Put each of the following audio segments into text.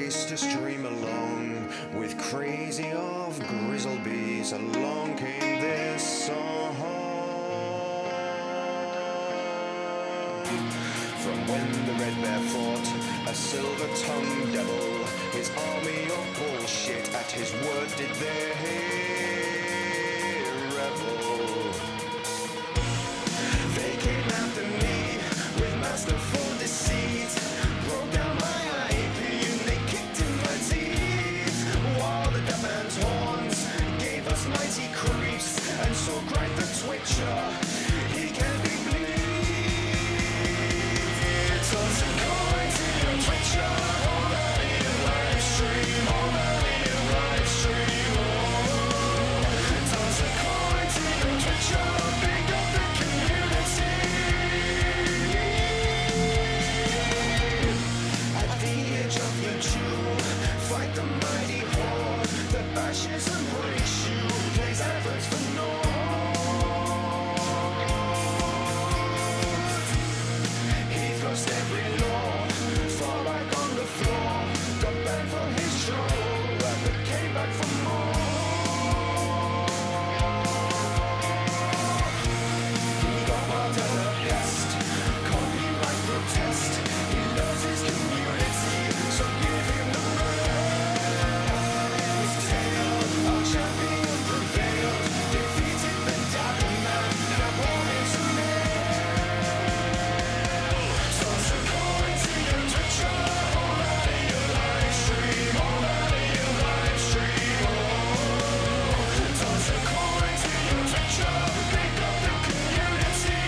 raced a stream along with crazy of grizzle bees. Along came this song. From when the red bear fought a silver-tongued devil, his army of bullshit at his word did they revel. They came after me with masterful deceit, broke down my IP and they kicked in my teeth, while the deaf man's horns gave us mighty creeps, and so cried the twitcher, he can be bleed. Toss a coin to your twitcher, all that in live stream, all that in live stream. Toss a coin to your twitcher, big up the community. At the edge of your jewel, fight the mighty horde that bashes and breaks you, plays adverts for naught. He thrust every law far back on the floor, got banned from his show, but came back for more. He got wild as a pest, copyright protest. He loves his community, so give him the rest. Our champion prevailed, defeated the Dabby Man, now born into toss a coin to your twitcher, all that in your live stream, all that in your live stream. Toss a coin to your twitcher, pick up the community.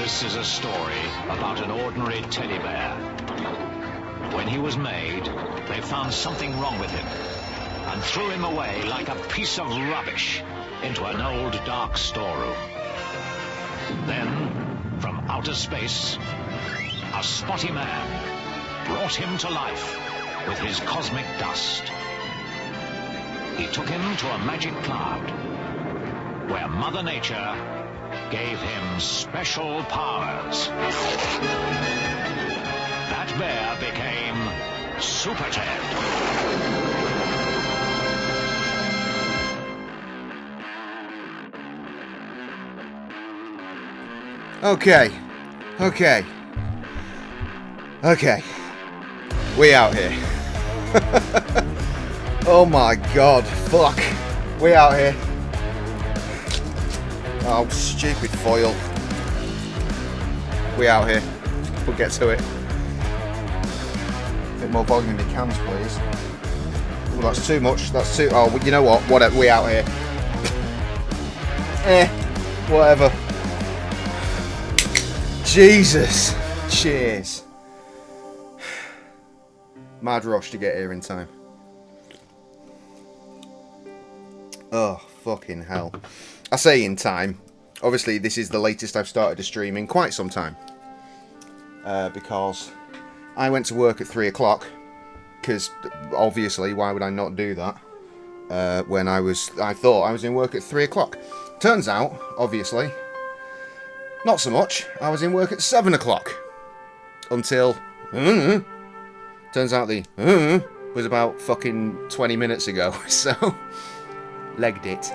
This is a story about an ordinary teddy bear. When he was made, they found something wrong with him and threw him away like a piece of rubbish into an old dark storeroom. Then, from outer space, a spotty man brought him to life with his cosmic dust. He took him to a magic cloud where Mother Nature gave him special powers. That bear became Super Ted. Okay. We out here. Oh my god, fuck. We out here. Oh, stupid foil. We out here. We'll get to it. A bit more volume in the cans, please. Oh, that's too much. That's too... Oh, you know what? Whatever. We out here. Whatever. Jesus. Cheers. Mad rush to get here in time. Oh, fucking hell. I say in time. Obviously, this is the latest I've started to stream in quite some time. Because I went to work at 3 o'clock. Because, obviously, why would I not do that? When I thought I was in work at 3 o'clock. Turns out, obviously, not so much. I was in work at 7 o'clock. Until... turns out the... was about fucking 20 minutes ago. So... legged it.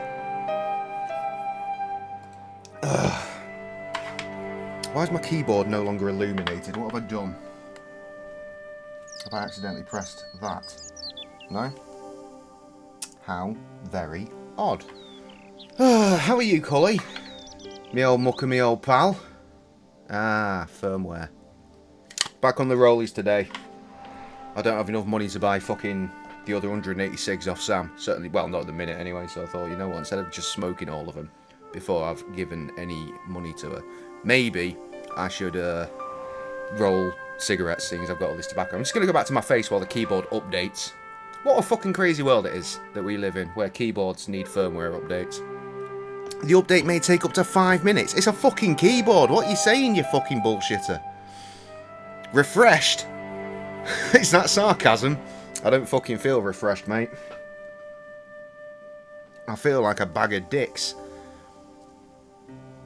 Why is my keyboard no longer illuminated? What have I done? Have I accidentally pressed that? No? How very odd. How are you, Cully? Me old mucker, me old pal. Ah, firmware. Back on the rollies today. I don't have enough money to buy fucking the other 186 off Sam. Certainly, well, not at the minute anyway, so I thought, you know what, instead of just smoking all of them before I've given any money to her, maybe I should roll cigarettes, seeing as I've got all this tobacco. I'm just going to go back to my face while the keyboard updates. What a fucking crazy world it is that we live in, where keyboards need firmware updates. The update may take up to 5 minutes. It's a fucking keyboard. What are you saying, you fucking bullshitter? Refreshed? Is that sarcasm? I don't fucking feel refreshed, mate. I feel like a bag of dicks.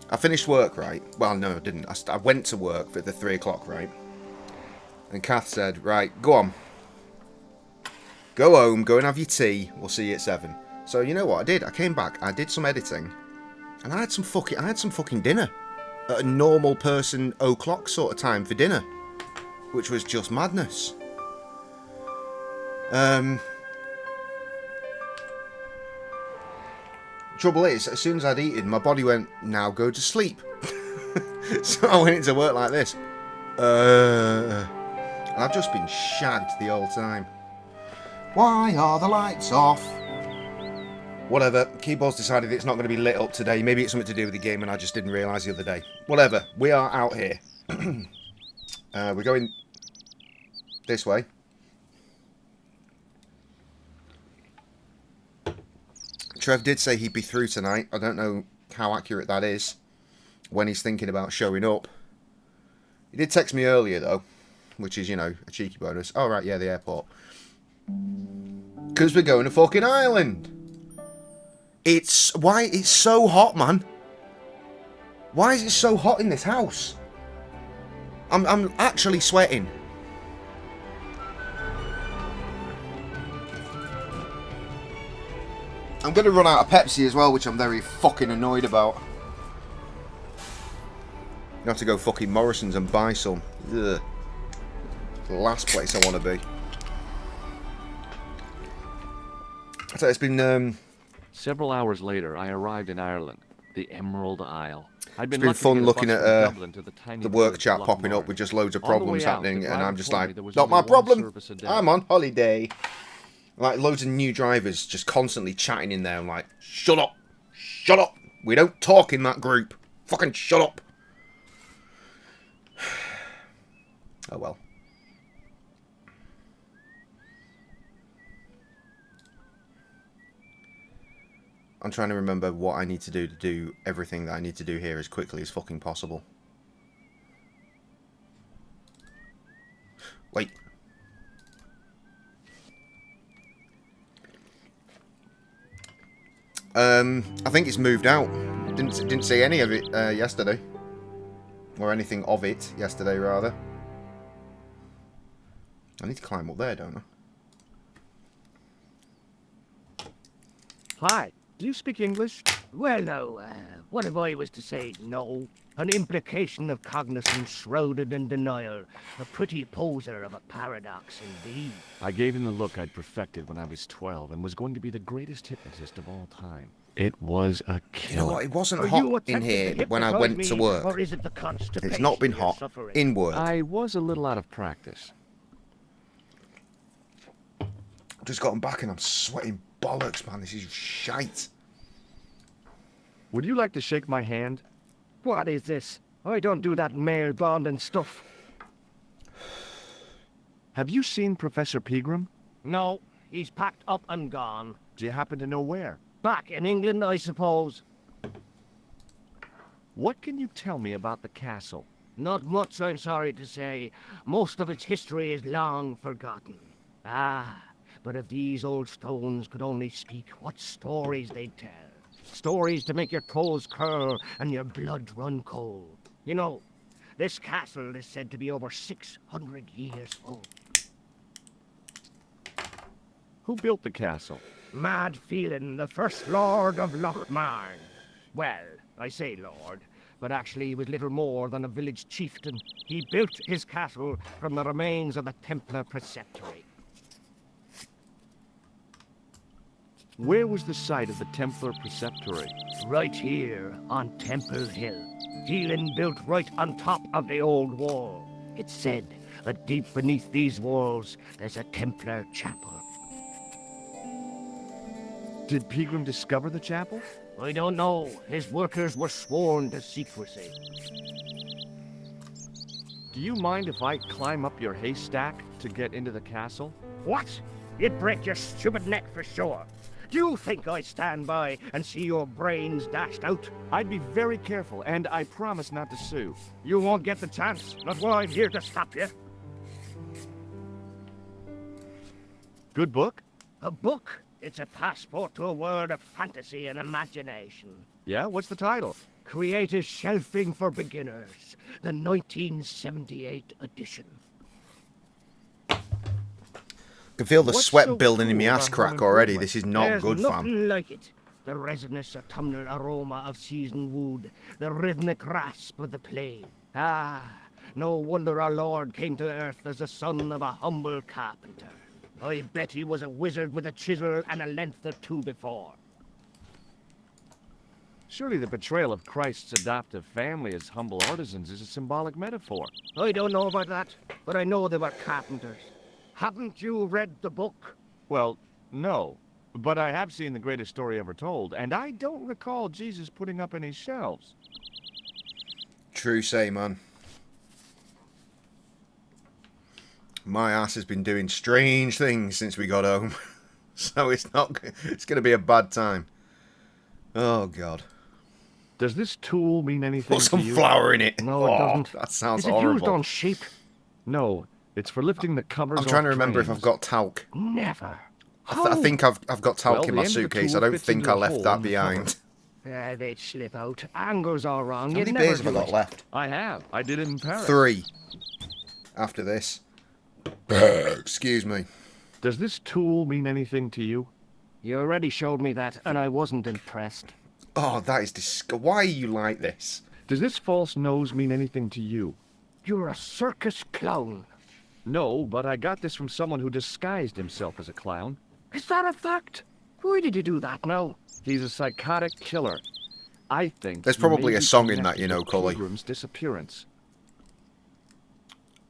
I finished work, right? Well, no, I didn't. I went to work at the 3 o'clock, right? And Kath said, right, go on. Go home, go and have your tea. We'll see you at 7. So, you know what I did? I came back, I did some editing. And I had some fucking dinner. At a normal person o'clock sort of time for dinner. Which was just madness. Trouble is, as soon as I'd eaten, my body went, now go to sleep. So I went into work like this. And I've just been shagged the whole time. Why are the lights off? Whatever, keyboard's decided it's not going to be lit up today. Maybe it's something to do with the game and I just didn't realise the other day. Whatever, we are out here. We're going this way. Trev did say he'd be through tonight. I don't know how accurate that is when he's thinking about showing up. He did text me earlier, though, which is, you know, a cheeky bonus. Oh, right, yeah, the airport. Because we're going to fucking Ireland. Why it's so hot, man. Why is it so hot in this house? I'm actually sweating. I'm going to run out of Pepsi as well, which I'm very fucking annoyed about. You have to go fucking Morrison's and buy some. Ugh. The last place I want to be. So it's been... Several hours later, I arrived in Ireland, the Emerald Isle. It's been fun looking at the work chat popping up with just loads of problems happening, and I'm just like, not my problem. I'm on holiday. Like, loads of new drivers just constantly chatting in there. I'm like, shut up. Shut up. We don't talk in that group. Fucking shut up. Oh, well. I'm trying to remember what I need to do everything that I need to do here as quickly as fucking possible. Wait. I think it's moved out. Didn't see any of it yesterday. Or anything of it yesterday, rather. I need to climb up there, don't I? Hi, do you speak English? Well, no, what if I was to say no? An implication of cognizance shrouded in denial. A pretty poser of a paradox, indeed. I gave him the look I'd perfected when I was 12 and was going to be the greatest hypnotist of all time. It was a killer. You know what? It wasn't hot in here when I went to work. Or is it the constipation it's not been hot in work. I was a little out of practice. I've just gotten back and I'm sweating bollocks, man. This is shite. Would you like to shake my hand? What is this? I don't do that male bonding stuff. Have you seen Professor Pegram? No, he's packed up and gone. Do you happen to know where? Back in England, I suppose. What can you tell me about the castle? Not much, I'm sorry to say. Most of its history is long forgotten. Ah, but if these old stones could only speak, what stories they'd tell. Stories to make your toes curl and your blood run cold. You know, this castle is said to be over 600 years old. Who built the castle? Mad Phelan, the first Lord of Lochmarn. Well, I say lord, but actually he was little more than a village chieftain. He built his castle from the remains of the Templar preceptory. Where was the site of the Templar preceptory? Right here on Temple Hill. Phelan built right on top of the old wall. It's said that deep beneath these walls there's a Templar chapel. Did Pegram discover the chapel? I don't know. His workers were sworn to secrecy. Do you mind if I climb up your haystack to get into the castle? What? You'd break your stupid neck for sure. Do you think I stand by and see your brains dashed out? I'd be very careful, and I promise not to sue. You won't get the chance. Not while I'm here to stop you. Good book? A book? It's a passport to a world of fantasy and imagination. Yeah, what's the title? Creative Shelving for Beginners, the 1978 edition. I can feel the What's sweat so building in my cool ass about crack home already. improvement? This is not There's good, nothing fam. like it. The resinous autumnal aroma of seasoned wood, the rhythmic rasp of the plane. Ah, no wonder our Lord came to earth as the son of a humble carpenter. I bet he was a wizard with a chisel and a length or two before. Surely the portrayal of Christ's adoptive family as humble artisans is a symbolic metaphor. I don't know about that, but I know they were carpenters. Haven't you read the book? Well, no. But I have seen The Greatest Story Ever Told, and I don't recall Jesus putting up any shelves. True say, man. My ass has been doing strange things since we got home. So it's going to be a bad time. Oh, God. Does this tool mean anything Put to some you? flour in it. No, it Oh, doesn't. that sounds Is it used horrible. on sheep? No, it's for lifting the covers I'm trying to off remember if trains. I've got talc. Never. I think I've got talc Well, in the my end of the suitcase. tool I don't fits think into I a left hole that in the behind. They'd slip out. Angles all wrong. How You'd many never beers have I do got it. left? I have. I did it in Paris. 3. After this. Excuse me. Does this tool mean anything to you? You already showed me that, and I wasn't impressed. Oh, that is disgusting. Why are you like this? Does this false nose mean anything to you? You're a circus clown. No, but I got this from someone who disguised himself as a clown. Is that a fact? Why did you do that now? He's a psychotic killer. I think There's he probably may a be song in that, connected you know, to Cully. Pilgrim's disappearance.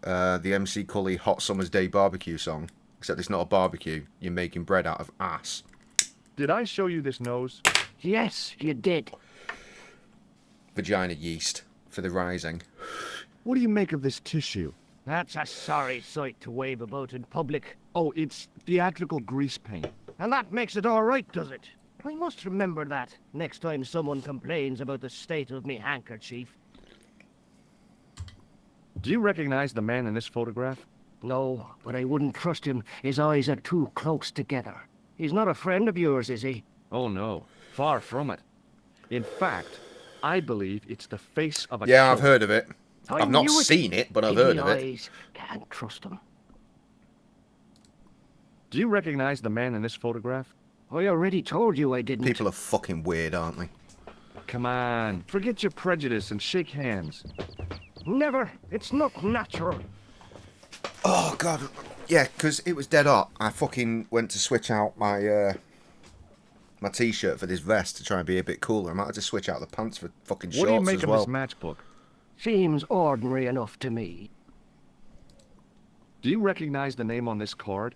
The MC Cully Hot Summer's Day barbecue song. Except it's not a barbecue. You're making bread out of ass. Did I show you this nose? Yes, you did. Vagina yeast for the rising. What do you make of this tissue? That's a sorry sight to wave about in public. Oh, it's theatrical grease paint. And that makes it all right, does it? I must remember that next time someone complains about the state of me handkerchief. Do you recognize the man in this photograph? No, but I wouldn't trust him. His eyes are too close together. He's not a friend of yours, is he? Oh no, far from it. In fact, I believe it's the face of a Yeah, I've killer. heard of it. I've not knew it. seen it, but I've Give heard me of it. eyes. Can't trust him. Do you recognize the man in this photograph? I already told you I didn't. People are fucking weird, aren't they? Come on, forget your prejudice and shake hands. Never. It's not natural. Oh, God. Yeah, because it was dead hot. I fucking went to switch out my my t-shirt for this vest to try and be a bit cooler. I might have to switch out the pants for fucking What do you shorts make as of well. this matchbook? Seems ordinary enough to me. Do you recognize the name on this card?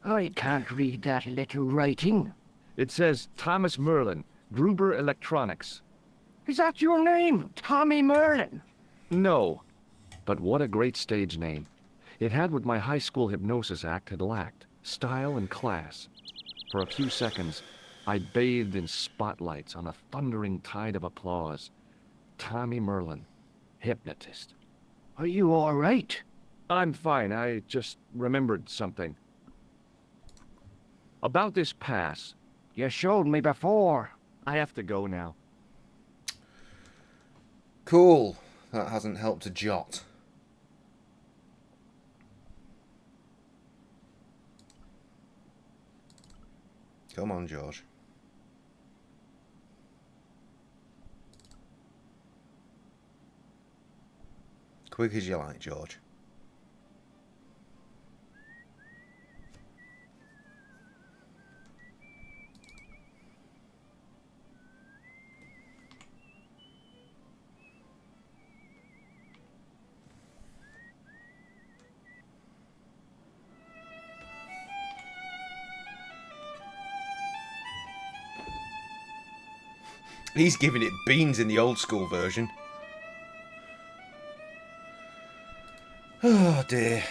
I can't read that little writing. It says Thomas Merlin, Gruber Electronics. Is that your name, Tommy Merlin? No. But what a great stage name. It had what my high school hypnosis act had lacked, style and class. For a few seconds, I bathed in spotlights on a thundering tide of applause. Tommy Merlin, hypnotist. Are you all right? I'm fine, I just remembered something. About this pass. You showed me before. I have to go now. Cool. That hasn't helped a jot. Come on, George. Quick as you like, George. He's giving it beans in the old school version. Oh dear.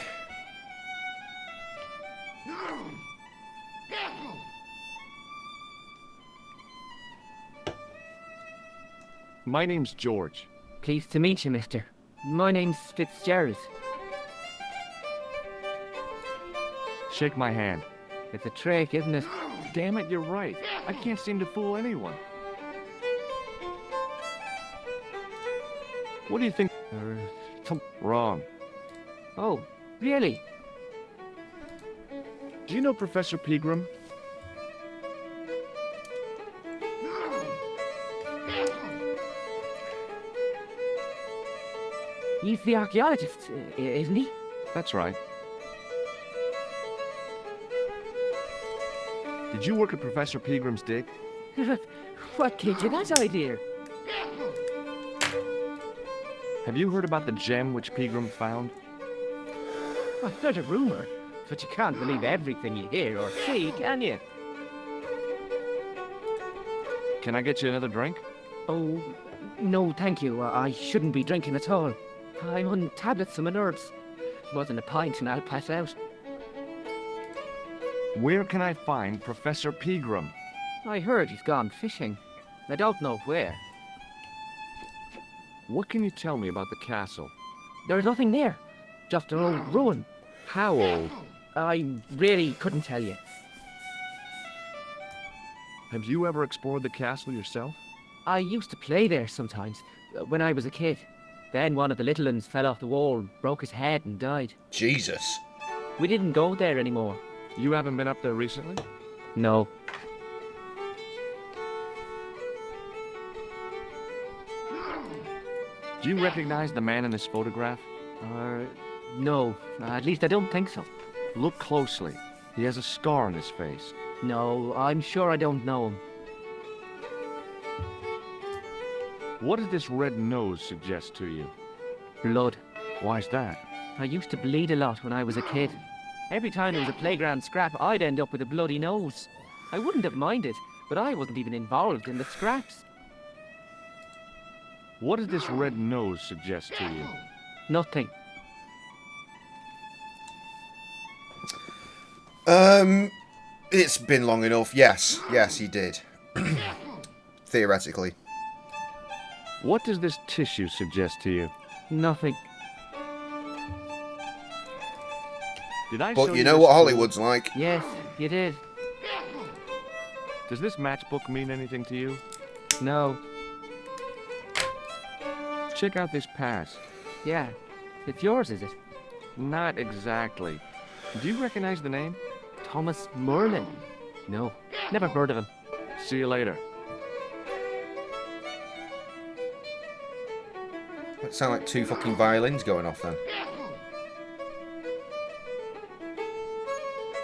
My name's George. Pleased to meet you, mister. My name's Fitzgerald. Shake my hand. It's a trick, isn't it? Damn it, you're right. I can't seem to fool anyone. What do you think? Wrong. Oh, really? Do you know Professor Pegram? He's the archaeologist, isn't he? That's right. Did you work at Professor Pegram's dig? What gave you that idea? Have you heard about the gem which Pegram found? I've heard a rumor, but you can't believe everything you hear or see, can you? Can I get you another drink? Oh, no, thank you. I shouldn't be drinking at all. I'm on tablets for my nerves. More than a pint and I'll pass out. Where can I find Professor Pegram? I heard he's gone fishing. I don't know where. What can you tell me about the castle? There's nothing there. Just an old ruin. How old? I really couldn't tell you. Have you ever explored the castle yourself? I used to play there sometimes, when I was a kid. Then one of the little ones fell off the wall, broke his head and died. Jesus. We didn't go there anymore. You haven't been up there recently? No. Do you recognize the man in this photograph? No. At least I don't think so. Look closely. He has a scar on his face. No, I'm sure I don't know him. What does this red nose suggest to you? Blood. Why's that? I used to bleed a lot when I was a kid. Every time there was a playground scrap, I'd end up with a bloody nose. I wouldn't have minded, but I wasn't even involved in the scraps. What does this red nose suggest to you? Nothing. It's been long enough. Yes, he did. Theoretically. What does this tissue suggest to you? Nothing. Did I But show you know this what tool? Hollywood's like. Yes, you did. Does this matchbook mean anything to you? No. Check out this pass. Yeah. It's yours, is it? Not exactly. Do you recognize the name? Thomas Merlin? No. Never heard of him. See you later. That sound like two fucking violins going off then.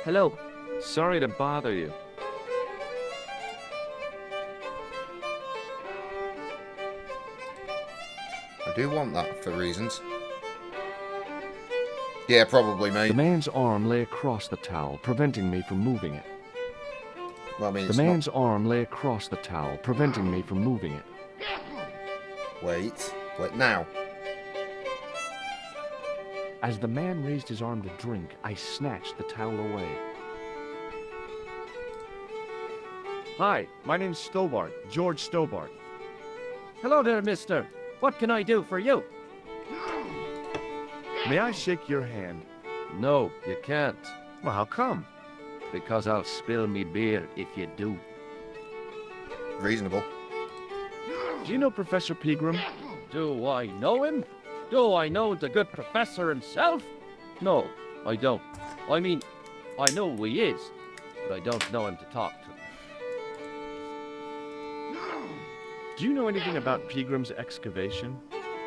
Hello. Sorry to bother you. I do want that for reasons. Yeah, probably, mate. The man's arm lay across the towel, preventing me from moving it. Well, I mean, The it's man's arm lay across the towel, preventing me from moving it. Wait now. As the man raised his arm to drink, I snatched the towel away. Hi, my name's Stobart, George Stobart. Hello there, mister. What can I do for you? May I shake your hand? No, you can't, Well, how come? because I'll spill me beer if you do. Reasonable. Do you know Professor Pegram? Do I know him? Do I know the good professor himself? No, I don't. I mean, I know who he is, but I don't know him to talk to. Do you know anything about Pegram's excavation?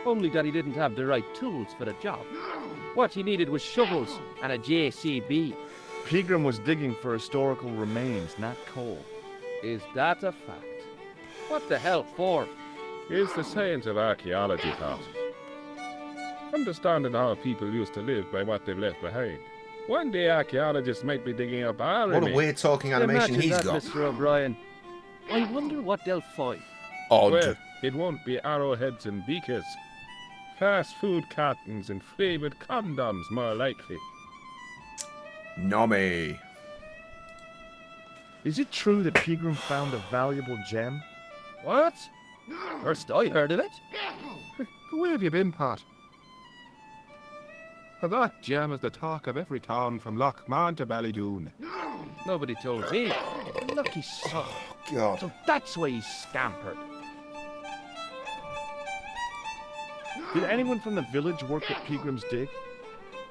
Only that he didn't have the right tools for the job. What he needed was shovels and a JCB. Pegram was digging for historical remains, not coal. Is that a fact? What the hell for? It's the science of archaeology, Pat. Understanding how people used to live by what they've left behind. One day archaeologists might be digging up our What a remains. weird talking animation Imagine he's that, got. Mr. O'Brien. I wonder what they'll find. Odd. Well, it won't be arrowheads and beakers. Fast food cartons and flavoured condoms, more likely. Nommy. Is it true that Pegram found a valuable gem? What? First I heard of it. Where have you been, Pat? That gem is the talk of every town from Lochmahon to Ballydoon. Nobody told me. Lucky son. God. So that's why he scampered. Did anyone from the village work at Pegram's dig?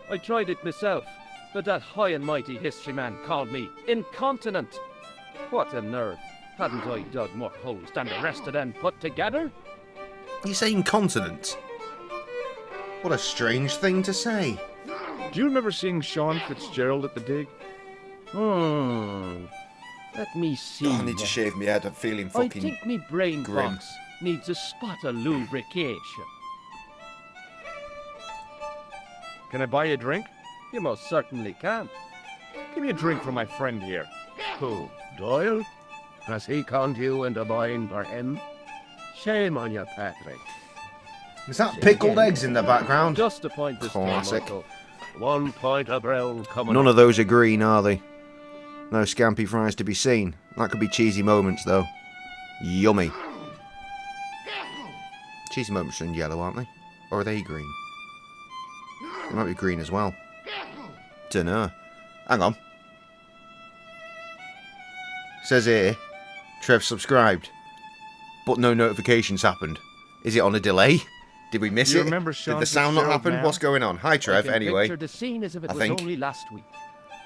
I tried it myself, but that high and mighty history man called me incontinent. What a nerve. Hadn't I dug more holes than the rest of them put together? You say incontinent? What a strange thing to say. Do you remember seeing Sean Fitzgerald at the dig? Let me see. Oh, I need to shave my head. I'm feeling I fucking... think me brain grim. box needs a spot of lubrication. Can I buy you a drink? You most certainly can. Give me a drink for my friend here. Who, Doyle? Has he conned you into buying for him? Shame on you, Patrick. Is that pickled eggs in the background? Just a point this time, Classic. Michael. 1 pint of brown coming None up. of those are green, are they? No scampi fries to be seen. That could be cheesy moments, though. Yummy. Cheesy moments are in yellow, aren't they? Or are they green? They might be green as well. Dunno. Hang on. Says here, Trev subscribed, but no notifications happened. Is it on a delay? Did we miss You it? remember Did Sean the sound not Fitzgerald happen? now? What's going on? Hi, Trev. I can Anyway, picture the scene as if it I was think. only last week.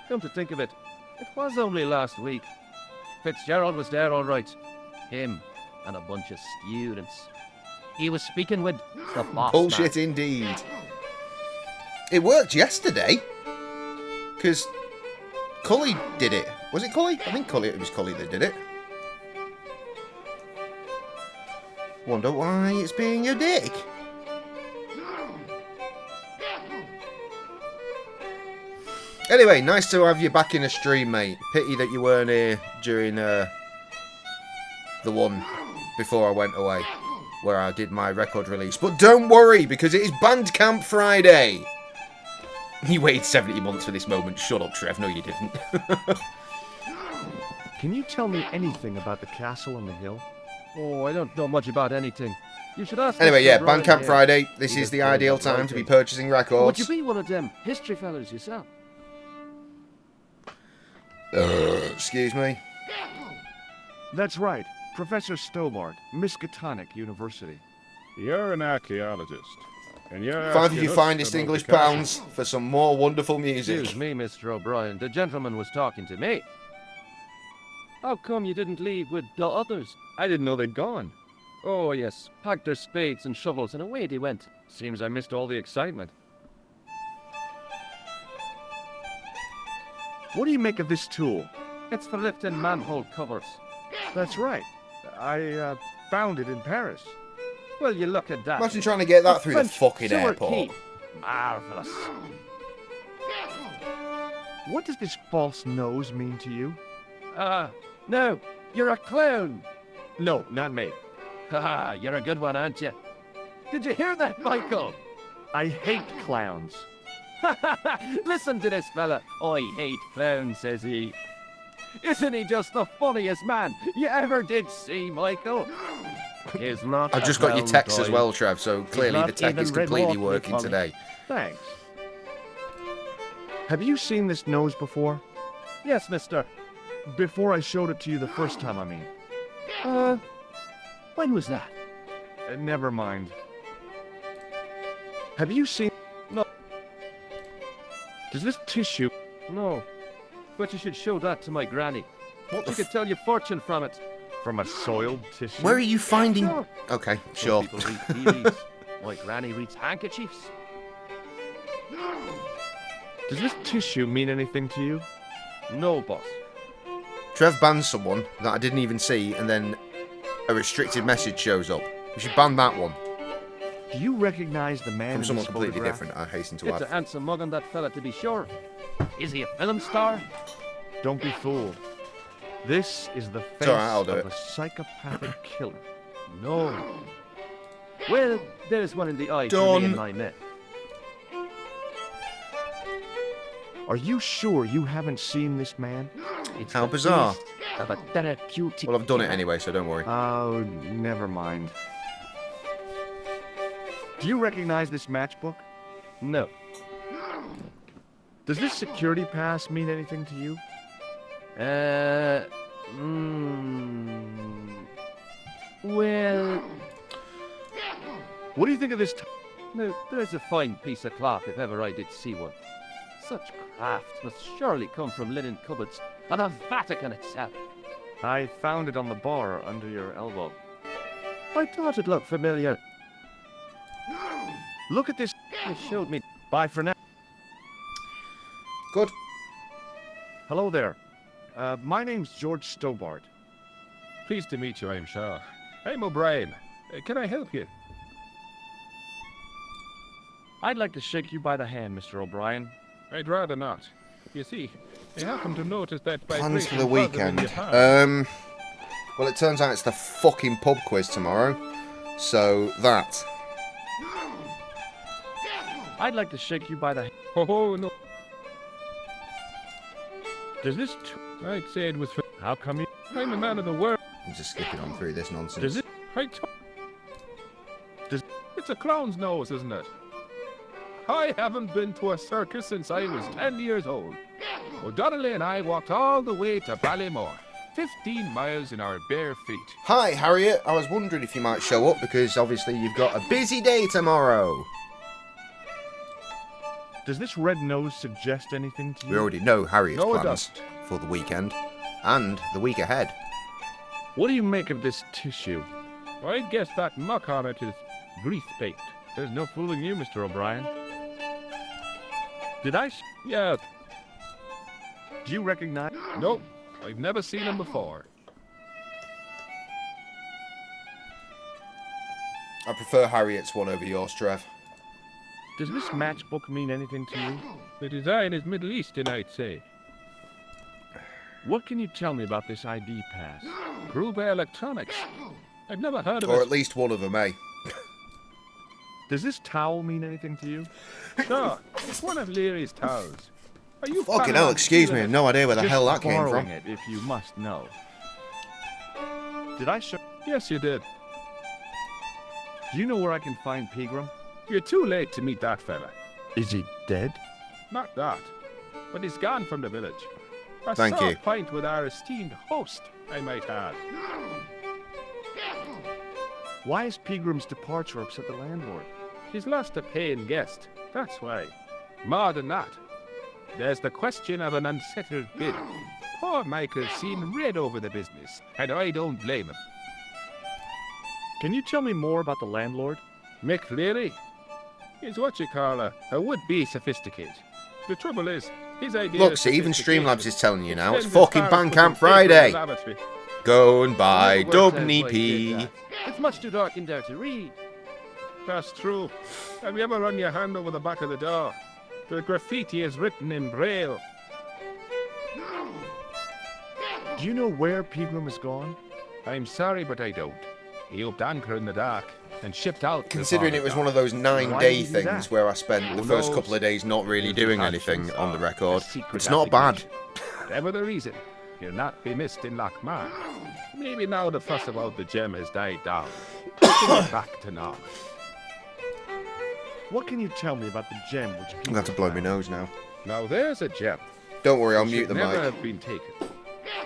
Come to think of it, it was only last week. Fitzgerald was there all right. Him and a bunch of students. He was speaking with the boss bullshit man. indeed. It worked yesterday, because Cully did it. Was it Cully? I think Cully. It was Cully that did it. Wonder why it's being a dick. Anyway, nice to have you back in a stream, mate. Pity that you weren't here during the one before I went away, where I did my record release. But don't worry, because it is Bandcamp Friday. You waited 70 months for this moment. Shut up, Trev. No, you didn't. Can you tell me anything about the castle on the hill? Oh, I don't know much about anything. You should ask. Anyway, Mr. yeah, O'Brien Bandcamp here. Friday. This He is the does ideal that time to be writing. purchasing Would records. you be one of them history fellas yourself? Excuse me. That's right, Professor Stobart, Miskatonic University. You're an archaeologist. And you're 5 of asking your us finest about English the castle. pounds for some more wonderful music. Excuse me, Mr. O'Brien. The gentleman was talking to me. How come you didn't leave with the others? I didn't know they'd gone. Oh, yes. Packed their spades and shovels and away they went. Seems I missed all the excitement. What do you make of this tool? It's for lifting manhole covers. That's right. I found it in Paris. Well, you look at that. Imagine trying to get that A through the French fucking sewer airport. key. Marvellous. What does this false nose mean to you? No, you're a clown. No, not me. Haha, you're a good one, aren't you? Did you hear that, Michael? I hate clowns. Listen to this fella. I hate clowns, says he. Isn't he just the funniest man you ever did see, Michael? He's not. I've just got your text as well, Trev, so clearly the tech is completely working today. Thanks. Have you seen this nose before? Yes, mister. Before I showed it to you the first time, I mean. When was that? Never mind. Have you seen... No. Does this tissue... No. But you should show that to my granny. What the She could tell you fortune from it. from a soiled tissue? Where are you finding... Sure. Okay, Some sure. people read tea leaves. My granny reads handkerchiefs. Does this tissue mean anything to you? No, boss. Trev banned someone that I didn't even see, and then a restricted message shows up. We should ban that one. Do you recognize the man From in someone this completely photograph? different, I hasten to It's a add. handsome mug on that fella, to be sure. Is he a film star? Don't be fooled. This is the face alright, I'll do of it. a psychopathic killer. No. Well, there's one in the eye for Done. me and my men. Are you sure you haven't seen this man? It's How the bizarre. beast Of a therapeutic. Well, I've done it anyway, so don't worry. Oh, never mind. Do you recognize this matchbook? No. Does this security pass mean anything to you? Well, What do you think of this? now, there's a fine piece of cloth if ever I did see one. Such craft must surely come from linen cupboards of the Vatican itself. I found it on the bar under your elbow. I thought it looked familiar. Look at this. You showed me. Bye for now. Good. Hello there. My name's George Stobart. Pleased to meet you, I'm sure. I'm O'Brien. Can I help you? I'd like to shake you by the hand, Mr. O'Brien. I'd rather not. You see, I happen to notice that Plans for vibration the further than weekend. you have. Well, it turns out it's the fucking pub quiz tomorrow. So, that. I'd like to shake you by the hand. Oh, no. Does this... I'd say it was for... How come you... I'm a man of the world. I'm just skipping on through this nonsense. Does it... It's a clown's nose, isn't it? I haven't been to a circus since I was 10 years old. O'Donnelly and I walked all the way to Ballymore, 15 miles in our bare feet. Hi, Harriet. I was wondering if you might show up, because obviously you've got a busy day tomorrow. Does this red nose suggest anything to you? We already know Harriet's No, it plans doesn't. for the weekend. And the week ahead. What do you make of this tissue? I'd guess that muck on it is grease-baked. There's no fooling you, Mr. O'Brien. Did I... Yeah, Do you recognize... nope, I've never seen him before. I prefer Harriet's one over yours, Trev. Does this matchbook mean anything to you? The design is Middle Eastern, I'd say. What can you tell me about this ID pass? Gruber Electronics. I've never heard of Or it. at least one of them, eh? Does this towel mean anything to you? Sure, it's one of Leary's towels. Are you Fucking planning hell, on excuse me. stealing I've it? no idea where the Just hell that came borrowing from. it, if you must know. Did I show... Yes, you did. Do you know where I can find Pegram? You're too late to meet that fella. Is he dead? Not that. But he's gone from the village. A Thank sore you. pint with our esteemed host, I might add. Why is Pegram's departure upset the landlord? He's lost a paying guest. That's why. More than that. There's the question of an unsettled bid. Poor Michael's seen red over the business, and I don't blame him. Can you tell me more about the landlord? Mick Leary is what you call a would-be sophisticate. The trouble is, his idea Look, of see, even sophistication Streamlabs is telling you now. It's extends as fucking far as Bandcamp putting paper in the Friday. lavatory. Go and buy Never worked out Dubney why I did P. that. It's much too dark in there to read. That's true. Have you ever run your hand over the back of the door? The graffiti is written in Braille. Do you know where Pegram is gone? I'm sorry, but I don't. He upped anchor in the dark. and shipped out. to Considering it was one of those Why 9-day did you do things that? where I spent the Who first knows? couple of days not really His doing intentions anything on the are record. a secret It's not bad. application. Whatever the reason, you'll not be missed in Lochmar. Maybe now the fuss about the gem has died down. We're back to normal. What can you tell me about the gem which I'm going to have to blow my nose now. Now there's a gem. Don't worry, I'll It mute should the never mic. have been taken.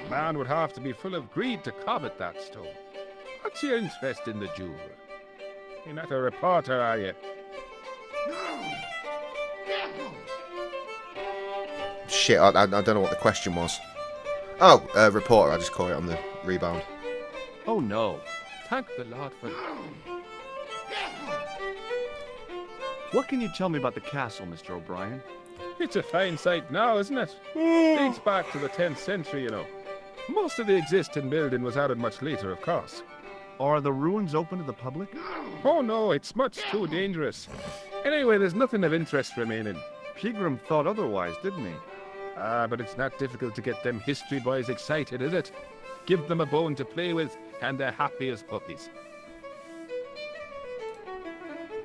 A man would have to be full of greed to covet that stone. What's your interest in the jewel? You're not a reporter, are you? Shit, I don't know what the question was. Oh, reporter, I just caught it on the rebound. Oh no. Thank the Lord for What can you tell me about the castle, Mr. O'Brien? It's a fine sight now, isn't it? Dates back to the 10th century, you know. Most of the existing building was added much later, of course. Are the ruins open to the public? Oh no, it's much too dangerous. Anyway, there's nothing of interest remaining. Pegram thought otherwise, didn't he? Ah, but it's not difficult to get them history boys excited, is it? Give them a bone to play with, and they're happy as puppies.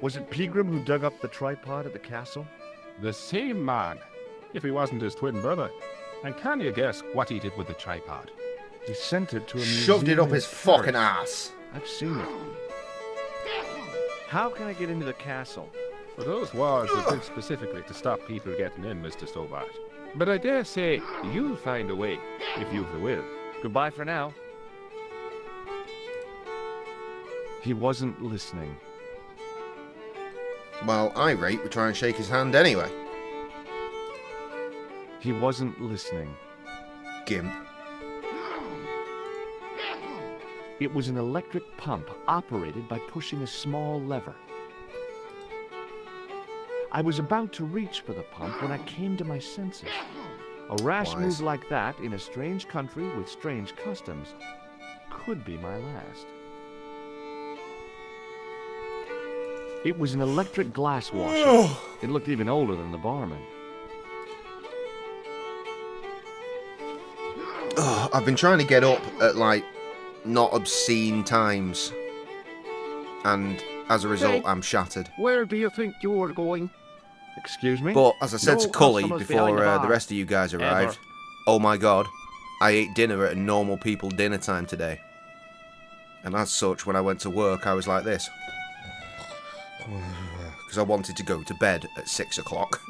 Was it Pegram who dug up the tripod at the castle? The same man, if he wasn't his twin brother. And can you guess what he did with the tripod? He sent it to a Shoved it museum up in his Paris. fucking ass. I've seen it. How can I get into the castle? Well, those walls were built specifically to stop people getting in, Mr. Stobart. But I dare say you'll find a way, if you've the will. Goodbye for now. He wasn't listening. Well, irate, we try and shake his hand anyway. He wasn't listening. Gimp. It was an electric pump operated by pushing a small lever. I was about to reach for the pump when I came to my senses. A rash Wise. move like that in a strange country with strange customs could be my last. It was an electric glass washer. It looked even older than the barman. I've been trying to get up at, like, not obscene times. And as a result, I'm shattered. Where do you think you were going? Excuse me? But, as I said to No Cully customers before behind the the bar. rest of you guys arrived, Ever. oh my god, I ate dinner at a normal people dinner time today. And as such, when I went to work, I was like this. Because I wanted to go to bed at 6 o'clock.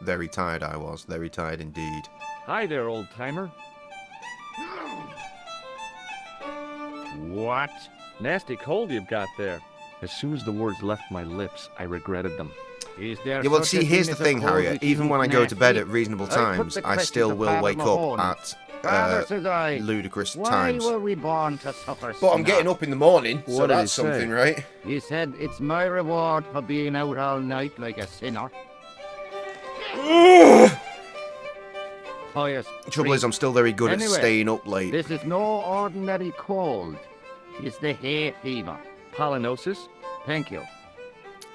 Very tired I was, very tired indeed. Hi there, old timer. What? Nasty cold you've got there. As soon as the words left my lips, I regretted them. Is there Yeah, well, such a see, here's thing the as a thing, cold Harriet. which Even isn't when I go to bed nasty? at reasonable I put times, the I question still to will Father wake Mahone. up Father, at says I, ludicrous why times. were we born to suffer? But I'm sinner? getting up in the morning, so What did he that's something, say? right? He said it's my reward for being out all night like a sinner. Oh yes. The trouble is, I'm still very good at Anyway, staying up late. This is no ordinary cold. It's the hay fever. Pollinosis? Thank you.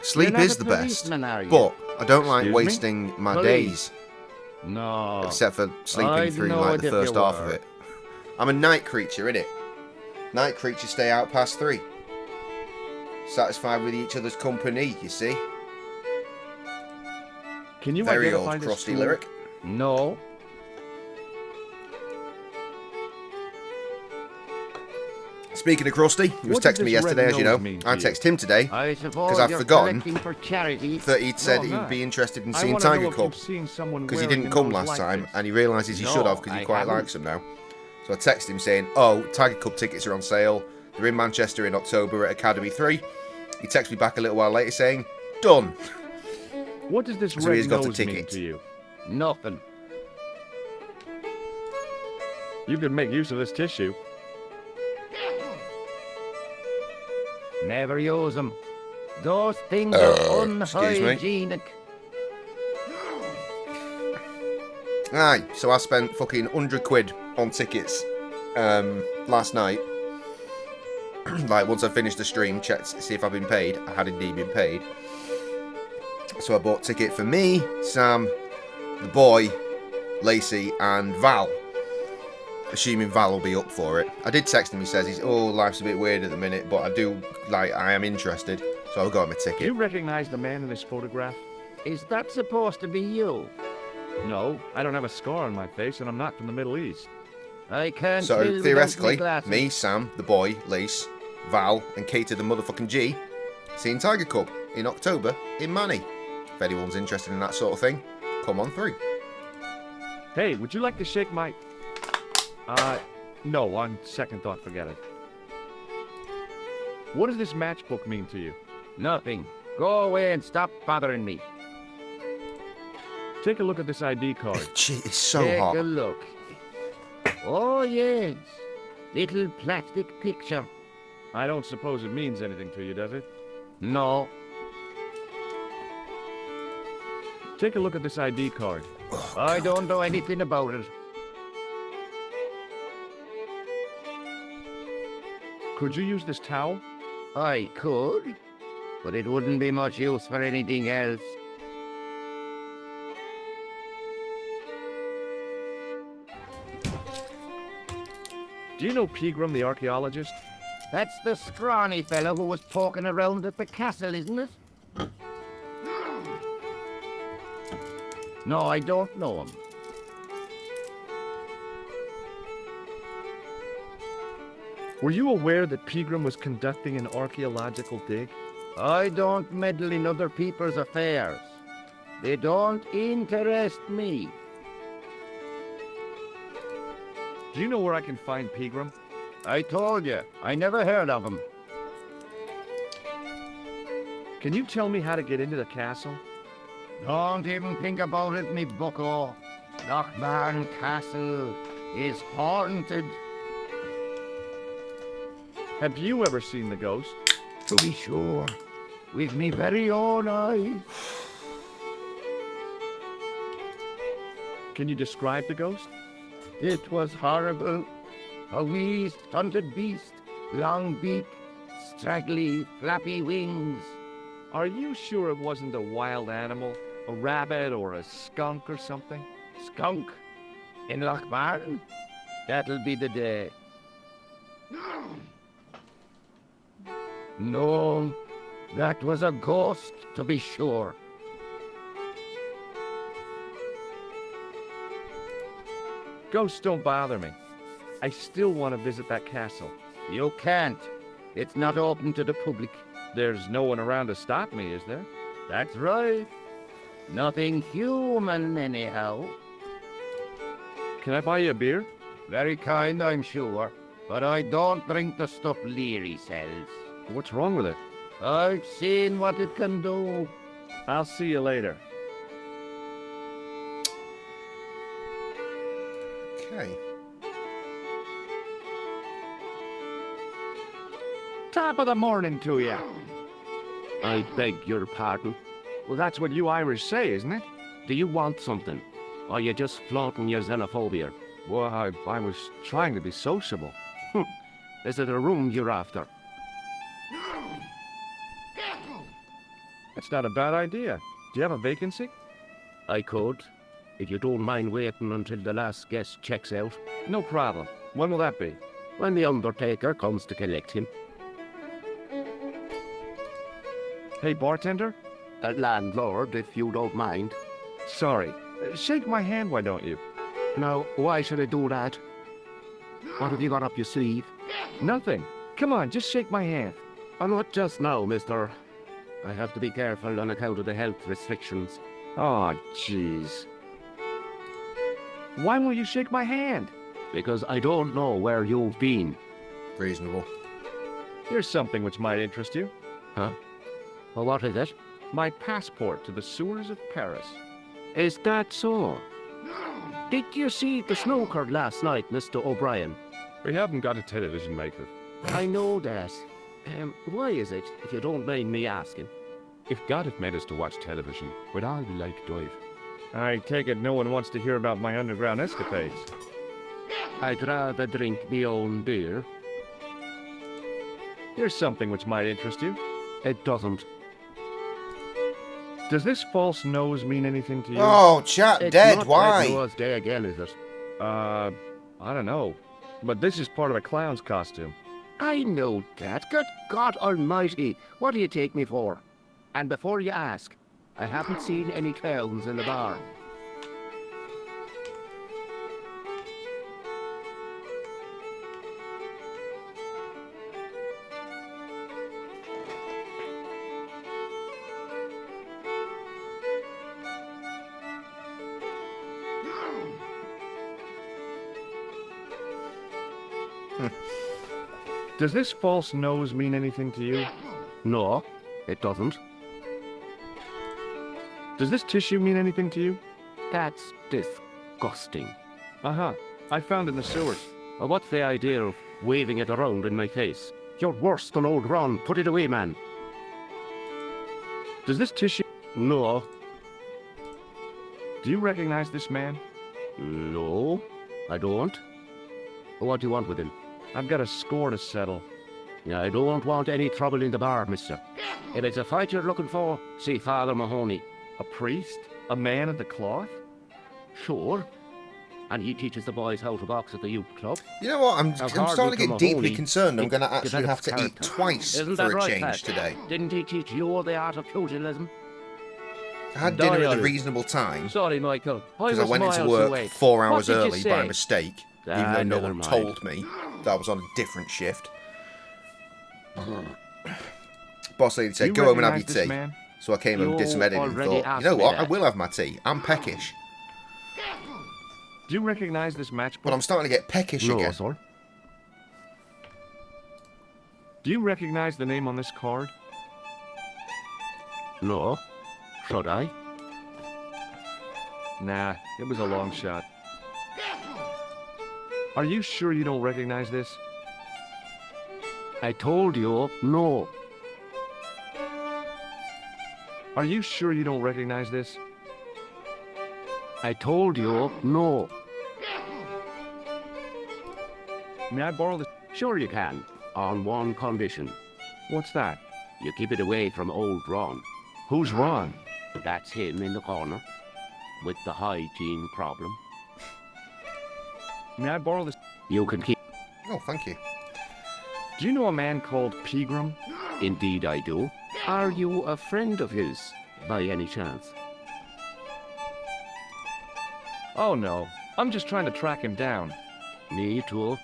Sleep You're not is a the best, policeman, are you? but I don't like Excuse me? wasting my Police. days, No. except for sleeping I'd through know like it the if you first half of were. it. I'm a night creature, innit? Night creatures stay out past 3. Satisfied with each other's company, you see? Can you Very identify old this crusty tool? lyric. No. Speaking of Krusty, he was What does texting me this yesterday, red as you know. nose mean to I you? texted him today I suppose I've you're forgotten collecting for charity. that he'd said No, I'm he'd not. be interested in I seeing want to know Tiger if Cub. you've seen someone Because he wearing didn't a come nose last like time, this. and he realises he should No, have because he I quite haven't. likes him now. So I texted him saying, oh, Tiger Cup tickets are on sale. They're in Manchester in October at Academy 3. He texted me back a little while later saying, done. What does this So red he's got a nose mean ticket. to you? Nothing. You could make use of this tissue. Never use them. Those things Oh, are excuse me. unhygienic. Aye, so I spent fucking 100 quid on tickets last night. Like, once I finished the stream, checked to see if I've been paid. I had indeed been paid. So I bought a ticket for me, Sam, the boy, Lacey, and Val. assuming Val will be up for it. I did text him. He says life's a bit weird at the minute, but I am interested, so I'll go on my Do you ticket. recognize the man in this photograph? Is that supposed to be you? No, I don't have a scar on my face, and I'm not from the Middle East. I can't So tell without theoretically, my glasses. me, Sam, the boy, Lise, Val, and Kater the motherfucking G, seeing Tiger Cub in October in Manny. If anyone's interested in that sort of thing, come on through. Hey, would you like to shake my... no, on second thought, forget it. What does this matchbook mean to you? Nothing. Go away and stop bothering me. Take a look at this ID card. Gee, it's so Take hot. a look. Oh, yes. Little plastic picture. I don't suppose it means anything to you, does it? No. Take a look at this ID card. I don't know anything about it. Could you use this towel? I could, but it wouldn't be much use for anything else. Do you know Pegram, the archaeologist? That's the scrawny fellow who was poking around at the castle, isn't it? No, I don't know him. Were you aware that Pegram was conducting an archaeological dig? I don't meddle in other people's affairs. They don't interest me. Do you know where I can find Pegram? I told you, I never heard of him. Can you tell me how to get into the castle? Don't even think about it, me bucko. Lochbarn Castle is haunted. Have you ever seen the ghost? To be sure, with me very own eyes. Can you describe the ghost? It was horrible. A wee stunted beast, long beak, straggly, flappy wings. Are you sure it wasn't a wild animal? A rabbit or a skunk or something? Skunk in Lochbarn? That'll be the day. No, that was a ghost, to be sure. Ghosts don't bother me. I still want to visit that castle. You can't. It's not open to the public. There's no one around to stop me, is there? That's right. Nothing human, anyhow. Can I buy you a beer? Very kind, I'm sure. But I don't drink the stuff Leary sells. What's wrong with it? I've seen what it can do. I'll see you later. Okay. Top of the morning to you. I beg your pardon. Well, that's what you Irish say, isn't it? Do you want something? Or are you just flaunting your xenophobia? Well, I was trying to be sociable. Is it a room you're after? That's not a bad idea. Do you have a vacancy? I could, if you don't mind waiting until the last guest checks out. No problem. When will that be? When the undertaker comes to collect him. Hey, bartender? Landlord, if you don't mind. Sorry. Shake my hand, why don't you? Now, why should I do that? What have you got up your sleeve? Nothing. Come on, just shake my hand. Oh, not just now, mister. I have to be careful on account of the health restrictions. Oh, jeez. Why won't you shake my hand? Because I don't know where you've been. Reasonable. Here's something which might interest you. Huh? Well, what is it? My passport to the sewers of Paris. Is that so? Did you see the snooker last night, Mr. O'Brien? We haven't got a television, Michael. I know that. Why is it, if you don't mind me asking? If God had made us to watch television, we'd all be like Dive. I take it no one wants to hear about my underground escapades. I'd rather drink my own beer. Here's something which might interest you. It doesn't. Does this false nose mean anything to you? Oh, chat It's dead. not Why? Red Nose Day again, is it? I don't know. But this is part of a clown's costume. I know that. Good God Almighty, what do you take me for? And before you ask, I haven't seen any clowns in the bar. Does this false nose mean anything to you? No, it doesn't. Does this tissue mean anything to you? That's disgusting. Uh-huh. I found it in the sewers. What's the idea of waving it around in my face? You're worse than old Ron. Put it away, man. Does this tissue... No. Do you recognize this man? No, I don't. What do you want with him? I've got a score to settle. I don't want any trouble in the bar, mister. If it's a fight you're looking for, see Father Mahoney. A priest? A man of the cloth? Sure. And he teaches the boys how to box at the youth club. You know what? I'm Now, starting to get Mahoney, deeply concerned. I'm going to actually develops have to eat character. twice Isn't for that a right, change Pat? today. Didn't he teach you the art of pugilism? I had dinner at a Diary. reasonable time Sorry, Michael. because I was went into miles work away. 4 hours What did you early by say? mistake, even though no never one mind. told me that I was on a different shift. Boss lady Do said, you go home and have your recognize this tea. man? So I came home, You did some editing and already thought, you asked know me what? I that. will have my tea. I'm peckish. Do you recognize this matchbook? But I'm starting to get peckish No, again. sir. Do you recognize the name on this card? No. Should I? Nah, it was a long shot. Are you sure you don't recognize this? I told you, no. Are you sure you don't recognize this? I told you, no. May I borrow this? Sure you can, on one condition. What's that? You keep it away from old Ron. Who's Ron? That's him in the corner, with the hygiene problem. May I borrow this? You can keep... Oh, thank you. Do you know a man called Pegram? Indeed I do. Are you a friend of his, by any chance? Oh no, I'm just trying to track him down. Me too.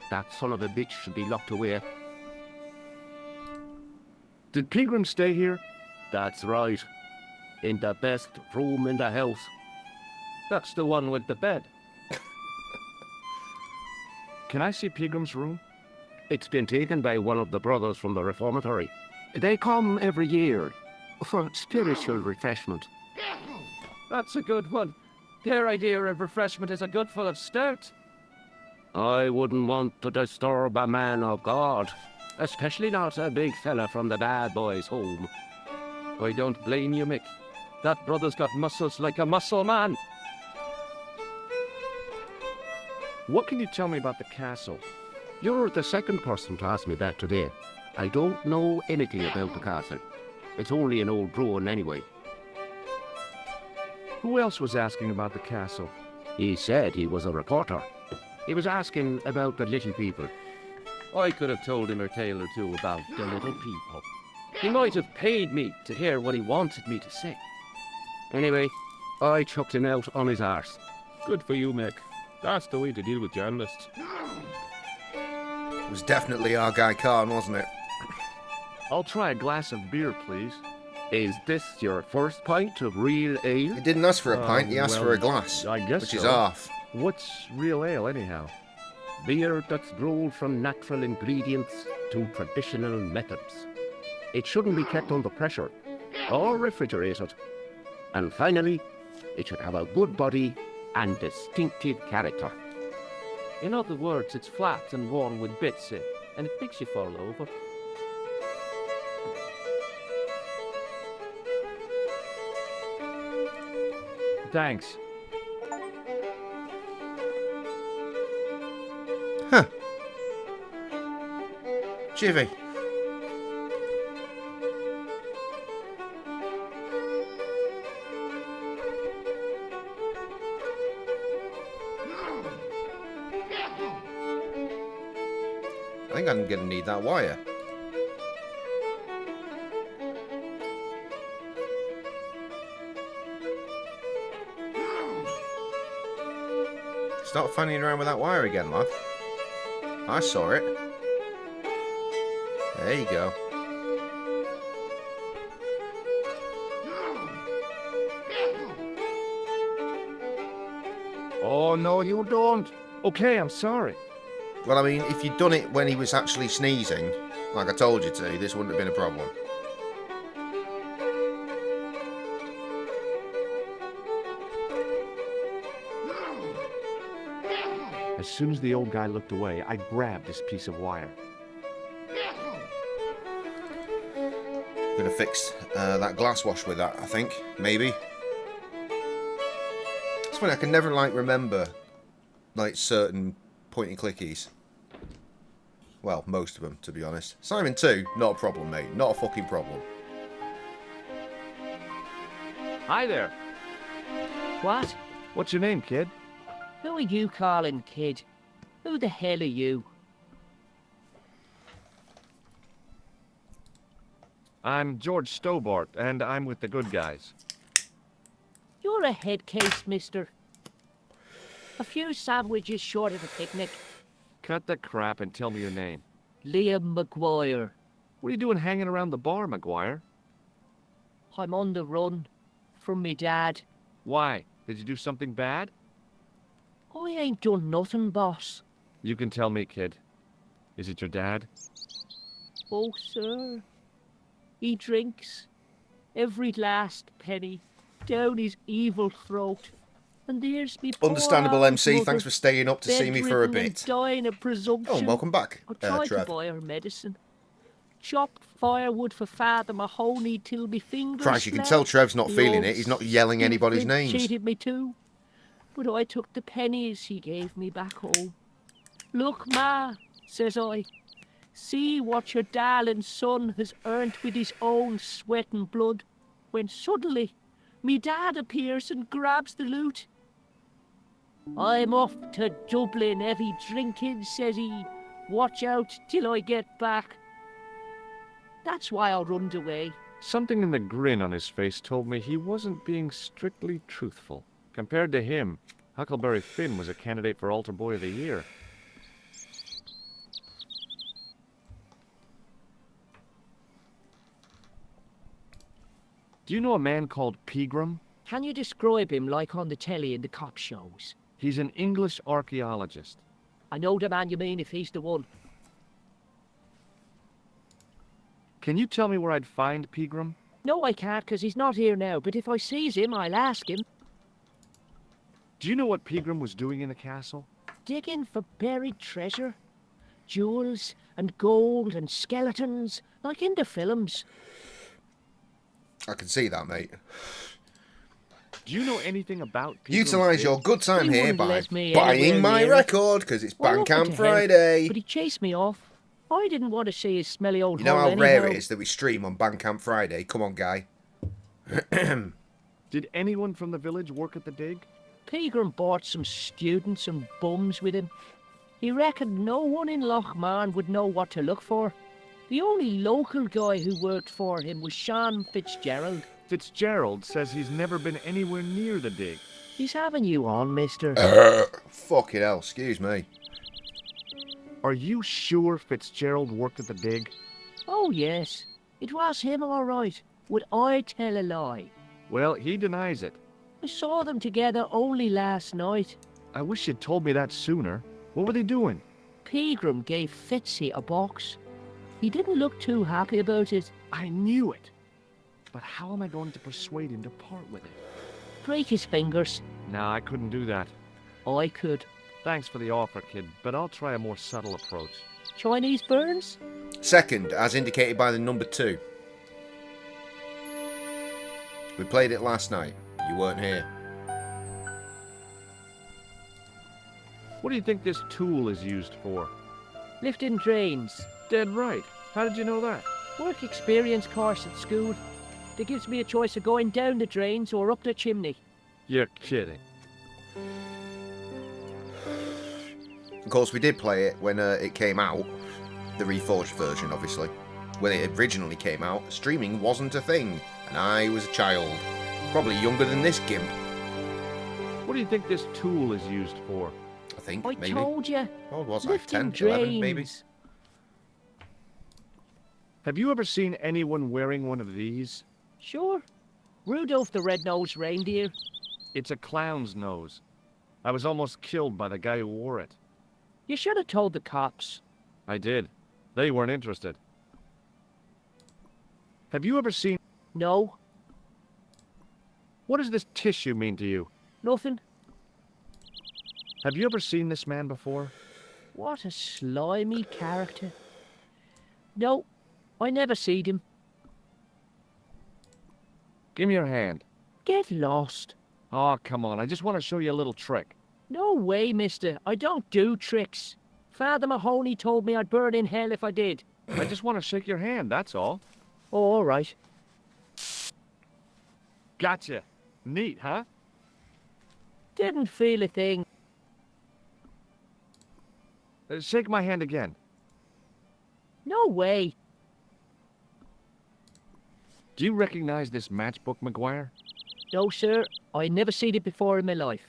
That son of a bitch should be locked away. Did Pegram stay here? That's right. In the best room in the house. That's the one with the bed. Can I see Pegram's room? It's been taken by one of the brothers from the reformatory. They come every year for spiritual refreshment. That's a good one. Their idea of refreshment is a good full of stout. I wouldn't want to disturb a man of God, especially not a big fella from the bad boys' home. I don't blame you, Mick. That brother's got muscles like a muscle man. What can you tell me about the castle? You're the second person to ask me that today. I don't know anything about the castle. It's only an old ruin anyway. Who else was asking about the castle? He said he was a reporter. He was asking about the little people. I could have told him a tale or two about the little people. He might have paid me to hear what he wanted me to say. Anyway, I chucked him out on his arse. Good for you, Mick. That's the way to deal with journalists. It was definitely our guy Khan, wasn't it? I'll try a glass of beer, please. Is this your first pint of real ale? He didn't ask for a pint, he asked for a glass. I guess Which is so. half. What's real ale, anyhow? Beer that's brewed from natural ingredients to traditional methods. It shouldn't be kept under pressure or refrigerated. And finally, it should have a good body and distinctive character. In other words, it's flat and worn with bits in, and it makes you fall over. Thanks. Chivy. think I'm going to need that wire. Start fanning around with that wire again, lad. I saw it. There you go. Oh, no, you don't. Okay, I'm sorry. Well, I mean, if you'd done it when he was actually sneezing, like I told you to, this wouldn't have been a problem. As soon as the old guy looked away, I grabbed this piece of wire. Gonna fix that glass wash with that, I think. Maybe. It's funny, I can never, like, remember, like, certain point-and-clickies. Well, most of them, to be honest. Simon 2, not a problem, mate. Not a fucking problem. Hi there. What? What's your name, kid? Who are you calling kid? Who the hell are you? I'm George Stobart, and I'm with the good guys. You're a head case, mister. A few sandwiches short of a picnic. Cut the crap and tell me your name. Liam McGuire. What are you doing hanging around the bar, McGuire? I'm on the run from me dad. Why? Did you do something bad? I ain't done nothing, boss. You can tell me, kid. Is it your dad? Oh, sir. He drinks every last penny down his evil throat. And there's me poor Understandable, old MC. mother, Thanks for staying up to see me for a bedridden and bit. dying of presumption. Oh, welcome back, I tried to Trev. buy her medicine. Chopped firewood for Father Mahoney till me fingers Christ, you can bled. tell Trev's not The feeling old it. He's not yelling anybody's skinflint names. cheated me too. But I took the pennies he gave me back home. Look, Ma, says I. See what your darling son has earned with his own sweat and blood. When suddenly, me dad appears and grabs the loot. I'm off to Dublin, heavy drinking, says he. Watch out till I get back. That's why I runned away. Something in the grin on his face told me he wasn't being strictly truthful. Compared to him, Huckleberry Finn was a candidate for Altar Boy of the Year. Do you know a man called Pegram? Can you describe him like on the telly in the cop shows? He's an English archaeologist. I know the man you mean if he's the one. Can you tell me where I'd find Pegram? No, I can't, 'cause he's not here now, but if I sees him, I'll ask him. Do you know what Pegram was doing in the castle? Digging for buried treasure. Jewels and gold and skeletons, like in the films. I can see that, mate. Do you know anything about Pegram? Utilise your good time He here wouldn't by let me buying anywhere my near it. record, because it's Well, up Bandcamp to him, Friday. But he chased me off. I didn't want to see his smelly old You know hole how rare anyhow. it is that we stream on Bandcamp Friday? Come on, guy. Did anyone from the village work at the dig? Pegram bought some students and bums with him. He reckoned no one in Lochmarn would know what to look for. The only local guy who worked for him was Sean Fitzgerald. Fitzgerald says he's never been anywhere near the dig. He's having you on, mister. Fucking hell, excuse me. Are you sure Fitzgerald worked at the dig? Oh, yes. It was him, all right. Would I tell a lie? Well, he denies it. I saw them together only last night. I wish you'd told me that sooner. What were they doing? Pegram gave Fitzy a box. He didn't look too happy about it. I knew it. But how am I going to persuade him to part with it? Break his fingers. No, I couldn't do that. I could. Thanks for the offer, kid, but I'll try a more subtle approach. Chinese burns? Second, as indicated by the number 2. We played it last night. You weren't here. What do you think this tool is used for? Lifting drains. Dead right. How did you know that? Work experience course at school. That gives me a choice of going down the drains or up the chimney. You're kidding. Of course, we did play it when it came out. the Reforged version, obviously. When it originally came out, streaming wasn't a thing, and I was a child. Probably younger than this gimp, What do you think this tool is used for? I think, I maybe. told you. How old was I? Lifting 10, 11, maybe? drains. Have you ever seen anyone wearing one of these? Sure. Rudolph the Red-Nosed Reindeer. It's a clown's nose. I was almost killed by the guy who wore it. You should have told the cops. I did. They weren't interested. Have you ever seen... No, What does this tissue mean to you? nothing. Have you ever seen this man before? What a slimy character. No, I never seed him. Give me your hand. Get lost. Oh, come on. I just want to show you a little trick. No way, mister. I don't do tricks. Father Mahoney told me I'd burn in hell if I did. I just want to shake your hand, that's all. Oh, all right. Gotcha. Neat, huh? Didn't feel a thing. Shake my hand again. No way. Do you recognize this matchbook, McGuire? No, sir. I never seen it before in my life.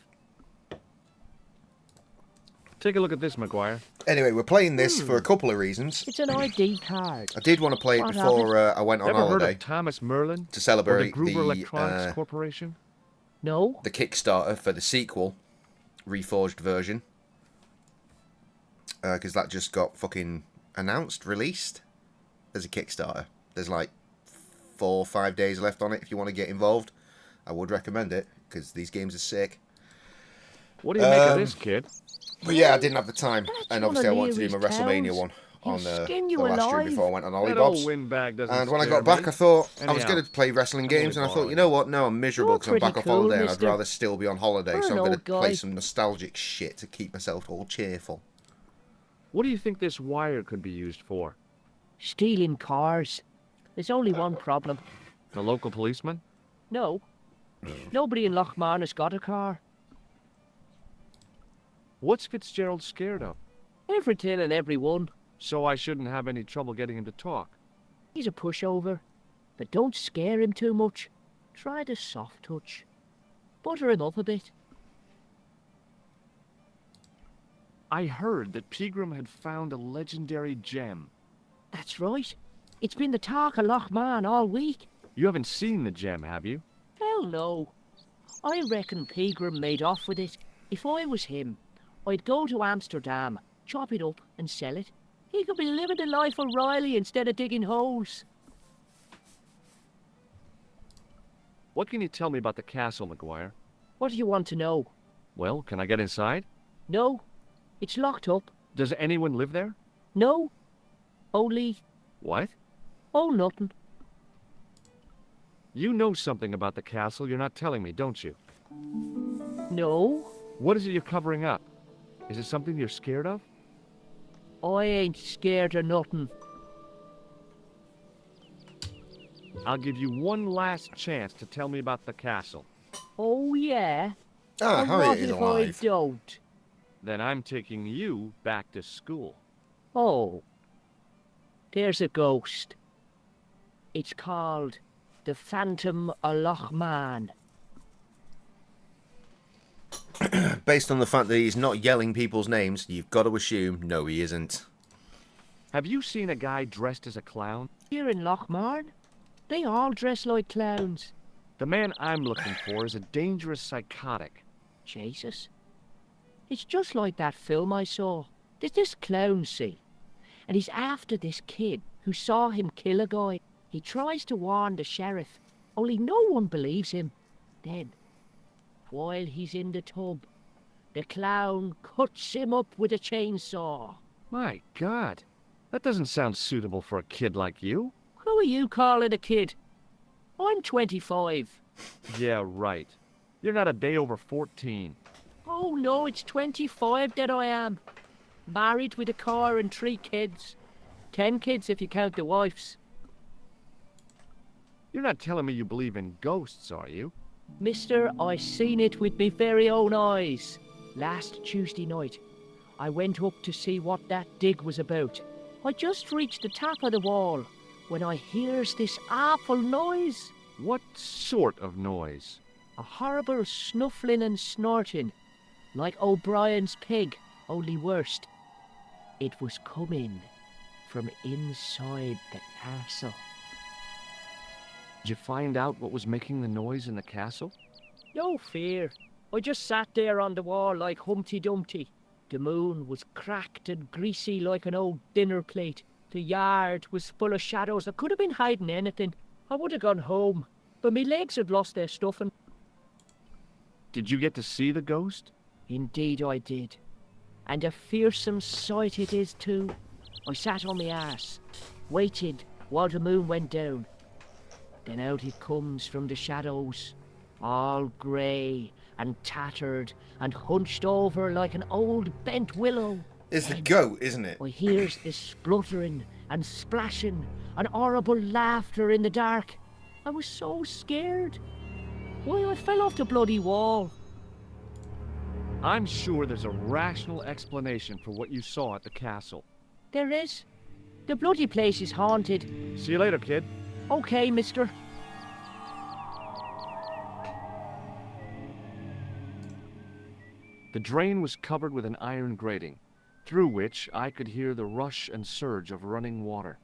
Take a look at this, McGuire. Anyway, we're playing this for a couple of reasons. It's an ID card. I did want to play it What before I went on Ever heard holiday of Thomas Merlin? to Or the celebrate Gruber Electronics the Corporation? No? Kickstarter for the sequel, Reforged version. Because that just got fucking announced, released. There's a Kickstarter. There's like 4 or 5 days left on it if you want to get involved. I would recommend it, because these games are sick. What do you make of this, kid? But yeah, I didn't have the time. That's And one obviously I of wanted to do my Leary's WrestleMania towns. one on He'll the skin you last year alive. before I went on That Hollybobs. old windbag doesn't And when I scare got back, me. I thought I was Anyhow, going to play wrestling games, and I thought, borrowing. you know what? No, I'm miserable You're because I'm back pretty off cool, holiday, and I'd mister. rather still be on holiday. You're So I'm an going to old play guy. some nostalgic shit to keep myself all cheerful. What do you think this wire could be used for? Stealing cars. There's only one problem. The local policeman? No. Nobody in Lochmarn has got a car. What's Fitzgerald scared of? Everything and everyone. So I shouldn't have any trouble getting him to talk. He's a pushover. But don't scare him too much. Try the soft touch. Butter him up a bit. I heard that Pegram had found a legendary gem. That's right. It's been the talk of Lochmarn all week. You haven't seen the gem, have you? Hell no. I reckon Pegram made off with it. If I was him, I'd go to Amsterdam, chop it up and sell it. He could be living the life of Riley instead of digging holes. What can you tell me about the castle, McGuire? What do you want to know? Well, can I get inside? No. It's locked up. Does anyone live there? No. Only... What? Oh, nothing. You know something about the castle you're not telling me, don't you? No. What is it you're covering up? Is it something you're scared of? I ain't scared of nothing. I'll give you one last chance to tell me about the castle. Oh, yeah? Ah, And Harriet what is if alive. I don't? Then I'm taking you back to school. Oh. There's a ghost. It's called the Phantom of Lochmarn. Based on the fact that he's not yelling people's names, you've got to assume, no, he isn't. Have you seen a guy dressed as a clown? Here in Lochmarn, they all dress like clowns. The man I'm looking for is a dangerous psychotic. Jesus. It's just like that film I saw. There's this clown, see? And he's after this kid who saw him kill a guy. He tries to warn the sheriff, only no one believes him. Then, while he's in the tub, the clown cuts him up with a chainsaw. My God, that doesn't sound suitable for a kid like you. Who are you calling a kid? I'm 25. Yeah, right. You're not a day over 14. Oh no, it's 25 that I am. Married with a car and 3 kids. 10 kids if you count the wives. You're not telling me you believe in ghosts, are you? Mister, I seen it with me very own eyes. Last Tuesday night, I went up to see what that dig was about. I just reached the top of the wall when I hears this awful noise. What sort of noise? A horrible snuffling and snorting, like O'Brien's pig, only worse. It was coming from inside the castle. Did you find out what was making the noise in the castle? No fear. I just sat there on the wall like Humpty Dumpty. The moon was cracked and greasy like an old dinner plate. The yard was full of shadows. I could have been hiding anything. I would have gone home, but my legs had lost their stuffing. Did you get to see the ghost? Indeed I did. And a fearsome sight it is too. I sat on my arse, waited while the moon went down. Then out it comes from the shadows, all grey and tattered and hunched over like an old bent willow. It's the goat, isn't it? I hears this spluttering and splashing and horrible laughter in the dark. I was so scared. Why, I fell off the bloody wall. I'm sure there's a rational explanation for what you saw at the castle. There is. The bloody place is haunted. See you later, kid. Okay, mister. The drain was covered with an iron grating, through which I could hear the rush and surge of running water.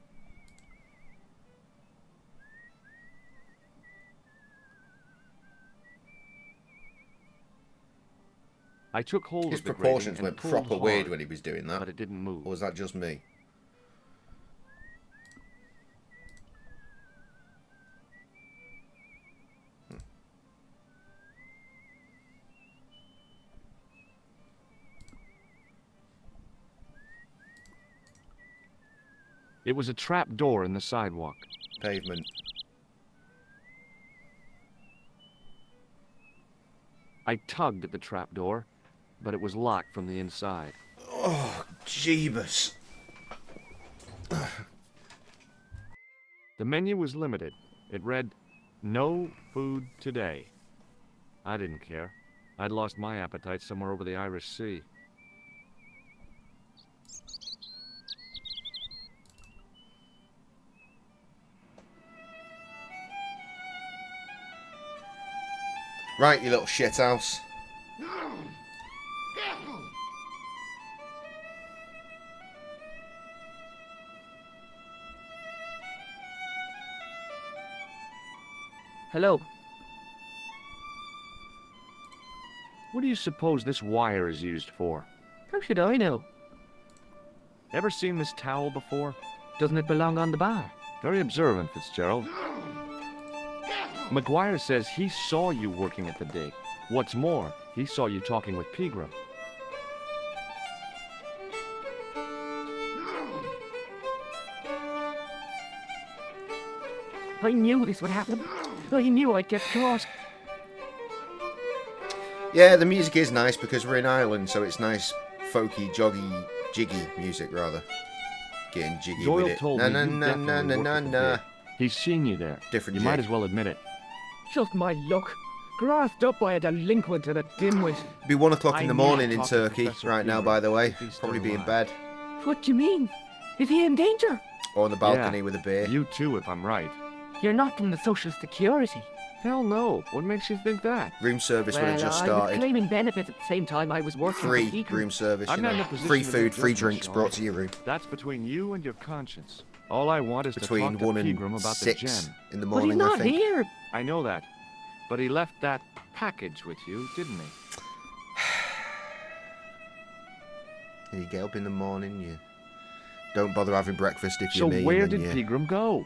I took hold His of the proportions grating went and pulled proper weird hard, when he was doing that. but it didn't move. Or was that just me? It was a trap door in the sidewalk. Pavement. I tugged at the trap door, but it was locked from the inside. Oh, Jeebus. The menu was limited. It read, "No food today." I didn't care. I'd lost my appetite somewhere over the Irish Sea. Right, you little shithouse. Hello. What do you suppose this wire is used for? How should I know? Ever seen this towel before? Doesn't it belong on the bar? Very observant, Fitzgerald. McGuire says he saw you working at the dig. What's more, he saw you talking with Pegram. I knew this would happen. I knew I'd get caught. Yeah, the music is nice because we're in Ireland, so it's nice, folky, joggy, jiggy music, rather. Getting jiggy Doyle with it. told me you definitely worked at the dig. He's seen you there. Different You might jig. as well admit it. Just my luck. Grafted up by a delinquent and a dimwit. It'd be 1 o'clock in I the need to morning in talk to Turkey Professor right now, Pegram, by the way. if he's Probably still be in alive. bed What do you mean? Is he in danger? or on the balcony Yeah, with a beer. You too, if I'm right. You're not from the Social Security. Hell no. What makes you think that? Room service would have just I was started. claiming benefits at the same time I was working Free for Deacon. room service, I'm you not in know. a position Free to food, make free judgments, drinks Sean. brought to your room. That's between you and your conscience. All I want is Between to talk 1 to and Pegram about 6 the gem. in the But he's morning, I not think. here. I know that. But he left that package with you, didn't he? And you get up in the morning, you don't bother having breakfast if So you're me. where and did you Pegram go?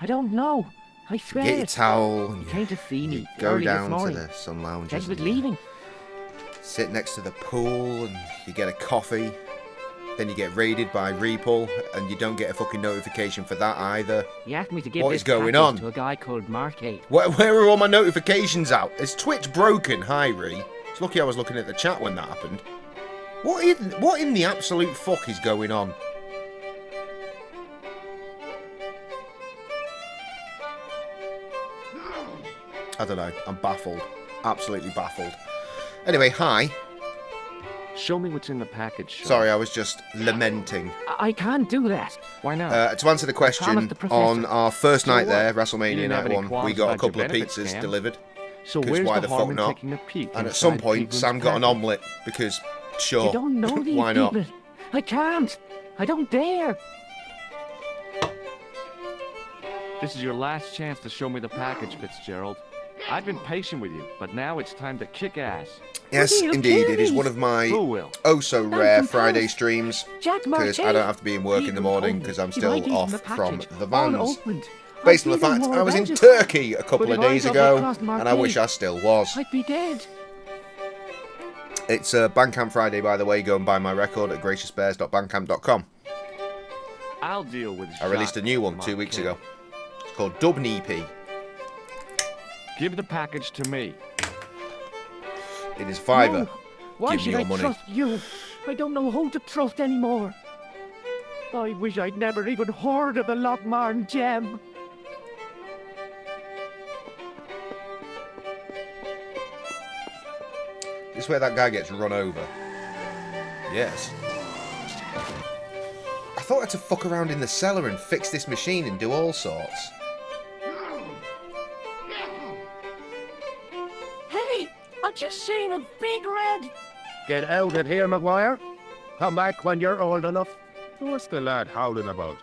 I don't know. I swear. get your towel and He came to see me you go early this down to morning. the sun lounge. Said he was leaving. Sit next to the pool and you get a coffee. Then you get raided by Reaple and you don't get a fucking notification for that either. He asked me to give What this is going package on? to a guy called Marcade. Where are all my notifications out? Is Twitch broken? Hi, Ree. It's lucky I was looking at the chat when that happened. What in the absolute fuck is going on? I don't know. I'm baffled. Absolutely baffled. Anyway, hi. Show me what's in the package. Sean. Sorry, I was just lamenting. I can't do that. Why not? To answer the question, the professor. on our first So night what? there, You WrestleMania didn't have Night any 1, we qualms got a about your couple of benefits, pizzas Cam? delivered. So 'cause where's why the the fuck harm in not? taking a peek And at some inside point, Cleveland's Sam got an package? omelette because, sure, You don't know these why not? people. I can't. I don't dare. This is your last chance to show me the package, Fitzgerald. I've been patient with you, but now it's time to kick ass. Yes, Will you indeed, kill it is me? one of my Who will? oh so rare from Friday Paris. streams Jack because I Martin. don't have to be in work in the People morning told me because I'm if still I'd eaten off the from package, the all vans. opened, Based I'd on the be fact more I was in about it. Turkey a couple But of if I days got ago, across and I Marquis, wish I still was. I'd be dead. It's Bandcamp Friday, by the way. Go and buy my record at graciousbears.bandcamp.com. I'll deal with I released a new one 2 weeks ago. It's called Dubn EP. Give the package to me. It is fiver. No. Why Give me should your I money. trust you? I don't know who to trust anymore. I wish I'd never even heard of the Lochmarn gem. This is where that guy gets run over. Yes. I thought I had to fuck around in the cellar and fix this machine and do all sorts. Hey, I just seen a big red. Get out of here, Maguire. Come back when you're old enough. What's the lad howling about?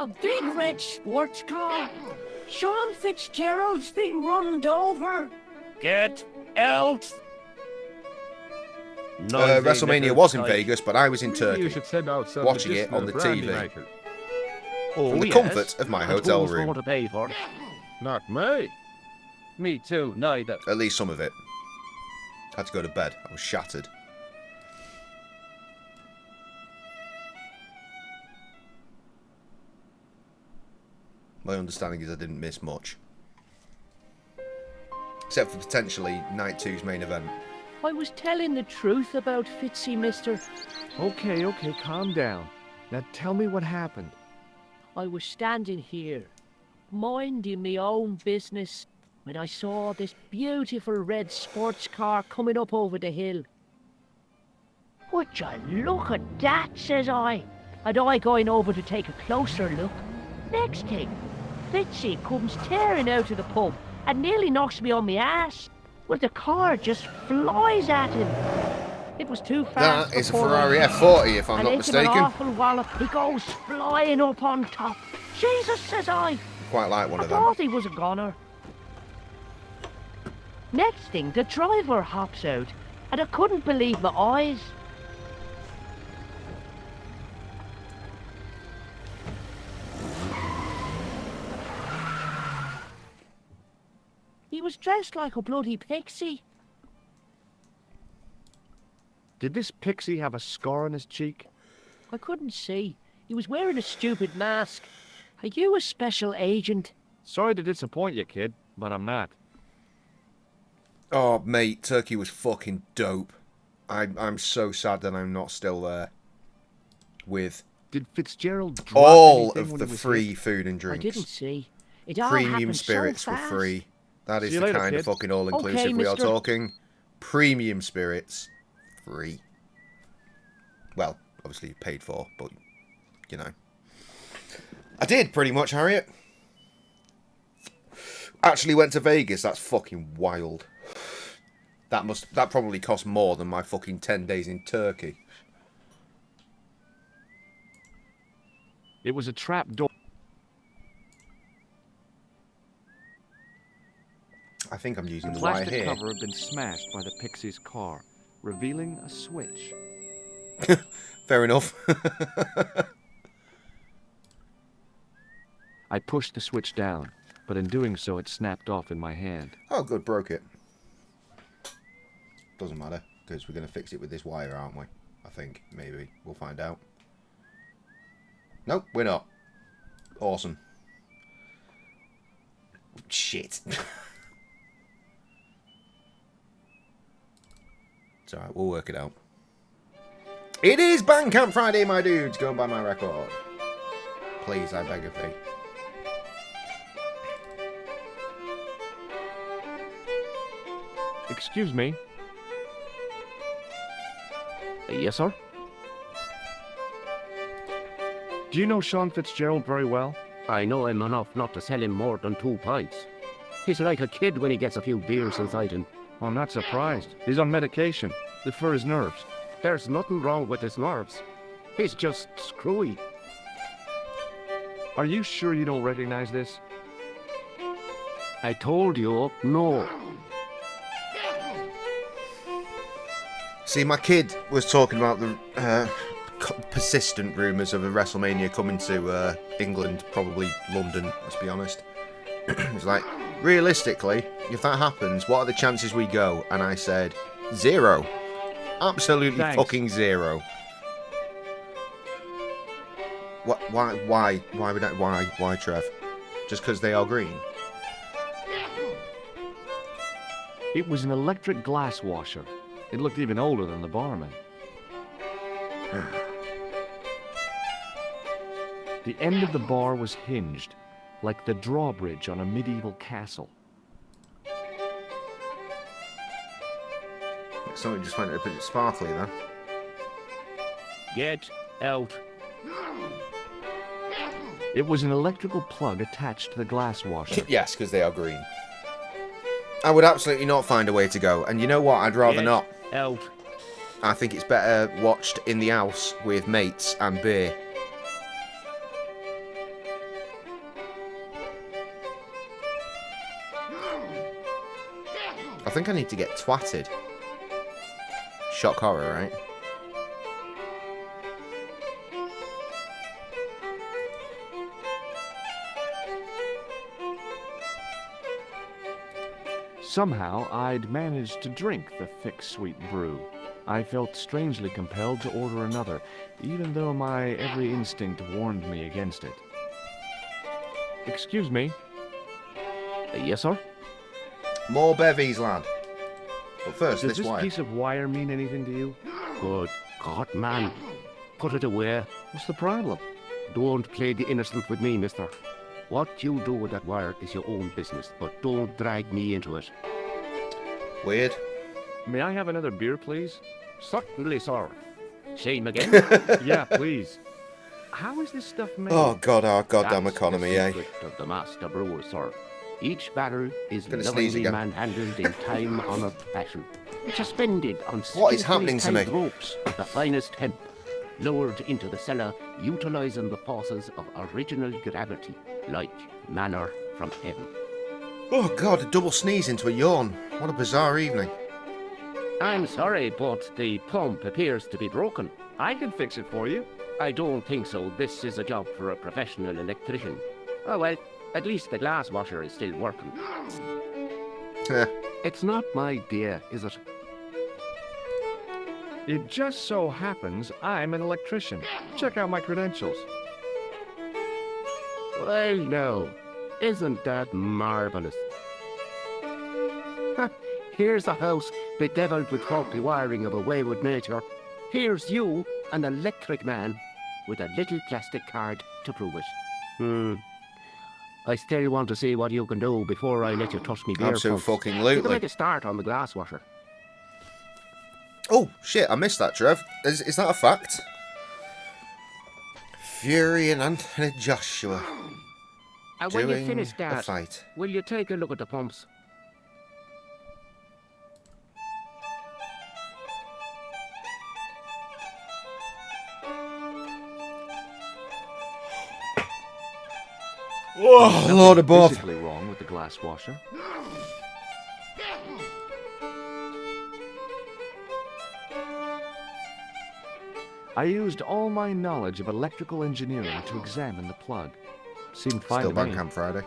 A big red sports car. Sean Fitzgerald's been runned over. Get out! WrestleMania was in Vegas, but I was in Maybe Turkey, you should send out some watching it on the medicinal brandy, TV. Michael. from the comfort of my hotel Who's room. going to pay for it? Not me. Me too, neither. At least some of it. Had to go to bed. I was shattered. My understanding is I didn't miss much. Except for potentially Night 2's main event. I was telling the truth about Fitzy, mister. Okay, calm down. Now tell me what happened. I was standing here, minding my own business, when I saw this beautiful red sports car coming up over the hill. Would you look at that, says I. And I going over to take a closer look. Next thing, Fitzy comes tearing out of the pub and nearly knocks me on my ass. Well, the car just flies at him. It was too fast. That is a before Ferrari I- F40 if I'm and not into an mistaken. awful wallop, he goes flying up on top. Jesus, says I. Quite like one I of them. thought he was a goner. Next thing, the driver hops out, and I couldn't believe my eyes. He was dressed like a bloody pixie. Did this pixie have a scar on his cheek? I couldn't see. He was wearing a stupid mask. Are you a special agent? Sorry to disappoint you, kid, but I'm not. Oh, mate, Turkey was fucking dope. I'm so sad that I'm not still there. With Did Fitzgerald drop all anything of when the he was free hit? food and I drinks. didn't see. It all Premium happened spirits so were fast. free. That is See you the later, kind of kid. fucking all-inclusive Okay, we are mister. talking. Premium spirits, free. Well, obviously paid for, but, you know. I did, pretty much, Harriet. Actually went to Vegas, that's fucking wild. That probably cost more than my fucking 10 days in Turkey. It was a trap door. I think I'm using The the wire plastic here. cover had been smashed by the pixie's car, revealing a switch. Fair enough. I pushed the switch down, but in doing so it snapped off in my hand. Oh, good, broke it. Doesn't matter, because we're going to fix it with this wire, aren't we? I think, maybe. We'll find out. Nope, we're not. Awesome. Shit. It's alright, we'll work it out. It is Bandcamp Friday, my dudes! Go and buy my record. Please, I beg of thee. Excuse me. Yes, sir? Do you know Sean Fitzgerald very well? I know him enough not to sell him more than 2 pints. He's like a kid when he gets a few beers inside him. I'm not surprised. He's on medication. For his nerves. There's nothing wrong with his nerves. He's just screwy. Are you sure you don't recognize this? I told you, no. See, my kid was talking about the persistent rumours of a WrestleMania coming to England, probably London, let's be honest. It's like, realistically, if that happens, what are the chances we go? And I said, 0. Absolutely Thanks. fucking 0. Why would I, why, Trev? Just because they are green? It was an electric glass washer. It looked even older than the barman. The end of the bar was hinged, like the drawbridge on a medieval castle. Something just went a bit sparkly there. Get out. It was an electrical plug attached to the glass washer. Yes, because they are green. I would absolutely not find a way to go. And you know what? I'd rather Get not. out. I think it's better watched in the house with mates and beer. I think I need to get twatted. Shock horror, right? Somehow, I'd managed to drink the thick, sweet brew. I felt strangely compelled to order another, even though my every instinct warned me against it. Excuse me. Yes, sir? More bevies, lad. But first, Does this this wire. piece of wire mean anything to you? Good God, man. Put it away. What's the problem? Don't play the innocent with me, mister. What you do with that wire is your own business, but don't drag me into it. Weird. May I have another beer, please? Certainly, sir. Shame again? Yeah, please. How is this stuff made? Oh, God, our goddamn That's economy, the eh? secret of the master brewer, sir. Each barrel is Gonna sneeze lovingly again. manhandled in time-honored fashion. Suspended on What is skillfully happening to tied me? ropes of the finest hemp, lowered into the cellar, utilizing the forces of original gravity, like manna from heaven. Oh, God, a double sneeze into a yawn. What a bizarre evening. I'm sorry, but the pump appears to be broken. I can fix it for you. I don't think so. This is a job for a professional electrician. Oh well, at least the glass washer is still working. Heh. It's not my dear, is it? It just so happens I'm an electrician. Check out my credentials. Well, no. Isn't that marvelous? Ha, here's a house bedeviled with faulty wiring of a wayward nature. Here's you, an electric man, with a little plastic card to prove it. I still want to see what you can do before I let you touch me beer pumps. You can Absolutely. make a start on the glass washer. Oh, shit, I missed that, Trev. Is that a fact? Fury and Anthony Joshua And when you doing finish a that, fight. will you take a look at the pumps? Oh, Lord above. Physically wrong with the glass washer. I used all my knowledge of electrical engineering to examine the plug. Seemed fine Still to me. Bandcamp Friday.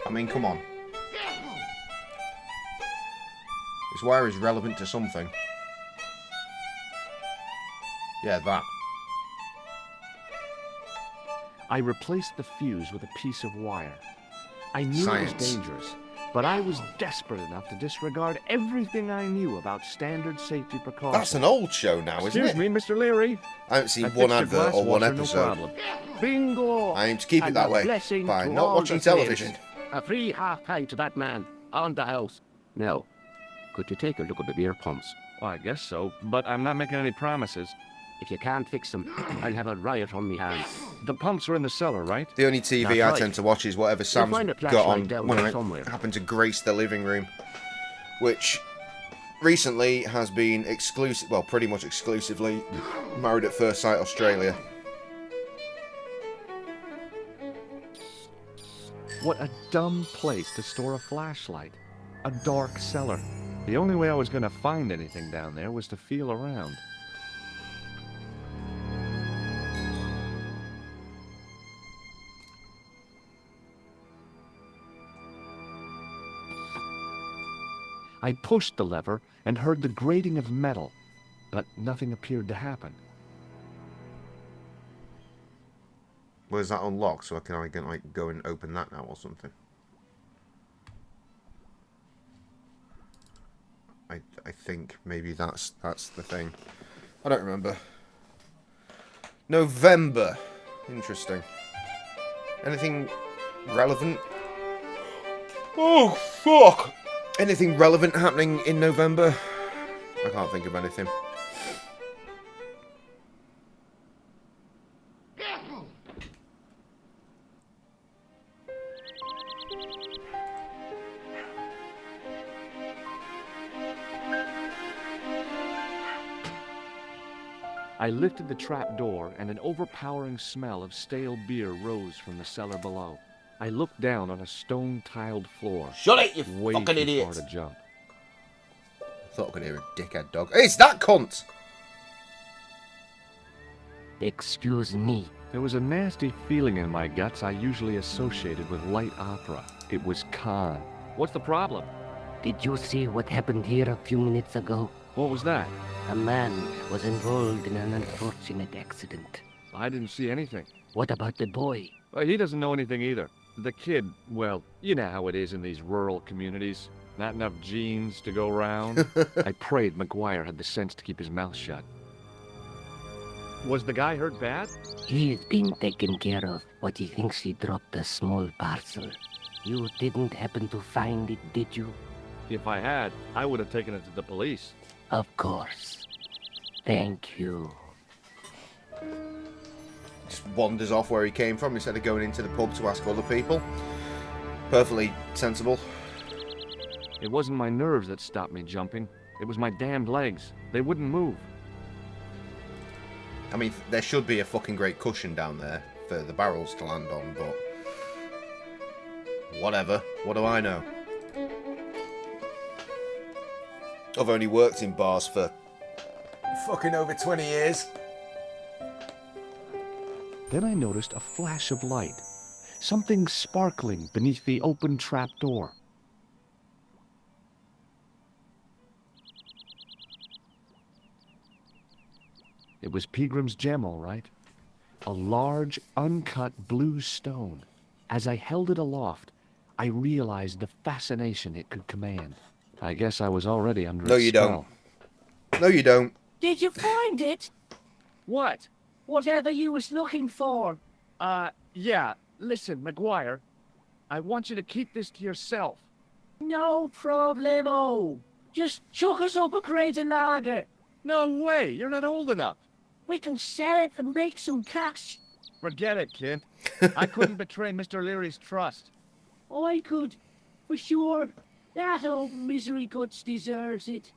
I mean, come on. This wire is relevant to something. Yeah, that. I replaced the fuse with a piece of wire. I knew it Science. was dangerous, but I was desperate enough to disregard everything I knew about standard safety precautions. That's an old show now, isn't Excuse it? me, Mr. Leary. I haven't seen I one fixed your advert glass or one washer, no episode. problem. Bingo! I aim to keep it And that a way blessing by to not all watching the slaves. television. A free half pint to that man on the house. Now, Could you take a look at the beer pumps? Well, I guess so, but I'm not making any promises. If you can't fix them, I'll have a riot on me hands. The pumps are in the cellar, right? The only TV That's I right. tend to watch is whatever Sam's find a got flashlight on down when there I somewhere. happen to grace the living room, which recently has been pretty much exclusively Married at First Sight Australia. What a dumb place to store a flashlight. A dark cellar. The only way I was going to find anything down there was to feel around. I pushed the lever and heard the grating of metal, but nothing appeared to happen. Was that unlocked so I can like go and open that now or something? I think maybe that's the thing. I don't remember. November. Interesting. Anything relevant? Oh fuck! Anything relevant happening in November? I can't think of anything. I lifted the trap door, and an overpowering smell of stale beer rose from the cellar below. I looked down on a stone-tiled floor. Shut it, you way fucking too idiot! far to jump. I thought I could hear a dickhead dog. Hey, it's that cunt! Excuse me. There was a nasty feeling in my guts I usually associated with light opera. It was Khan. What's the problem? Did you see what happened here a few minutes ago? What was that? A man was involved in an unfortunate accident. I didn't see anything. What about the boy? Well, he doesn't know anything either. The kid, well, you know how it is in these rural communities. Not enough genes to go round. I prayed McGuire had the sense to keep his mouth shut. Was the guy hurt bad? He's been taken care of, but he thinks he dropped a small parcel. You didn't happen to find it, did you? If I had, I would have taken it to the police. Of course. Thank you. Just wanders off where he came from instead of going into the pub to ask other people. Perfectly sensible. It wasn't my nerves that stopped me jumping. It was my damned legs. They wouldn't move. I mean, there should be a fucking great cushion down there for the barrels to land on, but... whatever. What do I know? I've only worked in bars for fucking over 20 years. Then I noticed a flash of light. Something sparkling beneath the open trap door. It was Peagram's gem, all right. A large, uncut blue stone. As I held it aloft, I realized the fascination it could command. I guess I was already under No, its you spell. don't. No, you don't. Did you find it? What? Whatever you was looking for. Yeah. Listen, McGuire, I want you to keep this to yourself. No problemo. Just chuck us up a crate of lager. No way, you're not old enough. We can sell it and make some cash. Forget it, kid. I couldn't betray Mr. Leary's trust. I could, for sure. That old misery guts deserves it.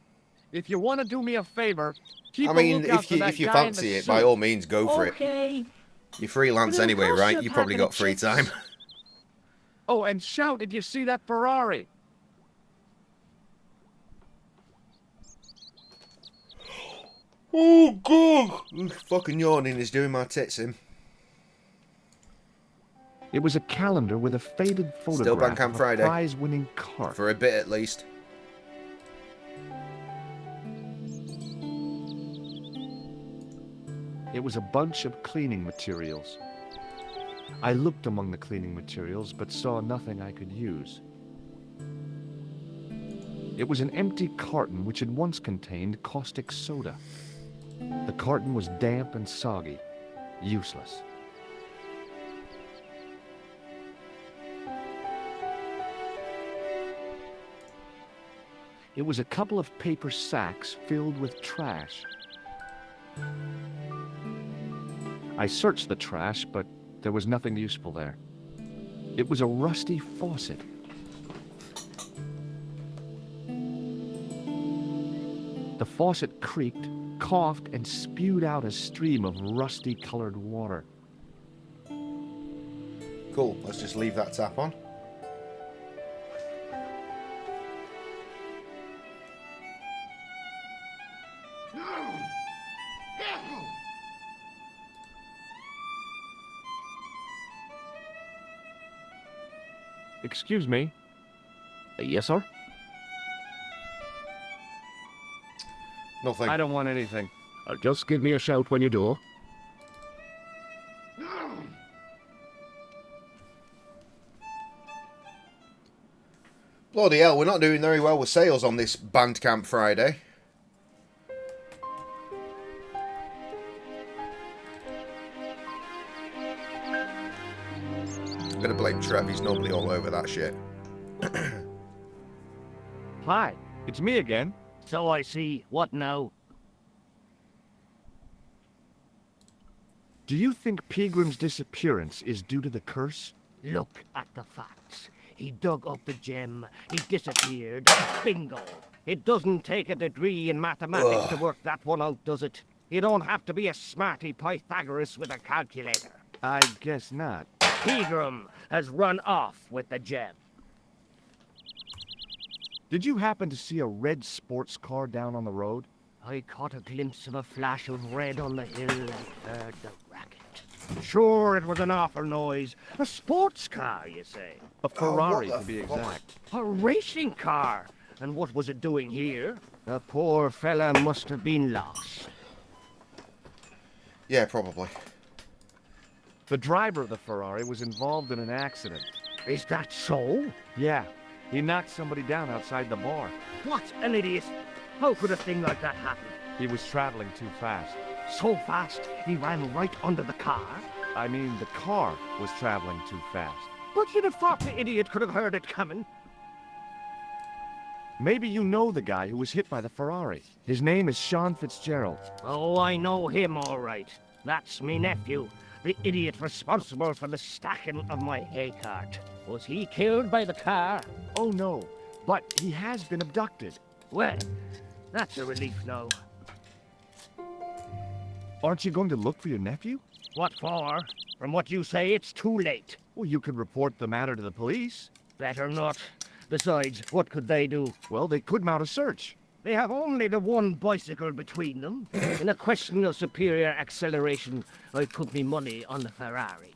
If you want to do me a favor, keep I a mean, lookout if for you that guy in the fancy it, suit. by all means, go for it. Okay. You're freelance But it'll anyway, cost right? you a You probably packet got of free chips. time. Oh, and shout if you see that Ferrari. Oh, God! Fucking yawning is doing my tits in. It was a calendar with a faded photograph Bandcamp of a Friday. prize-winning cart. For a bit, at least. It was a bunch of cleaning materials. I looked among the cleaning materials, but saw nothing I could use. It was an empty carton which had once contained caustic soda. The carton was damp and soggy, useless. It was a couple of paper sacks filled with trash. I searched the trash, but there was nothing useful there. It was a rusty faucet. The faucet creaked, coughed, and spewed out a stream of rusty-colored water. Cool, let's just leave that tap on. Excuse me. Yes, sir? Nothing. I don't want anything. Just give me a shout when you do. Bloody hell, we're not doing very well with sales on this Bandcamp Friday. I'm gonna blame Trev, he's normally all over that shit. Hi, it's me again. So I see. What now? Do you think Peagrim's disappearance is due to the curse? Look at the facts. He dug up the gem. He disappeared. Bingo. It doesn't take a degree in mathematics to work that one out, does it? You don't have to be a smarty Pythagoras with a calculator. I guess not. Pegram has run off with the gem. Did you happen to see a red sports car down on the road? I caught a glimpse of a flash of red on the hill and heard the racket. Sure, it was an awful noise. A sports car, you say? A Ferrari, what to the be fuck? exact. A racing car. And what was it doing here? The poor fella must have been lost. Yeah, probably. The driver of the Ferrari was involved in an accident. Is that so? Yeah, he knocked somebody down outside the bar. What an idiot. How could a thing like that happen? He was traveling too fast. So fast, he ran right under the car? I mean, the car was traveling too fast. But you'd have thought the idiot could have heard it coming. Maybe you know the guy who was hit by the Ferrari. His name is Sean Fitzgerald. Oh, I know him all right. That's me nephew, the idiot responsible for the stacking of my hay cart. Was he killed by the car? Oh no, but he has been abducted. Well, that's a relief now. Aren't you going to look for your nephew? What for? From what you say, it's too late. Well, you could report the matter to the police. Better not. Besides, what could they do? Well, they could mount a search. They have only the one bicycle between them. In a question of superior acceleration, I put me money on the Ferrari.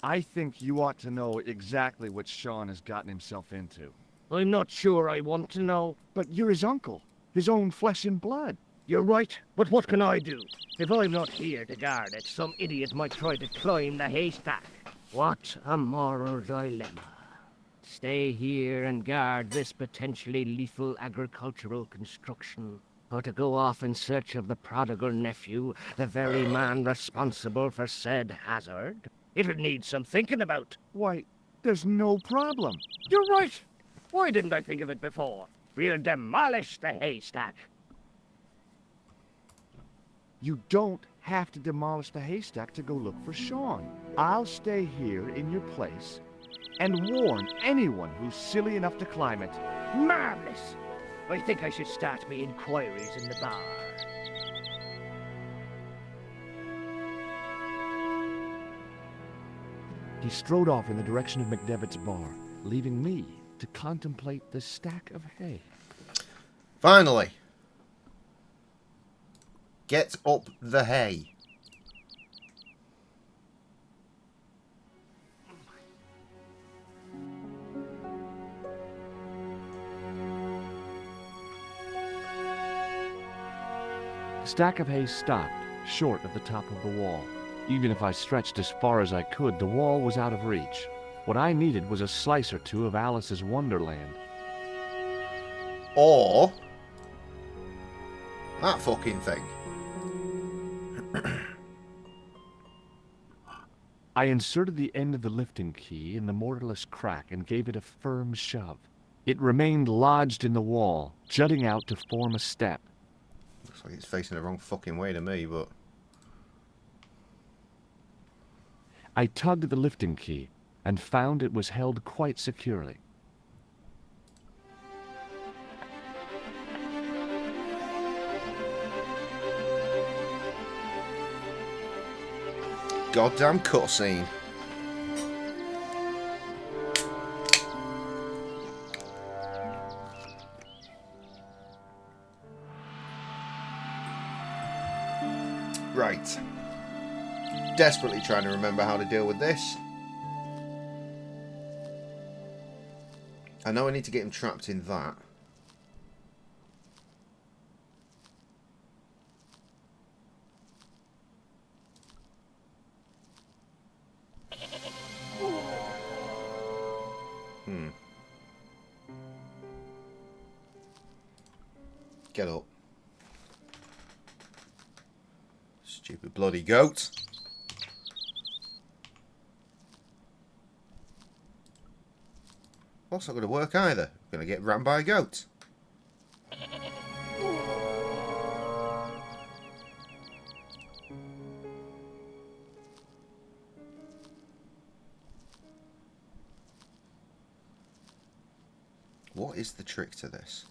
I think you ought to know exactly what Sean has gotten himself into. I'm not sure I want to know. But you're his uncle, his own flesh and blood. You're right, but what can I do? If I'm not here to guard it, some idiot might try to climb the haystack. What a moral dilemma. Stay here and guard this potentially lethal agricultural construction, or to go off in search of the prodigal nephew, the very man responsible for said hazard? It'll need some thinking about. Why, there's no problem. You're right. Why didn't I think of it before? We'll demolish the haystack. You don't have to demolish the haystack to go look for Sean. I'll stay here in your place and warn anyone who's silly enough to climb it. Marvelous. I think I should start me inquiries in the bar. He strode off in the direction of McDevitt's bar, leaving me to contemplate the stack of hay. Finally. Get up the hay. The stack of hay stopped, short of the top of the wall. Even if I stretched as far as I could, the wall was out of reach. What I needed was a slice or two of Alice's Wonderland. Or that fucking thing. I inserted the end of the lifting key in the mortarless crack and gave it a firm shove. It remained lodged in the wall, jutting out to form a step. Looks like it's facing the wrong fucking way to me, but... I tugged at the lifting key and found it was held quite securely. Goddamn cutscene. Right. Desperately trying to remember how to deal with this. I know I need to get him trapped in that. Get up. Stupid bloody goat. That's not going to work either. I'm going to get rammed by a goat. What is the trick to this?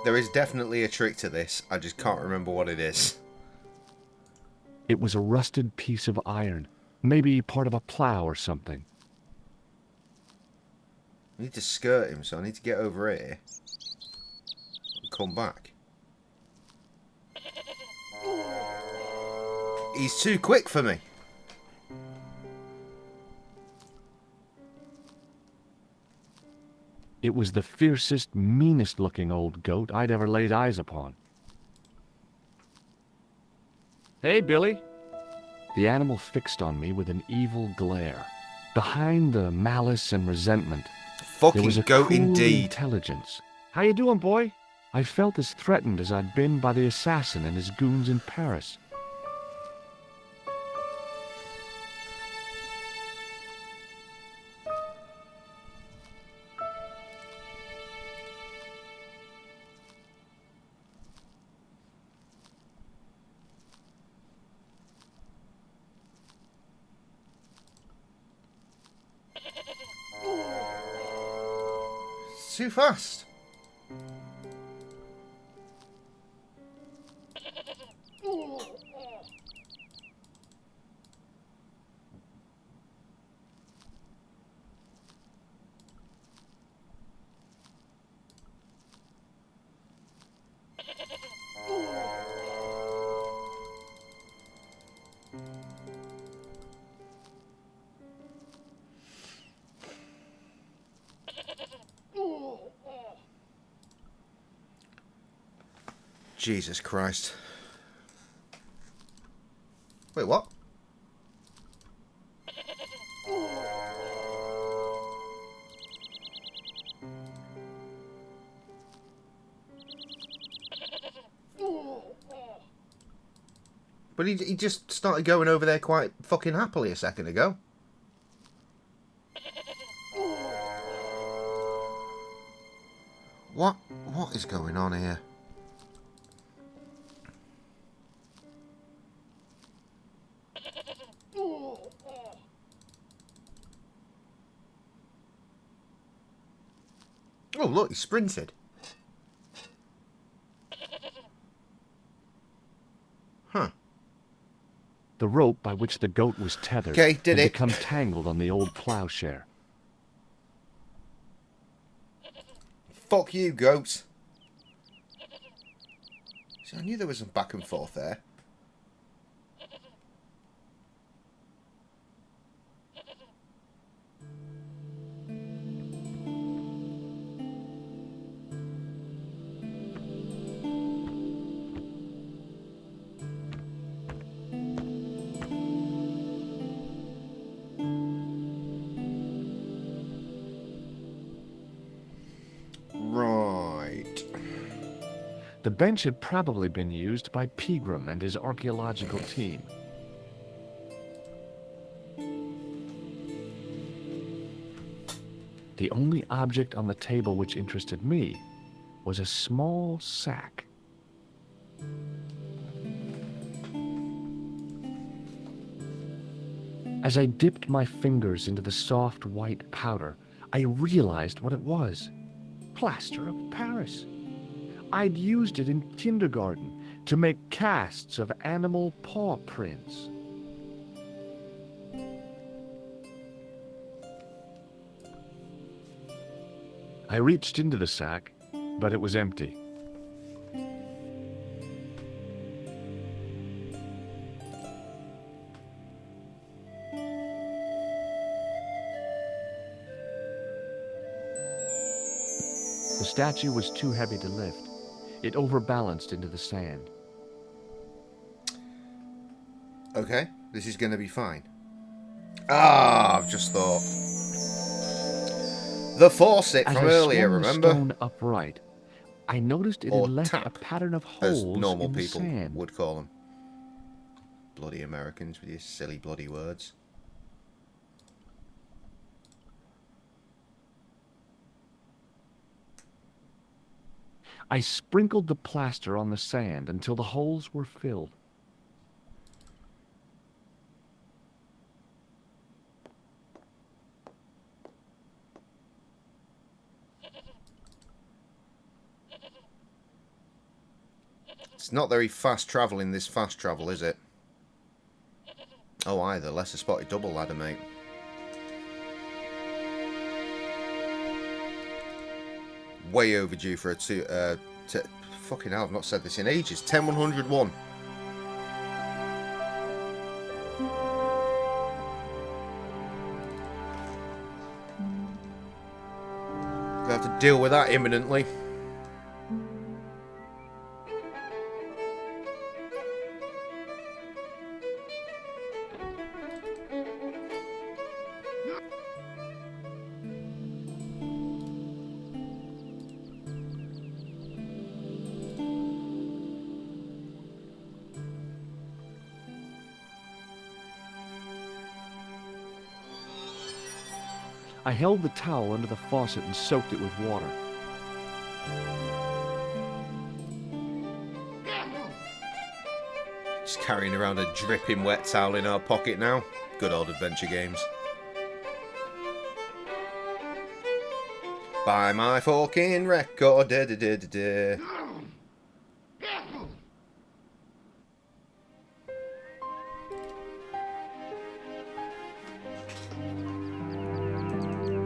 There is definitely a trick to this. I just can't remember what it is. It was a rusted piece of iron, maybe part of a plow or something. I need to skirt him, so I need to get over here and come back. He's too quick for me. It was the fiercest, meanest-looking old goat I'd ever laid eyes upon. Hey, Billy. The animal fixed on me with an evil glare. Behind the malice and resentment, there Fucking was a goat cool indeed. intelligence. How you doing, boy? I felt as threatened as I'd been by the assassin and his goons in Paris. Too fast. Jesus Christ. Wait, what? But he just started going over there quite fucking happily a second ago. What is going on here? Oh, look, he sprinted. Huh. The rope by which the goat was tethered Okay, did had it. become tangled on the old plowshare. Fuck you, goat. See, I knew there was some back and forth there. Right. The bench had probably been used by Pegram and his archaeological team. The only object on the table which interested me was a small sack. As I dipped my fingers into the soft white powder, I realized what it was. Plaster of Paris. I'd used it in kindergarten to make casts of animal paw prints. I reached into the sack, but it was empty. The statue was too heavy to lift. It overbalanced into the sand. Okay, this is going to be fine. Ah, I've just thought. The faucet from earlier, remember? As I swung the stone upright, I noticed it Or had left tap, a pattern of as holes normal in the people sand. would call them. Bloody Americans with your silly bloody words. I sprinkled the plaster on the sand until the holes were filled. It's not very fast travelling, this fast travel, is it? Oh, either. Lesser spotted double ladder, mate. Way overdue for a fucking hell, I've not said this in ages. 10101. Gonna have to deal with that imminently. I held the towel under the faucet and soaked it with water. Just carrying around a dripping wet towel in our pocket now. Good old adventure games. Buy my fucking record. Da, da, da, da, da.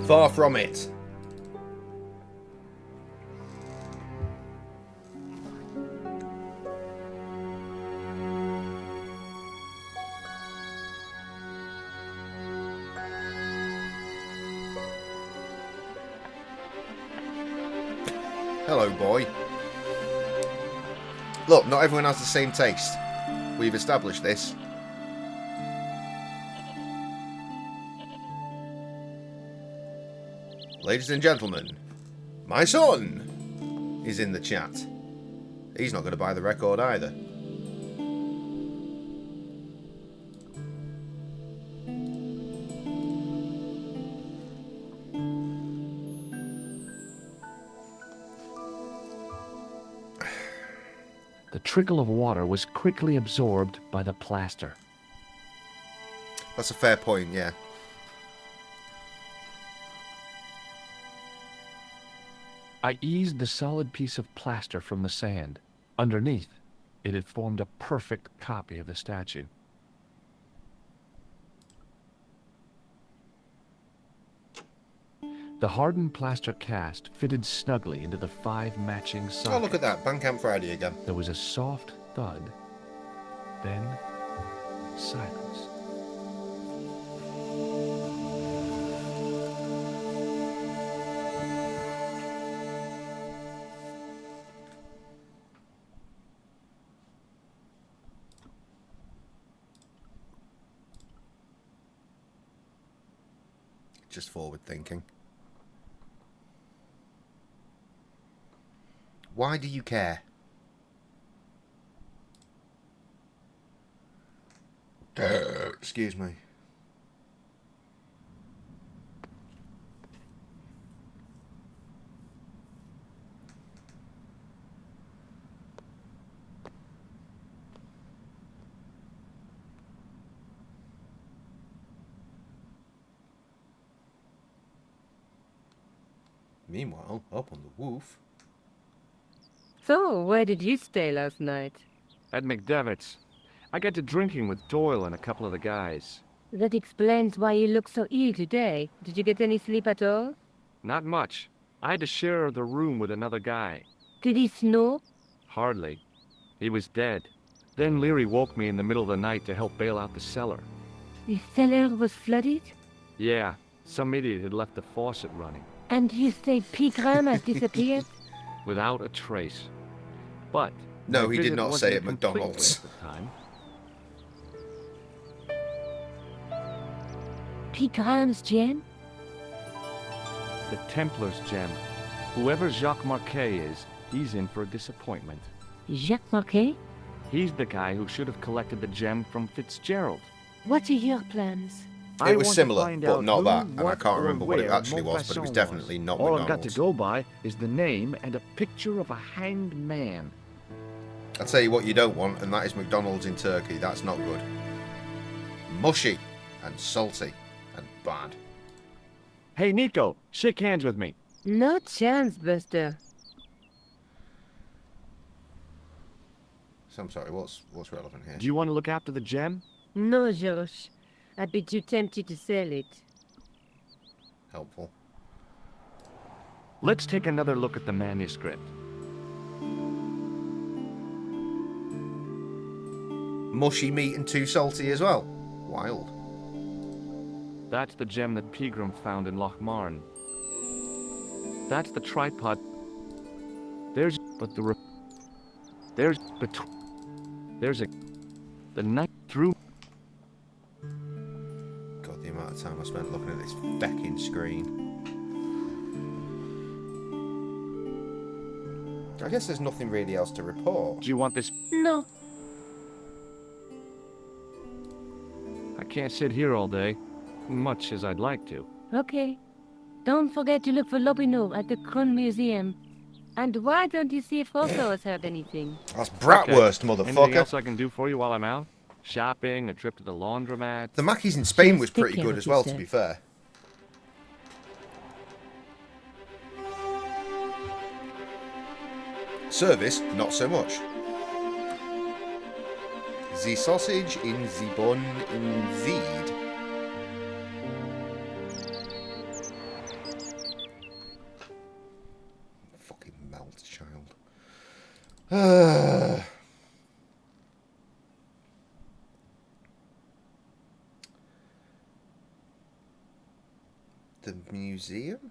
Far from it. Hello, boy. Look, not everyone has the same taste. We've established this. Ladies and gentlemen, my son is in the chat. He's not going to buy the record either. The trickle of water was quickly absorbed by the plaster. That's a fair point, yeah. I eased the solid piece of plaster from the sand. Underneath, it had formed a perfect copy of the statue. The hardened plaster cast fitted snugly into the 5 matching sockets. Oh, look at that. Bandcamp Friday again. There was a soft thud, then silence. Just forward thinking. Why do you care? Excuse me. Meanwhile, up on the roof. So, where did you stay last night? At McDevitt's. I got to drinking with Doyle and a couple of the guys. That explains why you look so ill today. Did you get any sleep at all? Not much. I had to share the room with another guy. Did he snore? Hardly. He was dead. Then Leary woke me in the middle of the night to help bail out the cellar. The cellar was flooded? Yeah, some idiot had left the faucet running. And you say Pegram has disappeared? Without a trace. But... No, my he did visit not wasn't say a at complete McDonald's. waste of time. Pegram's gem? The Templars gem. Whoever Jacques Marquet is, he's in for a disappointment. Jacques Marquet? He's the guy who should have collected the gem from Fitzgerald. What are your plans? It was want to similar, find but out not who, that, and I what, can't or remember what it where actually was, but it was Maupassant definitely not All McDonald's. I've got to go by is the name and a picture of a hanged man. I'll tell you what you don't want, and that is McDonald's in Turkey. That's not good. Mushy and salty and bad. Hey, Nico, shake hands with me. No chance, Buster. So I'm sorry, what's relevant here? Do you want to look after the gem? No, Josh. I'd be too tempted to sell it. Helpful. Let's take another look at the manuscript. Mushy meat and too salty as well. Wild. That's the gem that Pegram found in Lochmarn. That's the tripod. There's the night through. God, the amount of time I spent looking at this fecking screen. I guess there's nothing really else to report. Do you want this? No. I can't sit here all day, much as I'd like to. Okay. Don't forget to look for Lobino at the Kron Museum. And why don't you see if Otto has heard anything? That's bratwurst, Anything motherfucker. else I can do for you while I'm out? Shopping, a trip to the laundromat? The Mackies in Spain Just was take pretty care good of as well, to yourself. be fair. Service, not so much. The sausage in the bun indeed. Fucking melt, child. The museum?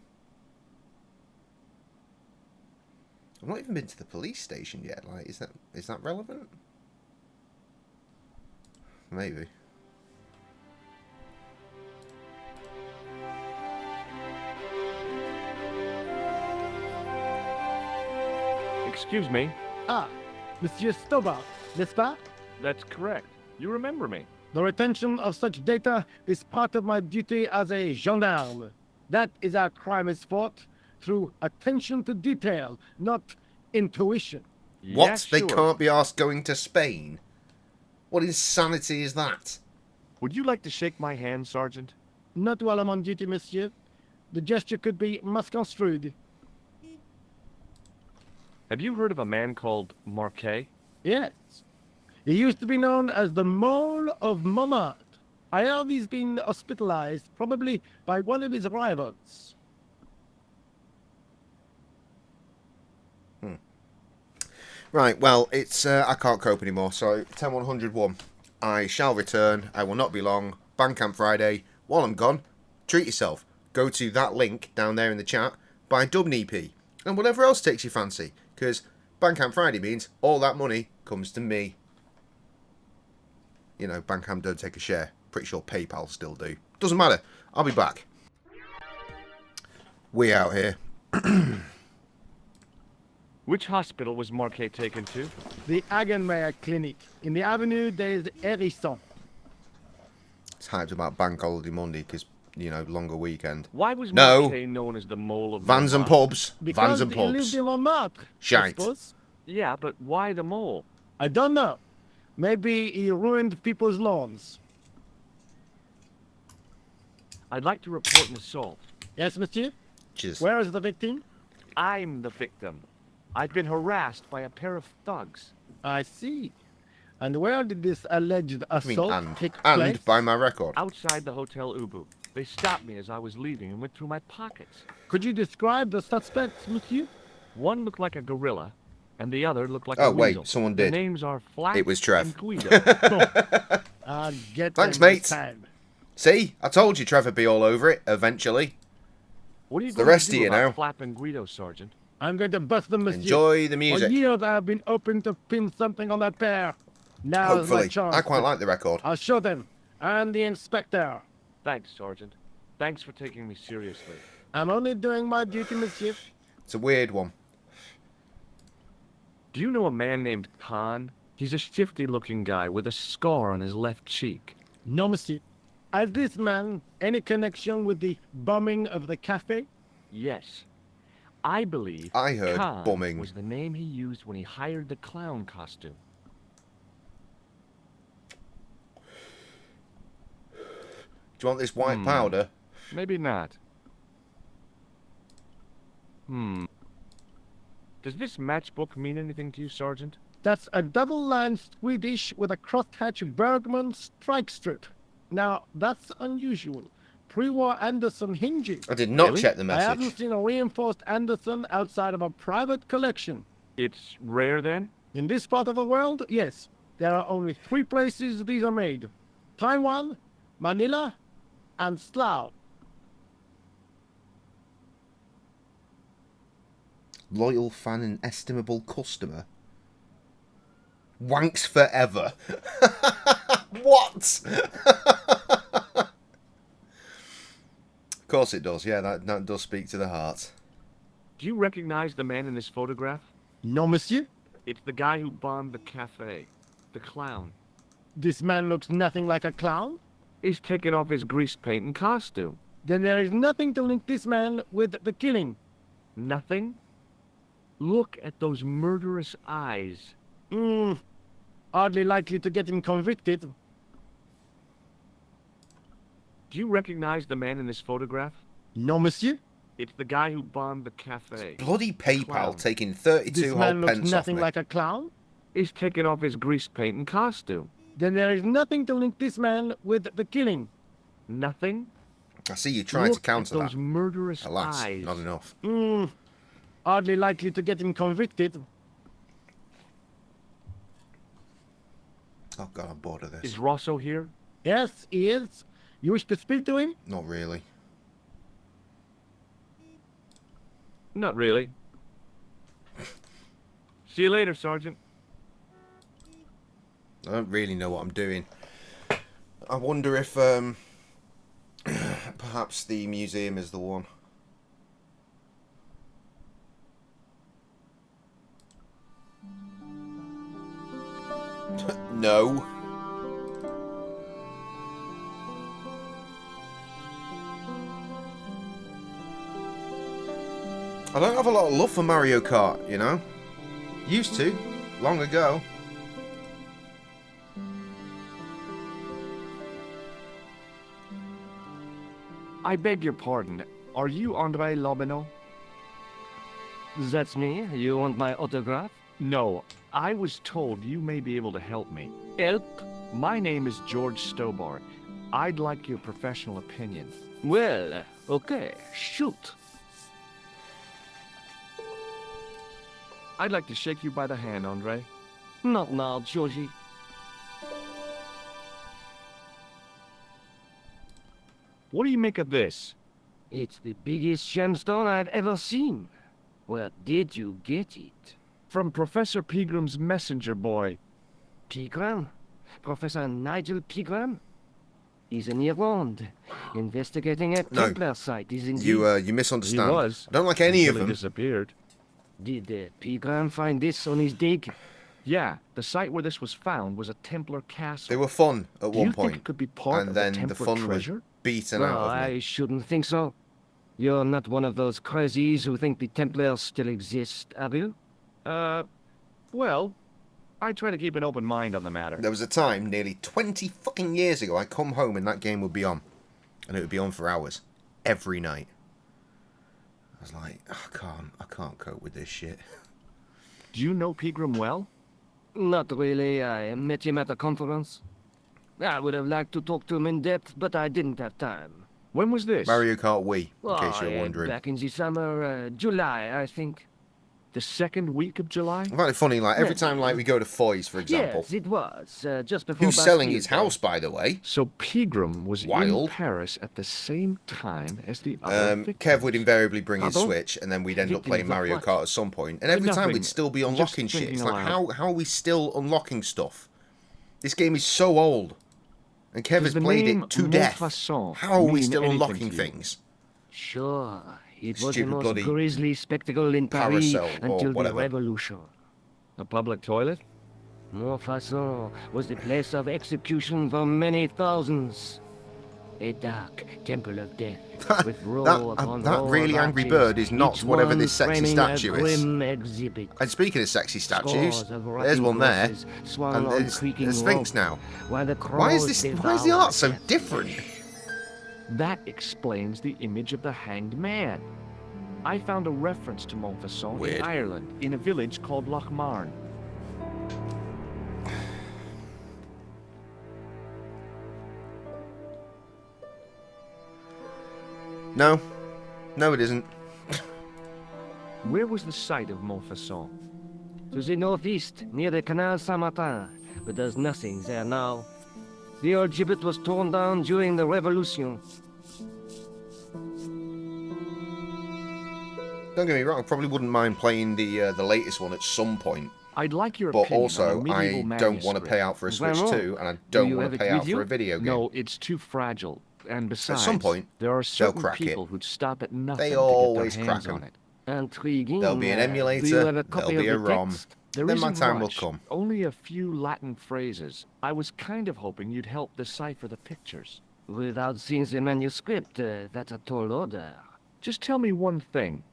I've not even been to the police station yet. Like, is that relevant? Maybe. Excuse me? Ah, Monsieur Stobart, n'est-ce pas? That's correct. You remember me. The retention of such data is part of my duty as a gendarme. That is how crime is fought, through attention to detail, not intuition. What? Yeah, They sure. can't be asked going to Spain? What insanity is that? Would you like to shake my hand, Sergeant? Not while I'm on duty, monsieur. The gesture could be misconstrued. Have you heard of a man called Marquet? Yes. He used to be known as the Mole of Montmartre. I heard he's been hospitalized, probably by one of his rivals. Right, well, it's I can't cope anymore, so 10101. I shall return. I will not be long. Bandcamp Friday. While I'm gone, treat yourself. Go to that link down there in the chat, buy Dub an EP, and whatever else takes your fancy, because Bandcamp Friday means all that money comes to me. You know, Bandcamp don't take a share. Pretty sure PayPal still do. Doesn't matter. I'll be back. We out here. Which hospital was Marquet taken to? The Hagenmeyer Clinic. In the Avenue des Hérissons. It's hyped about Bank Holiday Monday because, you know, longer weekend. Why was No. Marquet known as the mole of Vans and Montmartre? pubs. Because Vans and he lived pubs. in Montmartre. I Shite. suppose. Yeah, but why the mole? I don't know. Maybe he ruined people's lawns. I'd like to report an assault. Yes, monsieur? Just Where is the victim? I'm the victim. I've been harassed by a pair of thugs. I see. And where did this alleged I mean, assault take place? and by my record. Outside the Hotel Ubu. They stopped me as I was leaving and went through my pockets. Could you describe the suspects, monsieur? One looked like a gorilla, and the other looked like Oh, a weasel. wait, someone Their did. names are Flack It was Trev. and Guido. I'll get Thanks, them mate. this time. See? I told you Trevor be all over it, eventually. What are you The going rest to of do you about now. Flap and Guido, Sergeant? I'm going to bust them, monsieur. Enjoy the For music. years I have been open to pin something on that pair. Now is my Hopefully. chance. I quite like the record. I'll show them. And the inspector. Thanks, Sergeant. Thanks for taking me seriously. I'm only doing my duty, monsieur. It's a weird one. Do you know a man named Khan? He's a shifty-looking guy with a scar on his left cheek. No, monsieur. Has this man any connection with the bombing of the cafe? Yes. I believe I heard Khan bumming. was the name he used when he hired the clown costume. Do you want this white powder? Maybe not. Does this matchbook mean anything to you, Sergeant? That's a double-line Swedish with a crosshatch Bergman strike strip. Now, that's unusual. Pre-war Anderson hinges. I did not Really? check the I haven't message. seen a reinforced Anderson outside of a private collection. It's rare, then? In this part of the world, yes. There are only 3 places these are made. Taiwan, Manila, and Slough. Loyal fan and estimable customer. Wanks forever. What? Of course it does. Yeah, that does speak to the heart. Do you recognize the man in this photograph? No, monsieur. It's the guy who bombed the cafe. The clown. This man looks nothing like a clown. He's taken off his grease paint and costume. Then there is nothing to link this man with the killing. Nothing? Look at those murderous eyes. Hardly likely to get him convicted. Do you recognize the man in this photograph? No, monsieur. It's the guy who bombed the cafe. Bloody PayPal Clown. taking 32 This whole man looks pence off nothing me. like a clown. He's taken off his grease paint and costume. Then there is nothing to link this man with the killing. Nothing? I see you trying to Look counter at those that. murderous Alas, eyes. not enough. Hardly likely to get him convicted. Oh god, I'm bored of this. Is Rosso here? Yes, he is. You wish to speak to him? Not really. Not really. See you later, Sergeant. I don't really know what I'm doing. I wonder if perhaps the museum is the one. No. I don't have a lot of love for Mario Kart, you know? Used to, long ago. I beg your pardon. Are you Andre Lobineau? That's me. You want my autograph? No. I was told you may be able to help me. Help? My name is George Stobar. I'd like your professional opinion. Well, okay. Shoot. I'd like to shake you by the hand, Andre. Not now, Georgie. What do you make of this? It's the biggest gemstone I've ever seen. Where did you get it? From Professor Pegram's messenger boy. Pegram? Professor Nigel Pegram? He's in Ireland, investigating a No. Templar site, isn't he? You He misunderstand. was. I don't like any of until he them. disappeared. Did Pegram find this on his dig? Yeah, the site where this was found was a Templar castle. They were fun at Do you one think point, it could be part and of then the the Templar fun treasure? was beaten Well, out of me. I shouldn't think so. You're not one of those crazies who think the Templars still exist, are you? Well, I try to keep an open mind on the matter. There was a time, nearly 20 fucking years ago, I'd come home and that game would be on. And it would be on for hours. Every night. I was like, I can't cope with this shit. Do you know Pegram well? Not really. I met him at a conference. I would have liked to talk to him in depth, but I didn't have time. When was this? Mario Kart Wii, in case you're yeah, wondering. back in the summer, July, I think. The second week of July? I find it funny, like, every time like we go to Foy's, for example. Yes, it was, just before Who's selling Bastille his Day. house, by the way? So Pegram was Wild. in Paris at the same time as the other victims. Kev would invariably bring his Pardon? Switch, and then we'd end up Victims playing of Mario what? Kart at some point. And every time Nothing. we'd still be Just unlocking shit. thinking It's like, aloud. how are we still unlocking stuff? This game is so old. And Kev Does has the played name it to death. Montfaucon How are we mean still anything unlocking to you? things? Sure, it was the Stupid most bloody grisly spectacle in Paris carousel or until the whatever. Revolution. A public toilet? Montfaucon was the place of execution for many thousands. A dark temple of death, with row upon that row really of angry arches, bird is not each whatever one this sexy framing statue a is. grim exhibit. And speaking of sexy statues, Scores of there's rotting one there. crosses swung And on there's creaking the Sphinx rope, now. while the Why is crows the devour art so their different? flesh. That explains the image of the hanged man. I found a reference to Montfaucon Weird. in Ireland, in a village called Lochmarn. No. No, it isn't. Where was the site of Montfaucon? To the northeast, near the Canal Saint-Martin, but there's nothing there now. The old gibbet was torn down during the Revolution. Don't get me wrong, I probably wouldn't mind playing the latest one at some point. I'd like your But opinion also, on a medieval I don't want to manuscript. pay out for a Switch Vraiment? 2, and I Do don't you want have to it pay with out you? for a video game. No, it's too fragile. And besides, some point, there are certain crack it. people who'd stop at nothing They to always get their hands crack 'em. on it. Intriguing. There'll be an Do you emulator, have a copy there'll be of a the ROM. text? There Then my isn't time will much, come. only a few Latin phrases. I was kind of hoping you'd help decipher the pictures. Without seeing the manuscript, that's a tall order. Just tell me one thing.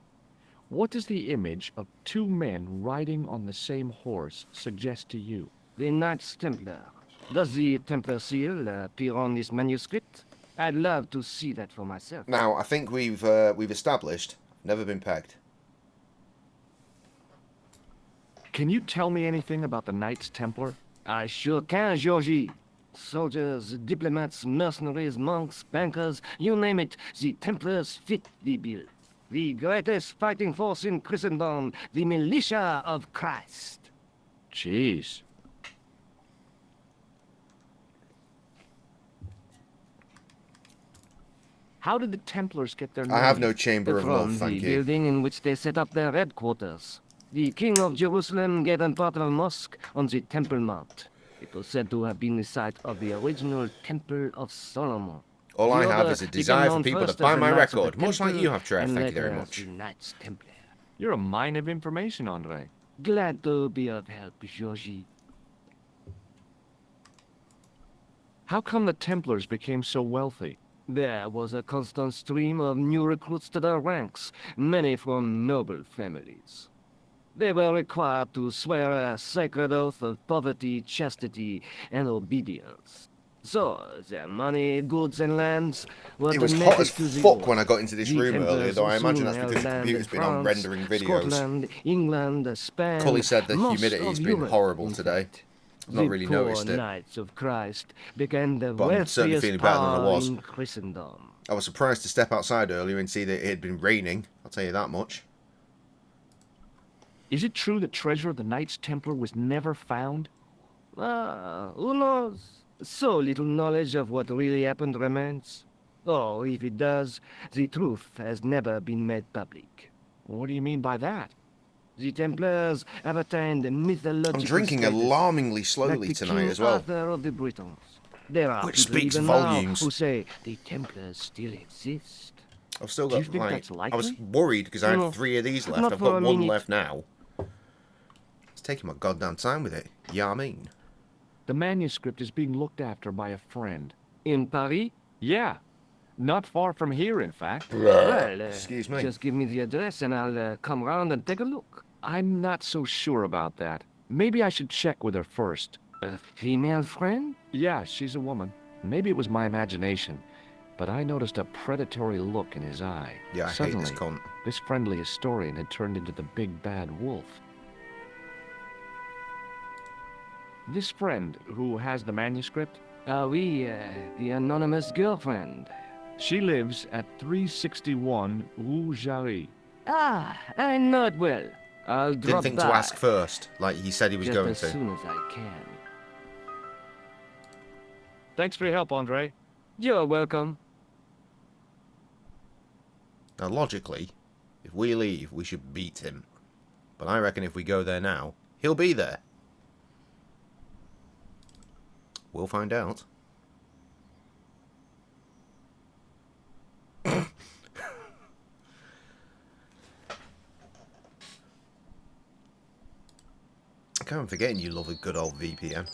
What does the image of two men riding on the same horse suggest to you? The Knights Templar. Does the Templar seal appear on this manuscript? I'd love to see that for myself. Now, I think we've established, never been pegged. Can you tell me anything about the Knights Templar? I sure can, Georgie. Soldiers, diplomats, mercenaries, monks, bankers, you name it, the Templars fit the bill. The greatest fighting force in Christendom, the militia of Christ. Jeez. How did the Templars get their name? I have no Chamber of Love, From thank the you. building in which they set up their headquarters. The King of Jerusalem gave them part of a mosque on the Temple Mount. It was said to have been the site of the original Temple of Solomon. All I The have order is a became desire for known people to first buy as the my Knights of the record, much like Temple, you have, Trev. and Thank you very later much. as the Knights Templar. You're a mine of information, Andre. Glad to be of help, Georgie. How come the Templars became so wealthy? There was a constant stream of new recruits to their ranks, many from noble families. They were required to swear a sacred oath of poverty, chastity, and obedience. So, their money, goods, and lands were It was donated hot as to the fuck war. when I got into this The room earlier, Templars though I soon imagine that's held because the land computer's in been on France, rendering videos. Scotland, England, Spain, Cully said the most humidity has of been Europe, horrible in today. fact. I've not really noticed The it. poor Knights of Christ became the But I'm certainly wealthiest feeling better than I power was. in Christendom. I was surprised to step outside earlier and see that it had been raining, I'll tell you that much. Is it true that treasure of the Knights Templar was never found? Who knows? So little knowledge of what really happened remains. Oh, if it does, the truth has never been made public. What do you mean by that? The Templars have attained a mythological I'm drinking status, alarmingly like slowly the tonight King as well. Arthur of the Britons. There are Which people speaks even volumes. now who say the Templars still exist. I've still Do you got, think like, that's I was likely? worried because I No, had 3 of these left. not I've for got a 1 minute. left now. It's taking my goddamn time with it. Yeah, I mean. The manuscript is being looked after by a friend. In Paris? Yeah. Not far from here, in fact. Well, Excuse me. just give me the address and I'll come round and take a look. I'm not so sure about that. Maybe I should check with her first. A female friend? Yeah, she's a woman. Maybe it was my imagination, but I noticed a predatory look in his eye. Yeah, I hate Suddenly, this cunt. this friendly historian had turned into the big bad wolf. This friend, who has the manuscript, Oui, the anonymous girlfriend. she lives at 361 Rue Jarry. Ah, I know it well. I'll Didn't drop think by to ask first, like he said he was just going as to. soon as I can. Thanks for your help, Andre. You're welcome. Now, logically, if we leave, we should beat him. But I reckon if we go there now, he'll be there. We'll find out. I can't forgetting you love a good old VPN.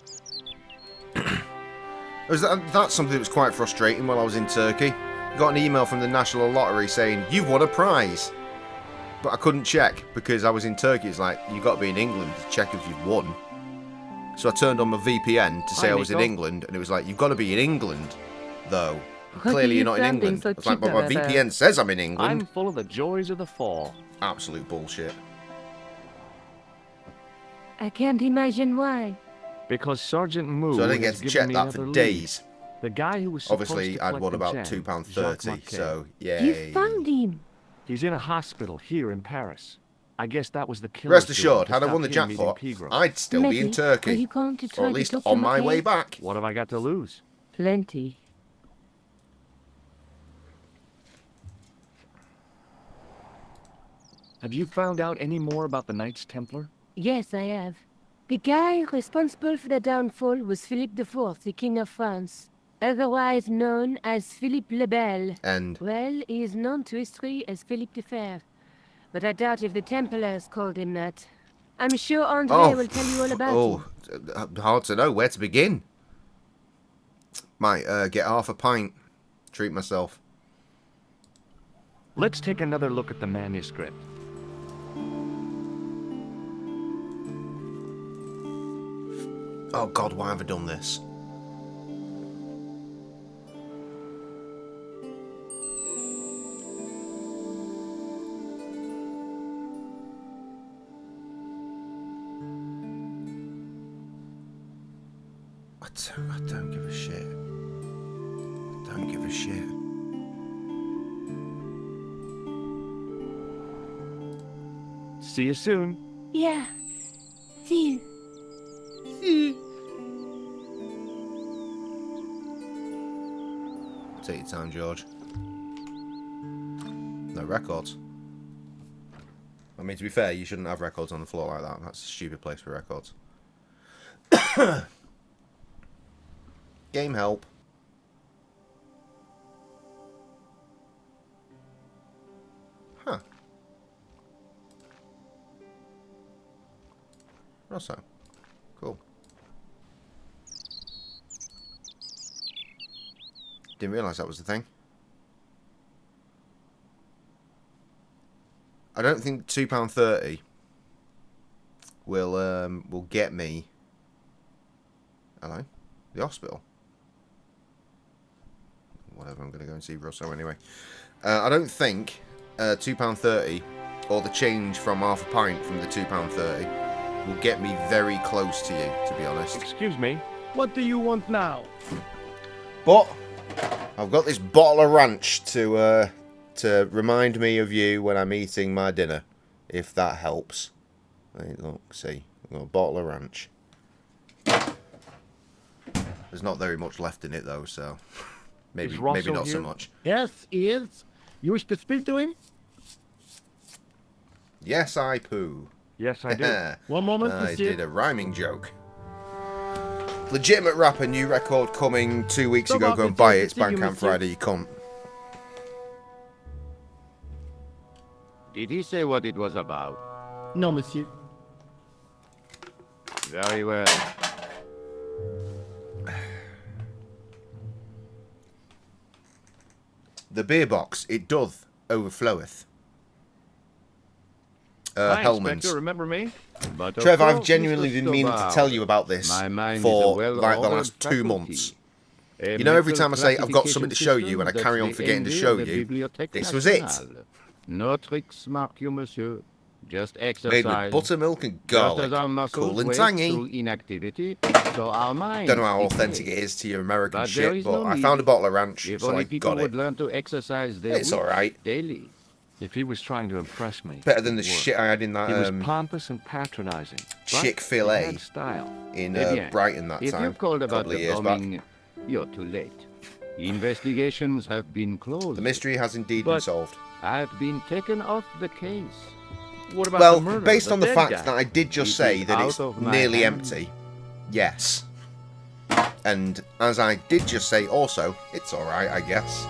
That's something that was quite frustrating while I was in Turkey. Got an email from the National Lottery saying, "You've won a prize." But I couldn't check because I was in Turkey. It's like, you've got to be in England to check if you've won. So I turned on my VPN to say Hi, I was in Nico. England, and it was like, you've got to be in England, though. What Clearly are you're you not in sounding England. so It's like, but cheaper my about? VPN says I'm in England. I'm full of the joys of the fall. Absolute bullshit. I can't imagine why. Because Sergeant Moo So I didn't get has to given check me that another for lead. days. The guy who was supposed Obviously, to I'd collect won the about gem, £2.30, Jacques so You yay. found him. He's in a hospital here in Paris. I guess that was the killer's Rest doing assured, to had I stop won the him meeting jackpot, Pegram. I'd still be in Maybe. Are Turkey. you going to try Or at to least talk on to my McKay? way back. What have I got to lose? Plenty. Have you found out any more about the Knights Templar? Yes, I have. The guy responsible for the downfall was Philippe IV, the King of France, otherwise known as Philippe le Bel. And Well, he is known to history as Philippe the Fair, but I doubt if the Templars called him that. I'm sure Andre will tell you all about him. hard to know where to begin. Might get half a pint. Treat myself. Let's take another look at the manuscript. Oh God, why have I done this? I don't give a shit. I don't give a shit. See you soon. Yeah. See you. Take your time, George. No records. I mean, to be fair, you shouldn't have records on the floor like that. That's a stupid place for records. Game help. Huh. Also, cool. Didn't realise that was the thing. I don't think £2.30 will get me. Hello, the hospital. Whatever. I'm going to go and see Russo anyway. I don't think £2.30 or the change from half a pint from the £2.30 will get me very close to you, to be honest. Excuse me. What do you want now? But I've got this bottle of ranch to remind me of you when I'm eating my dinner, if that helps. Hey, look, see, I've got a bottle of ranch. There's not very much left in it though, so maybe Is Rosso maybe not so here? much. Yes, he is. You wish to speak to him? Yes, I poo. Yes, I do. One moment, I monsieur. did a rhyming joke. Legitimate rapper, new record coming 2 weeks So ago. Bob, Go and it's buy good it. to It's see you, Bandcamp monsieur. Friday, you cunt. Did he say what it was about? No, monsieur. Very well. The beer box, it doth overfloweth. Hi, Hellman's. Inspector, remember me? But Trev, I've course, genuinely Mr. been meaning to Stobbart, tell you about this my mind is for a like the well-ordered last 2 months. faculty. You know, every mental time I say I've got something to show classification you and I system carry on that's forgetting to the show envy of the you, Bibliothèque this was it. Nationale. No tricks, mark you, monsieur. Just Made exercise. with buttermilk and Just garlic. as our muscles Cool and waste tangy. through inactivity, so our minds Don't know how decay. authentic it is to your American But there shit, is but no I need. found a bottle of ranch, If so only I people got it. would learn to exercise their It's wits alright. daily. If he was trying to impress me, Better than the it worked. shit I had in He was that pompous and patronizing. but Chick-fil-A he had style. in Eh bien, Brighton that if time, you've called a about couple of the years back. bombing, you're too late. Investigations have been closed. The mystery has indeed been But solved. I've been taken off the case. What about Well, the murder based of on the dead fact guy? that I did just It say is that out it's of my nearly hands. empty, yes. And as I did just say also, it's alright, I guess.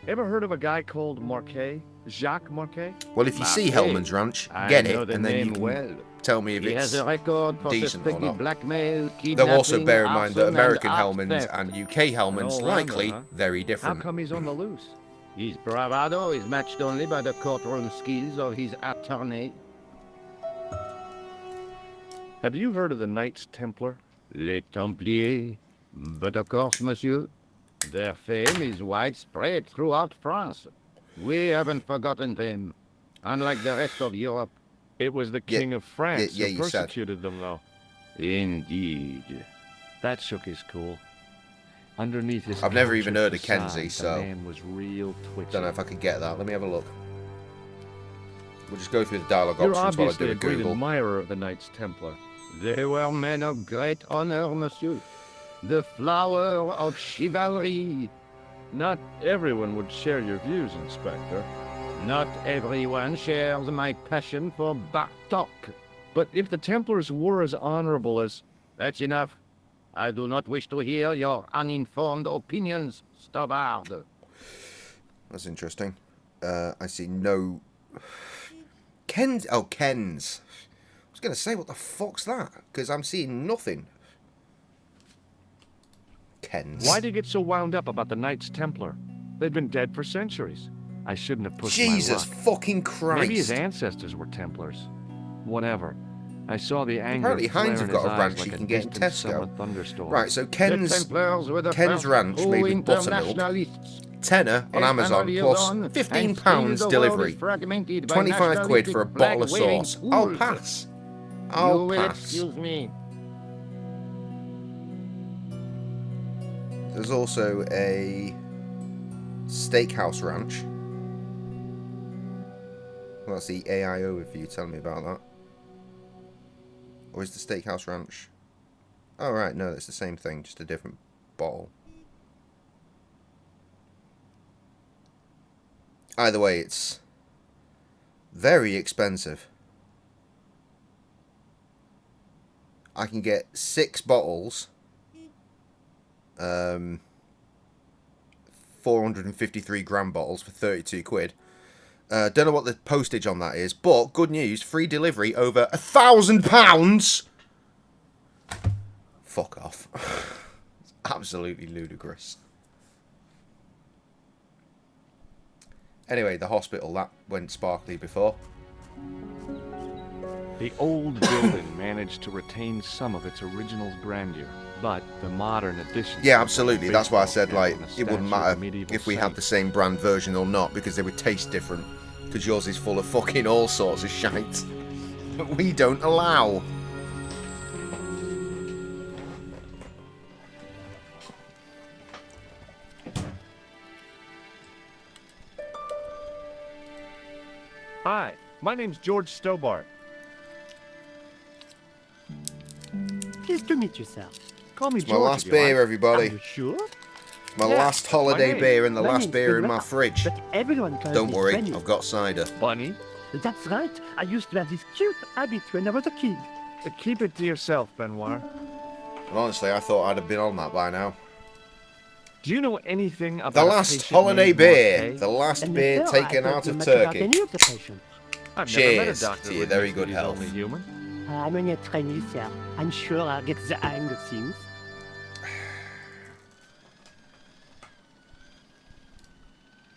Ever heard of a guy called Marquet? Jacques Marquet? Well, if you see Marquet. Hellman's Ranch, I get know it, the and then you name can well. tell me if He has it's... a record for decent or suspected not. blackmail, Though also kidnapping, bear in mind that arson, American and Hellman's theft. and UK Hellman's all likely around, huh? very How different. come he's on the loose? His bravado is matched only by the courtroom skills of his attorney. Have you heard of the Knights Templar? Les Templiers. But of course, monsieur, their fame is widespread throughout France. We haven't forgotten them, unlike the rest of Europe. It was the Yeah, King of France yeah, who you said. persecuted them, though. Indeed. That shook his cool. Underneath his I've never even cultured heard of facade, Kenzie, the so- man was real twitchy. Don't know if I could get that. Let me have a look. We'll just go through the dialogue You're options while I obviously do a a great Google. admirer of the Knights Templar. They were men of great honor, monsieur. The flower of chivalry. Not everyone would share your views, Inspector. Not everyone shares my passion for Bartok. But if the Templars were as honorable as... That's enough. I do not wish to hear your uninformed opinions, Stobbart. That's interesting. I see no... Ken's... Oh, Ken's. I was going to say, what the fuck's that? Because I'm seeing nothing. Ken's. Why'd you get so wound up about the Knights Templar? They've been dead for centuries. I shouldn't have pushed Jesus my luck. fucking Christ. Maybe his ancestors were Templars. Whatever. I saw the anger Apparently flare Heinz in have got his a eyes ranch like you a can get in distant Tesco. summer thunderstorm. Right, so The Ken's Templars were the Ken's first Ranch true made with buttermilk. internationalists. tenner on Amazon plus £15 delivery. 25 quid for a bottle of sauce. I'll pass. You I'll will pass. excuse me. There's also a steakhouse ranch. Well, that's the AI overview telling me about that. Or is the steakhouse ranch? Oh, right, no, it's the same thing, just a different bottle. Either way, it's very expensive. I can get 6 bottles, 453 gram bottles for 32 quid. Don't know what the postage on that is, but good news, free delivery over £1,000. Fuck off. It's absolutely ludicrous. Anyway, the hospital, that went sparkly before. The old building managed to retain some of its original grandeur, but the modern additions... Yeah, absolutely. That's why I said, like, and a it wouldn't statue of a matter medieval if we had saint. the same brand version or not, because they would taste different. Because yours is full of fucking all sorts of shite that we don't allow. Hi, my name's George Stobbart. Pleased to meet you, sir. Call me It's my George last if you like. beer, Are everybody. you sure? My Yeah, last holiday name. beer and the My last name's beer in my Benoit, fridge. But everyone calls Don't me worry, Benny. I've got cider. Bunny, That's right. I used to have this cute habit when I was a kid. keep it to yourself, Benoit. And honestly, I thought I'd have been on that by now. Do you know anything about The a last patient holiday named beer. Marquet? The last And beer so I taken don't out know of much about Turkey. any of the patients. I've never met Cheers a doctor to who your very admits good that he's health. only human. I'm only a trainee, sir. I'm sure I'll get the hang of things.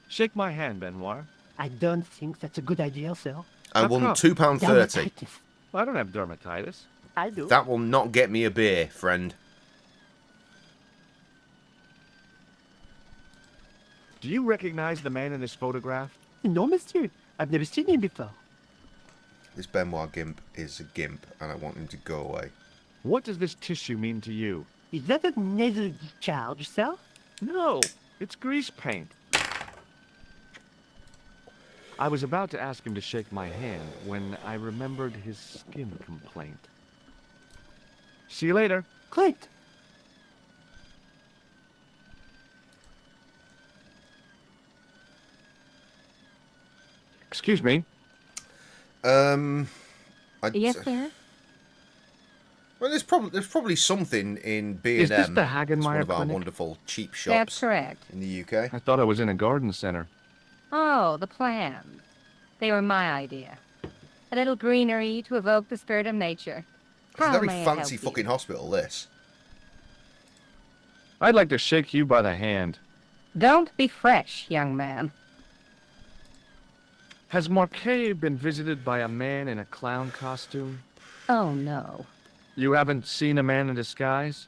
Shake my hand, Benoit. I don't think that's a good idea, sir. I How won come? £2.30. Dermatitis. I don't have dermatitis. I do. That will not get me a beer, friend. Do you recognize the man in this photograph? No, monsieur. I've never seen him before. This Benoit gimp is a gimp, and I want him to go away. What does this tissue mean to you? Is that a nasal discharge, sir? No, it's grease paint. I was about to ask him to shake my hand when I remembered his skin complaint. See you later. Great. Excuse me. Yes, sir? Well, there's probably something in B&M. Is this the It's one Hagenmeyer of our Clinic? wonderful cheap That's shops correct. in the UK. I thought I was in a garden center. Oh, the plans. They were my idea. A little greenery to evoke the spirit of nature. It's a How very may I fancy help you? fucking hospital, this. I'd like to shake you by the hand. Don't be fresh, young man. Has Marquet been visited by a man in a clown costume? Oh, no. You haven't seen a man in disguise?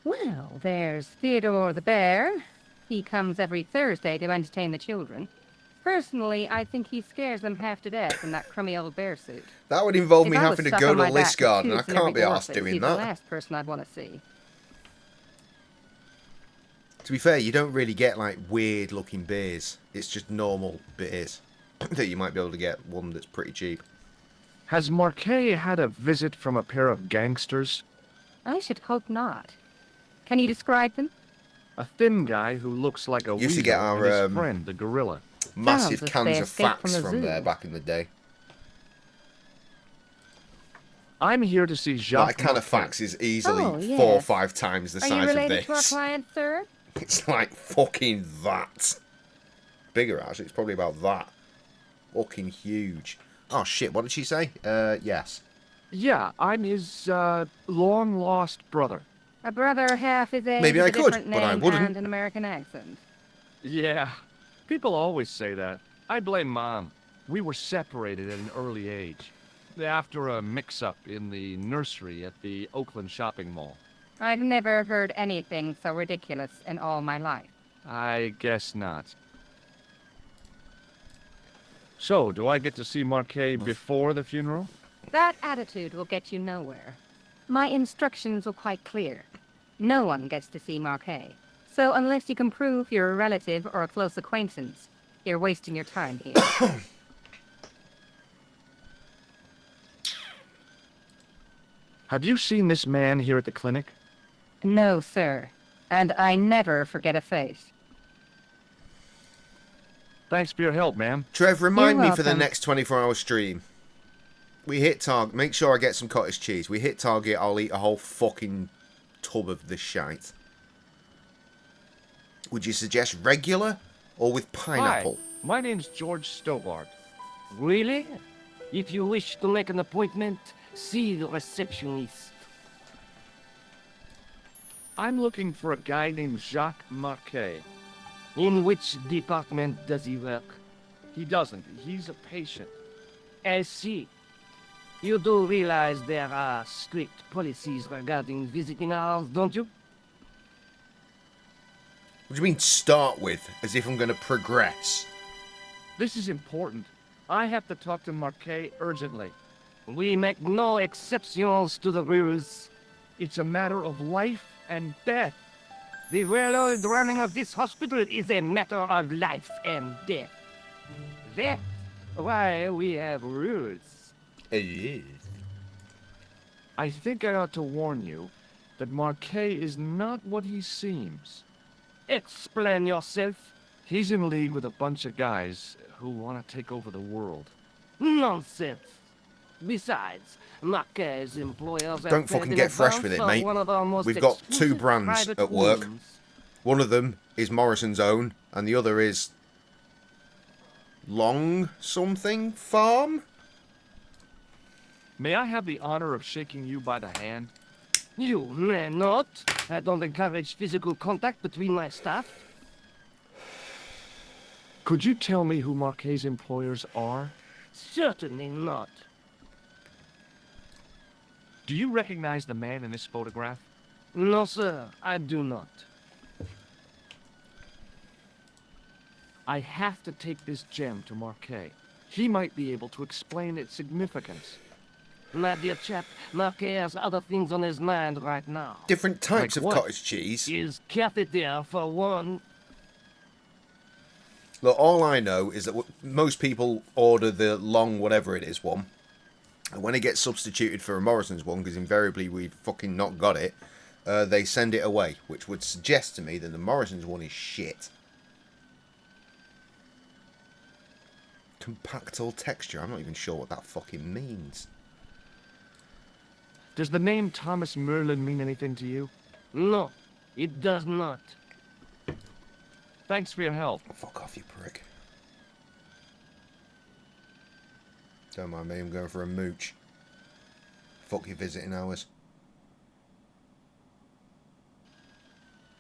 Well, there's Theodore the bear. He comes every Thursday to entertain the children. Personally, I think he scares them half to death in that crummy old bear suit. That would involve me If I having was to stuck go on to my back with Lisgard, and I tubes in can't every be arsed orifice, doing he's the that. last person I'd want to see. To be fair, you don't really get, like, weird-looking beers. It's just normal beers that you might be able to get one that's pretty cheap. Has Marquet had a visit from a pair of gangsters? I should hope not. Can you describe them? A thin guy who looks like a Used to weasel get our, and his friend, the gorilla. Massive Sounds as cans they of escaped facts from the from there zoo. back in the day. I'm here to see Jacques That can of Marquet. facts is easily Oh, 4 or yes. 5 times the Are you size of related to our this. client, sir? It's like fucking that. Bigger, actually. It's probably about that. Fucking huge. Oh, shit. What did she say? Yes. Yeah, I'm his, long-lost brother. A brother half his age Maybe with I a could, different but I name wouldn't. and an American accent. Yeah, people always say that. I blame Mom. We were separated at an early age. After a mix-up in the nursery at the Oakland shopping mall. I've never heard anything so ridiculous in all my life. I guess not. So, do I get to see Marquet before the funeral? That attitude will get you nowhere. My instructions were quite clear. No one gets to see Marquet. So unless you can prove you're a relative or a close acquaintance, you're wasting your time here. Have you seen this man here at the clinic? No, sir. And I never forget a face. Thanks for your help, ma'am. Trev, remind You're me for the welcome. next 24-hour stream. We hit target. Make sure I get some cottage cheese. We hit target, I'll eat a whole fucking tub of this shite. Would you suggest regular or with pineapple? Hi, my name's George Stobart. Really? If you wish to make an appointment, see the receptionist. I'm looking for a guy named Jacques Marquet. In which department does he work? He doesn't. He's a patient. I see. You do realize there are strict policies regarding visiting hours, don't you? What do you mean start with? As if I'm going to progress. This is important. I have to talk to Marquet urgently. We make no exceptions to the rules. It's a matter of life and death. The well-oiled running of this hospital is a matter of life and death. That's why we have rules. I think I ought to warn you that Marquet is not what he seems. Explain yourself. He's in league with a bunch of guys who want to take over the world. Nonsense. Besides, Marquet's employers Don't fucking get fresh with it, mate. We've got 2 brands at work. One of them is Morrison's own, and the other is Long something Farm? May I have the honor of shaking you by the hand? You may not. I don't encourage physical contact between my staff. Could you tell me who Marquet's employers are? Certainly not. Do you recognize the man in this photograph? No, sir, I do not. I have to take this gem to Marquet. He might be able to explain its significance. My dear chap, Marquet has other things on his mind right now. Different types Like of what? cottage cheese. His catheter, for one. Look, all I know is that most people order the long whatever it is one. And when it gets substituted for a Morrison's one, because invariably we've fucking not got it, they send it away. Which would suggest to me that the Morrison's one is shit. Compactile texture. I'm not even sure what that fucking means. Does the name Thomas Merlin mean anything to you? No, it does not. Thanks for your help. Fuck off, you prick. Don't mind me, I'm going for a mooch. Fuck your visiting hours.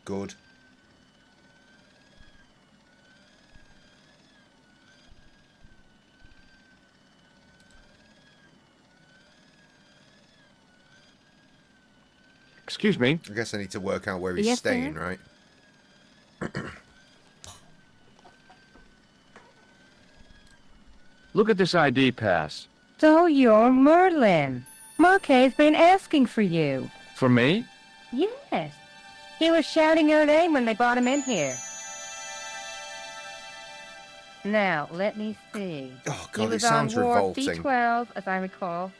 Good. Excuse me. I guess I need to work out where he's Yes, sir? staying, right? Look at this ID pass. So you're Merlin. Marquet's been asking for you. For me? Yes. He was shouting your name when they brought him in here. Now, let me see. Oh He god, it was sounds on Ward revolting. B12, as I recall.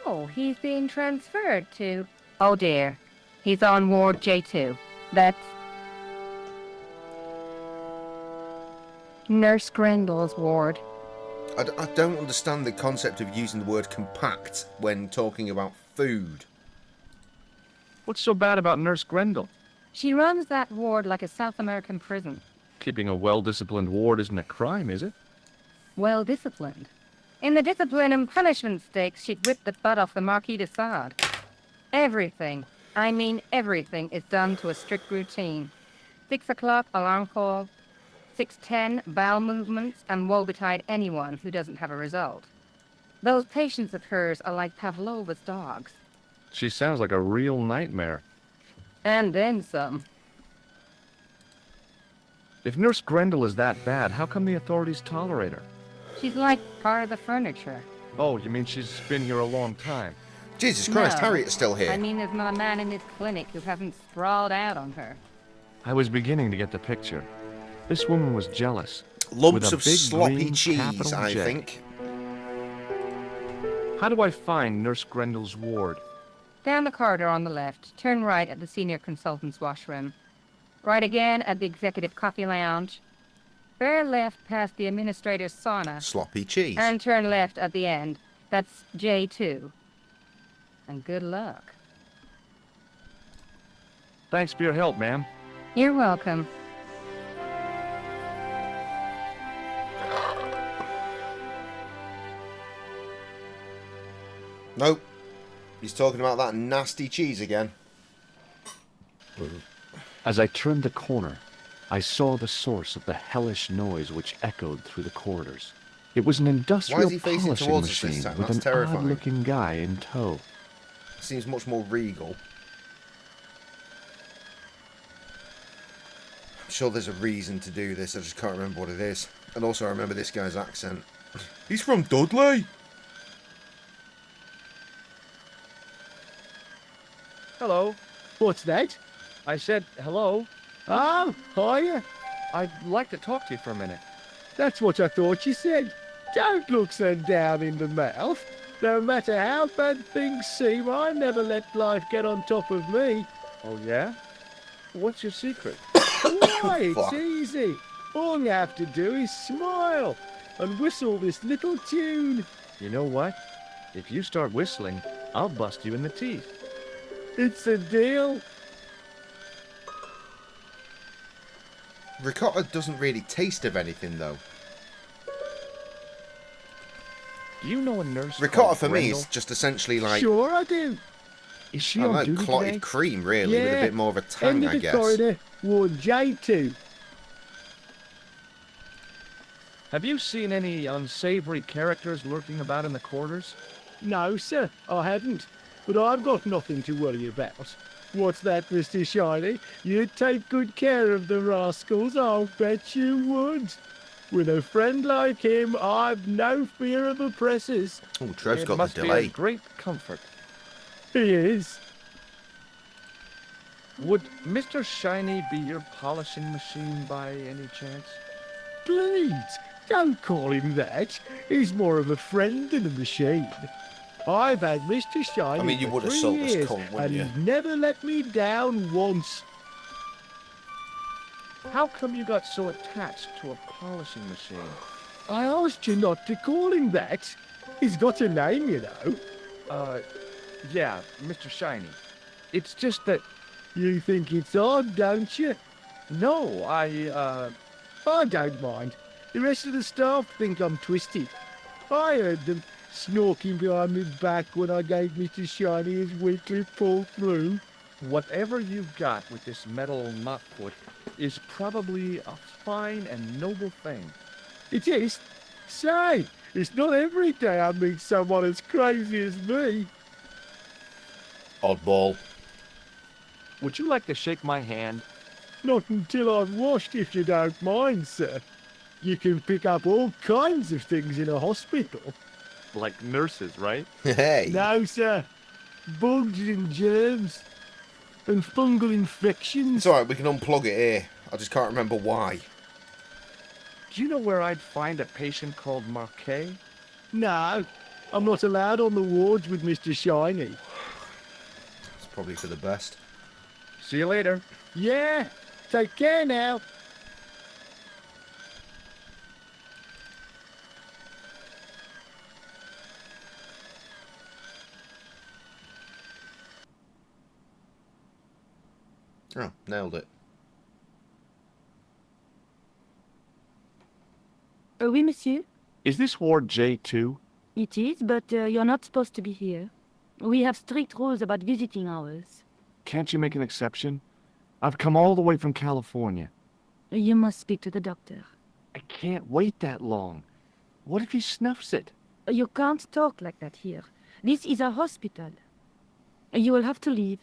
Oh, he's being transferred to... Oh dear. He's on Ward J2. That's... Nurse Grendel's ward. I don't understand the concept of using the word compact when talking about food. What's so bad about Nurse Grendel? She runs that ward like a South American prison. Keeping a well-disciplined ward isn't a crime, is it? Well disciplined. In the discipline and punishment stakes, she'd whip the butt off the Marquis de Sade. Everything, I mean everything, is done to a strict routine. 6 o'clock, alarm call. 6:10, bowel movements, and woe betide anyone who doesn't have a result. Those patients of hers are like Pavlova's dogs. She sounds like a real nightmare. And then some. If Nurse Grendel is that bad, how come the authorities tolerate her? She's like part of the furniture. Oh, you mean she's been here a long time? Jesus Christ, No. Harriet's still here. I mean, there's not a man in this clinic who hasn't sprawled out on her. I was beginning to get the picture. This woman was jealous. Lumps with a of big sloppy green cheese, capital I J. think. How do I find Nurse Grendel's ward? Down the corridor on the left, turn right at the senior consultant's washroom. Right again at the executive coffee lounge. Bear left past the administrator's sauna. Sloppy cheese. And turn left at the end. That's J2. And good luck. Thanks for your help, ma'am. You're welcome. Nope. He's talking about that nasty cheese again. As I turned the corner, I saw the source of the hellish noise which echoed through the corridors. It was an industrial he facing polishing towards us this machine time? with That's an terrifying. odd-looking guy in tow. Seems much more regal. I'm sure there's a reason to do this, I just can't remember what it is. And also I remember this guy's accent. He's from Dudley! Hello. What's that? I said hello. Oh, hiya. I'd like to talk to you for a minute. That's what I thought you said. Don't look so down in the mouth. No matter how bad things seem, I never let life get on top of me. Oh, yeah? What's your secret? Why, it's Fuck. easy. All you have to do is smile and whistle this little tune. You know what? If you start whistling, I'll bust you in the teeth. It's a deal. Ricotta doesn't really taste of anything, though. Do you know a nurse Ricotta called for me Brindle? is just essentially like, Sure I do. Is she I don't on know, duty clotted today? cream, really, with a bit more of a tang, End of I the guess. corridor, Ward J2. Have you seen any unsavory characters lurking about in the quarters? No, sir, I haven't. But I've got nothing to worry about. What's that, Mr. Shiny? You'd take good care of the rascals, I'll bet you would. With a friend like him, I've no fear of oppressors. Oh, Trev's It got must the be delay. a great comfort. He is. Would Mr. Shiny be your polishing machine by any chance? Please, don't call him that. He's more of a friend than a machine. I've had Mr. Shiny I mean, you for would 3 assault this years, cunt, wouldn't and you? he's never let me down once. How come you got so attached to a polishing machine? I asked you not to call him that. He's got a name, you know. Yeah, Mr. Shiny. It's just that... You think it's odd, don't you? No, I don't mind. The rest of the staff think I'm twisted. I heard them snorking behind my back when I gave Mr. Shiny his weekly pull through. Whatever you've got with this metal knotfoot is probably a fine and noble thing. It is. Say, it's not every day I meet someone as crazy as me. Oddball. Would you like to shake my hand? Not until I've washed, if you don't mind, sir. You can pick up all kinds of things in a hospital. Like nurses, right? Hey. No, sir. Bugs and germs. And fungal infections. It's alright, we can unplug it here. I just can't remember why. Do you know where I'd find a patient called Marquet? No, I'm not allowed on the wards with Mr. Shiny. It's probably for the best. See you later. Yeah, take care now. Oh, nailed it. Oui, monsieur. Is this Ward J2? It is, but you're not supposed to be here. We have strict rules about visiting hours. Can't you make an exception? I've come all the way from California. You must speak to the doctor. I can't wait that long. What if he snuffs it? You can't talk like that here. This is a hospital. You will have to leave.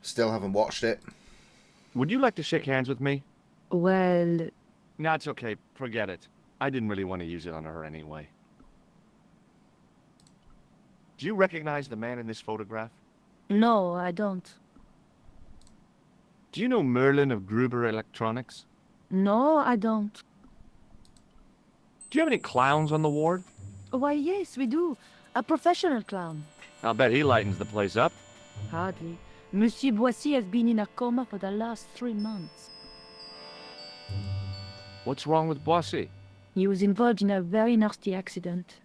Still haven't watched it. Would you like to shake hands with me? Well, No, it's okay. Forget it. I didn't really want to use it on her anyway. Do you recognize the man in this photograph? no, I don't. Do you know Merlin of Gruber Electronics? No, I don't. Do you have any clowns on the ward? Why, yes, we do. A professional clown. I'll bet he lightens the place up. Hardly. Monsieur Boissy has been in a coma for the last 3 months. What's wrong with Boissy? He was involved in a very nasty accident.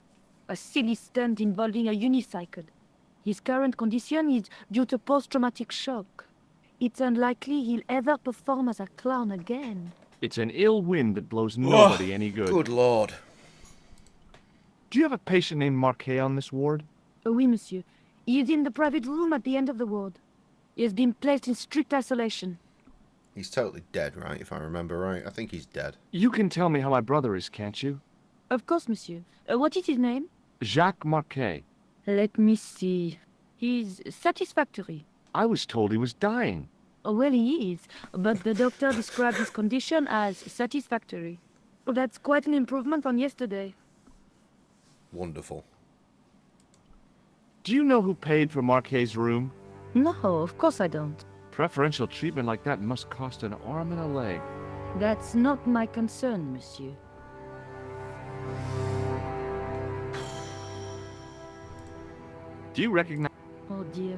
A silly stunt involving a unicycle. His current condition is due to post-traumatic shock. It's unlikely he'll ever perform as a clown again. It's an ill wind that blows nobody any good. Good lord. Do you have a patient named Marquet on this ward? Oui, monsieur. He is in the private room at the end of the ward. He has been placed in strict isolation. He's totally dead, right? If I remember right. I think he's dead. You can tell me how my brother is, can't you? Of course, monsieur. What is his name? Jacques Marquet. Let me see. He's satisfactory. I was told he was dying. Well, he is, but the doctor described his condition as satisfactory. That's quite an improvement on yesterday. Wonderful. Do you know who paid for Marquet's room? No, of course I don't. Preferential treatment like that must cost an arm and a leg. That's not my concern, monsieur. Do you recognize... Oh dear.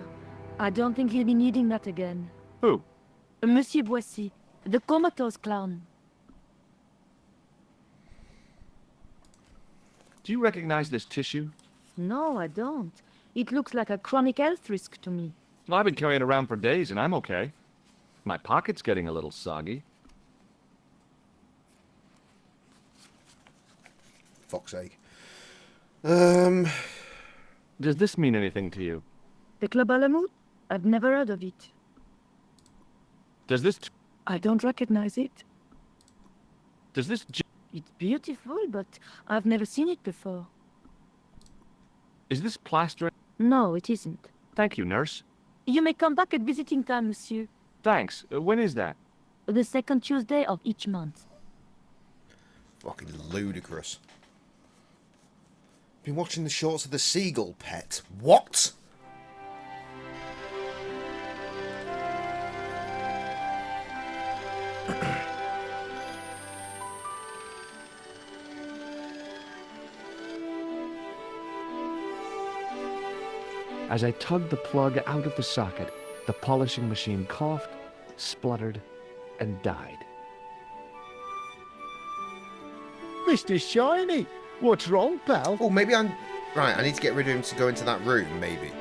I don't think he'll be needing that again. Who? Monsieur Boissy, the comatose clown. Do you recognize this tissue? No, I don't. It looks like a chronic health risk to me. I've been carrying it around for days and I'm okay. My pocket's getting a little soggy. Fuck's sake. Does this mean anything to you? The Club Alamut? I've never heard of it. Does this... I don't recognize it. Does this... It's beautiful, but I've never seen it before. Is this plaster? No, it isn't. Thank you, nurse. You may come back at visiting time, monsieur. Thanks. When is that? The second Tuesday of each month. Fucking ludicrous. Been watching the shorts of the seagull pet. What? As I tugged the plug out of the socket, the polishing machine coughed, spluttered, and died. Mr. Shiny, what's wrong, pal? Oh, maybe I'm... Right, I need to get rid of him to go into that room, maybe.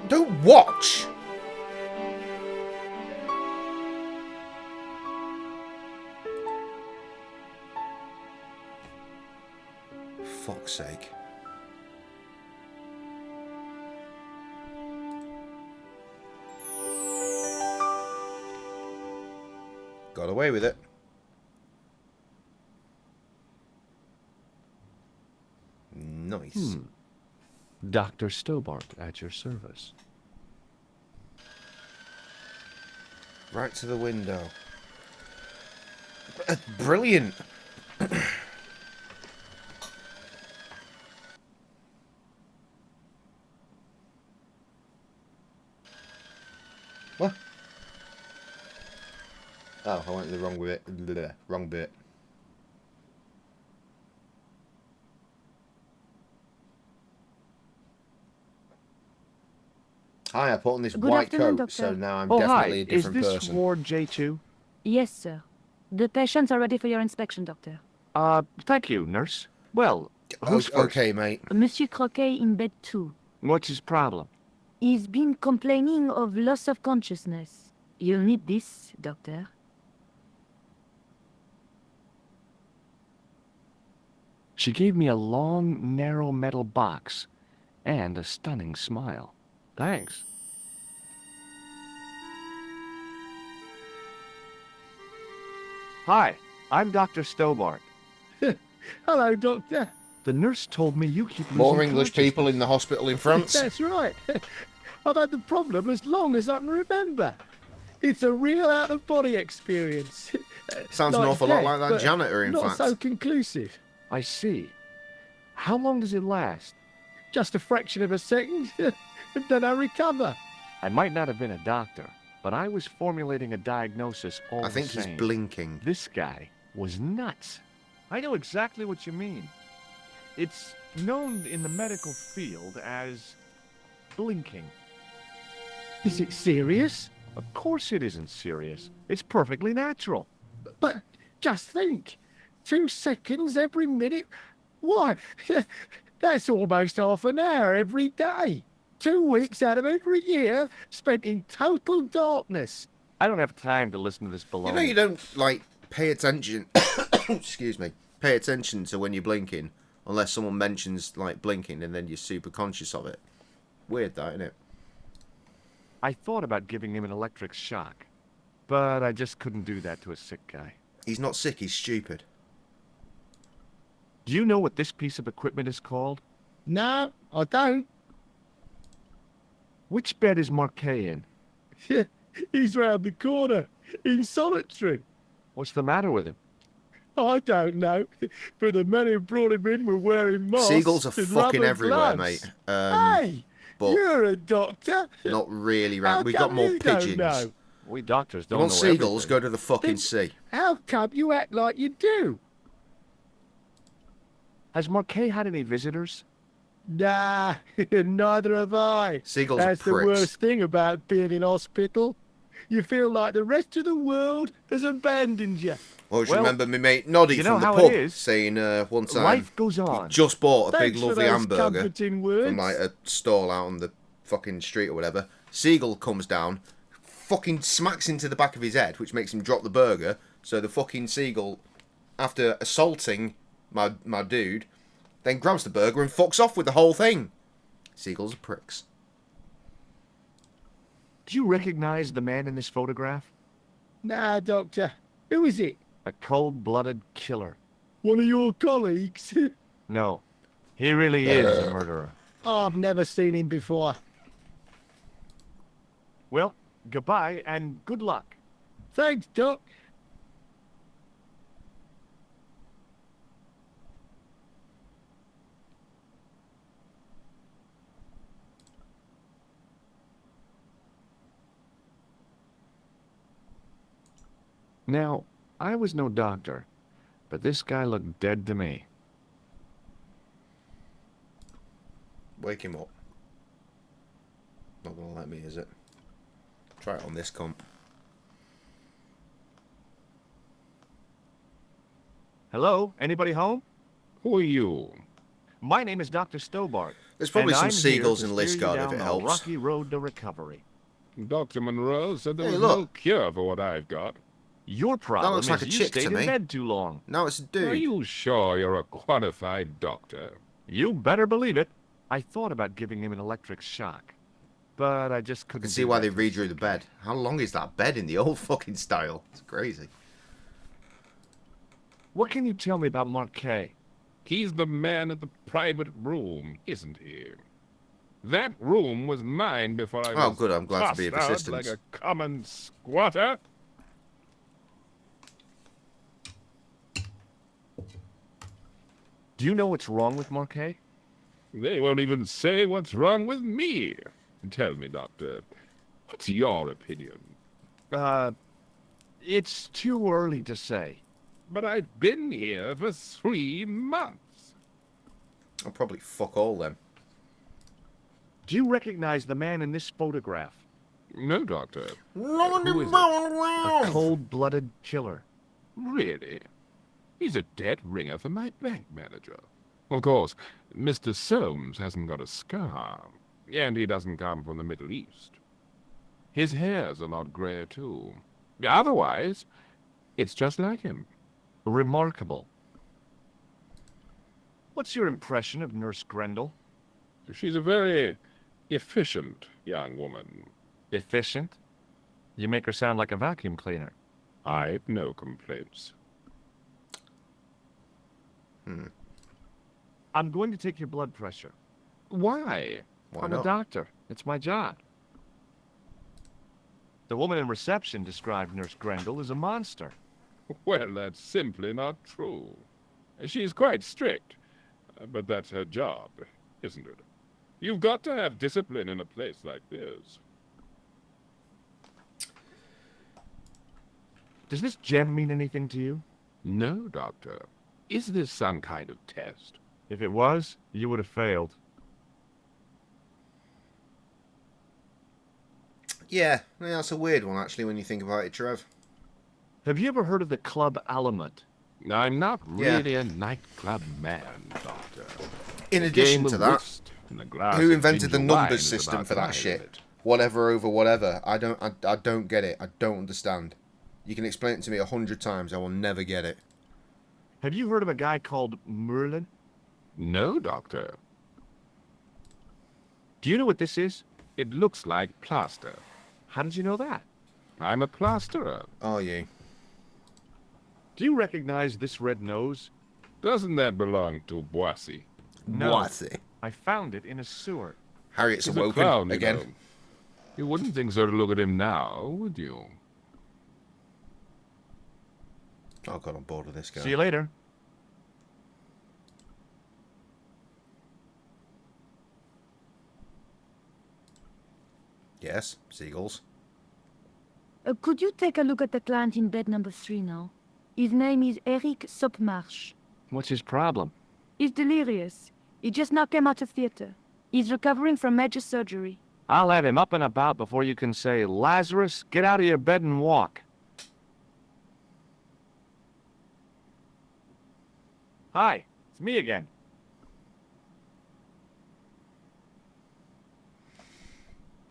Don't watch! Fuck's sake. Got away with it. Nice. Dr. Stobart at your service. Right to the window. Brilliant. What? Oh, I went the wrong bit. Bleh, wrong bit. Hi, I put on this Good white afternoon, coat, doctor. so now I'm Oh, definitely hi. a different Is this person. Ward J2? Yes, sir. The patients are ready for your inspection, doctor. Thank you, nurse. Well, who's first? Okay, mate. Monsieur Croquet in bed 2. What's his problem? He's been complaining of loss of consciousness. You'll need this, doctor. She gave me a long, narrow metal box and a stunning smile. Thanks. Hi, I'm Dr. Stobart. Hello, Doctor. The nurse told me you keep More losing English people in the hospital in France. That's right. I've had the problem as long as I can remember. It's a real out-of-body experience. Sounds an awful lot like that but janitor, in not fact. so conclusive. I see. How long does it last? Just a fraction of a second, and then I recover. I might not have been a doctor, but I was formulating a diagnosis all I think the same. he's blinking. This guy was nuts. I know exactly what you mean. It's known in the medical field as blinking. Is it serious? Of course it isn't serious. It's perfectly natural. But just think, 2 seconds every minute. Why, that's almost half an hour every day. 2 weeks out of every year spent in total darkness. I don't have time to listen to this baloney. You know you don't, like, pay attention... excuse me. Pay attention to when you're blinking, unless someone mentions, like, blinking, and then you're super conscious of it. Weird, that, isn't it? I thought about giving him an electric shock, but I just couldn't do that to a sick guy. He's not sick, he's stupid. Do you know what this piece of equipment is called? No, I don't. Which bed is Marquet in? He's round the corner, in solitary. What's the matter with him? I don't know, but the men who brought him in were wearing masks. Seagulls are and fucking rubber everywhere, gloves. mate. Hey, but you're a doctor. not really How round. We've got come more you don't pigeons. know? We doctors You don't want know seagulls? everything. Go to the fucking Then- sea. How come you act like you do? Has Marquet had any visitors? Nah, neither have I. Seagulls are That's the pricks. worst thing about being in hospital. You feel like the rest of the world has abandoned you. Always Well, remember me mate Noddy you know from the how pub it is. saying one time Life goes he on. just bought a big Thanks for lovely those hamburger comforting words. from like a stall out on the fucking street or whatever. Seagull comes down, fucking smacks into the back of his head, which makes him drop the burger. So the fucking seagull, after assaulting my dude, then grabs the burger and fucks off with the whole thing. Seagulls are pricks. Do you recognize the man in this photograph? Nah, Doctor. Who is it? A cold-blooded killer. One of your colleagues? No, he really is a murderer. I've never seen him before. Well, goodbye and good luck. Thanks, Doc. Now, I was no doctor, but this guy looked dead to me. Wake him up. Not gonna let me, is it? Try it on this comp. Hello? Anybody home? Who are you? My name is Dr. Stobart. There's probably and some I'm seagulls here in to steer you Liscard if down it the helps. rocky road to recovery. Dr. Monroe said there Hey, was look. no cure for what I've got. Your problem looks is like a you chick to stayed me. in bed too long. No, it's a Are dude. you sure you're a qualified doctor? You better believe it. I thought about giving him an electric shock, but I just I couldn't. can see do why that they for redrew the sick bed. kid. How long is that bed in the old fucking style? It's crazy. What can you tell me about Marquet? He's the man at the private room, isn't he? That room was mine before I Oh, was good, I'm glad to be of tossed out assistance. like a common squatter. Do you know what's wrong with Marquet? They won't even say what's wrong with me. Tell me, Doctor, what's your opinion? It's too early to say. But I've been here for 3 months. I'll probably fuck all them. Do you recognize the man in this photograph? No, Doctor. Who is it? A cold-blooded killer. Really? He's a dead ringer for my bank manager. Of course, Mr. Soames hasn't got a scar, and he doesn't come from the Middle East. His hair's a lot grayer, too. Otherwise, it's just like him. Remarkable. What's your impression of Nurse Grendel? She's a very efficient young woman. Efficient? You make her sound like a vacuum cleaner. I've no complaints. I'm going to take your blood pressure. Why? Why I'm not? a doctor. It's my job. The woman in reception described Nurse Grendel as a monster. Well, that's simply not true. She's quite strict, but that's her job, isn't it? You've got to have discipline in a place like this. Does this gem mean anything to you? No, Doctor. Is this some kind of test? If it was, you would have failed. Yeah, that's a weird one actually when you think about it, Trev. Have you ever heard of the Club Alimut? I'm not Yeah. really a nightclub man, Doctor. In A addition game to of that, whist and a glass who of invented the ginger wine numbers is system about for the that height of shit? it. Whatever over whatever. I don't get it. I don't understand. You can explain it to me 100 times. I will never get it. Have you heard of a guy called Merlin? No, Doctor. Do you know what this is? It looks like plaster. How did you know that? I'm a plasterer. Are you? Do you recognize this red nose? Doesn't that belong to Boissy? No. Boissy. I found it in a sewer. Harriet's He's a awoken clown, again. You know. You wouldn't think so to look at him now, would you? I got on board with this guy. See you later. Yes, seagulls. Could you take a look at the client in bed number 3 now? His name is Eric Sopmarsh. What's his problem? He's delirious. He just now came out of theater. He's recovering from major surgery. I'll have him up and about before you can say, Lazarus, get out of your bed and walk. Hi, it's me again.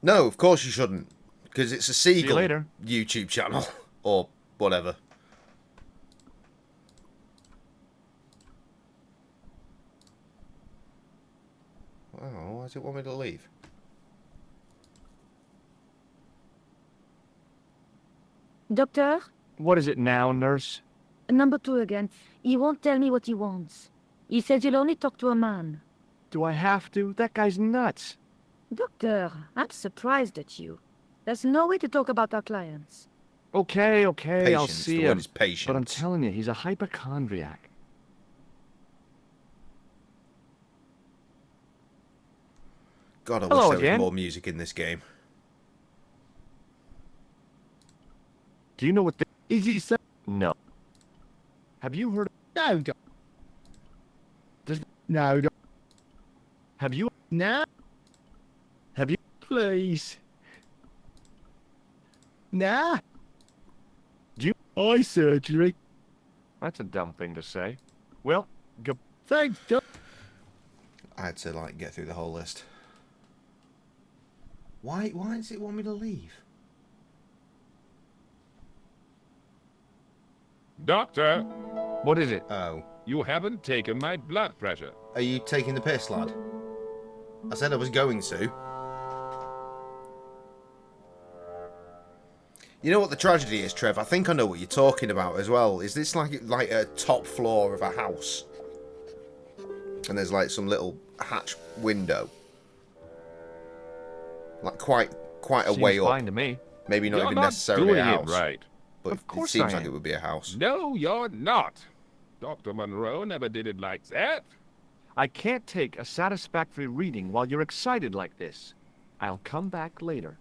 No, of course you shouldn't. Because it's a seagull See you later. YouTube channel. Or whatever. Oh, why does it want me to leave? Doctor? What is it now, nurse? Number 2 again. He won't tell me what he wants. He says he'll only talk to a man. Do I have to? That guy's nuts. Doctor, I'm surprised at you. There's no way to talk about our clients. Okay, I'll Patience, see the word him. is patience. But I'm telling you, he's a hypochondriac. God, I Hello wish there again. was more music in this game. Do you know what Is it so? No. Have you heard No, Doc. Does- No, Doc. Have you No, have you please. Nah. Do you- Eye surgery. That's a dumb thing to say. Well, go Thanks, Doc. I had to, like, get through the whole list. Why does it want me to leave? Doctor, What is it? Oh. you haven't taken my blood pressure. Are you taking the piss, lad? I said I was going to. You know what the tragedy is, Trev? I think I know what you're talking about as well. Is this like a top floor of a house? And there's like some little hatch window. Like quite a Seems way up. fine to me. Maybe not You're even not necessarily doing a house. it right. But Of course it seems I like am. it would be a house. No, you're not. Dr. Monroe never did it like that. I can't take a satisfactory reading while you're excited like this. I'll come back later.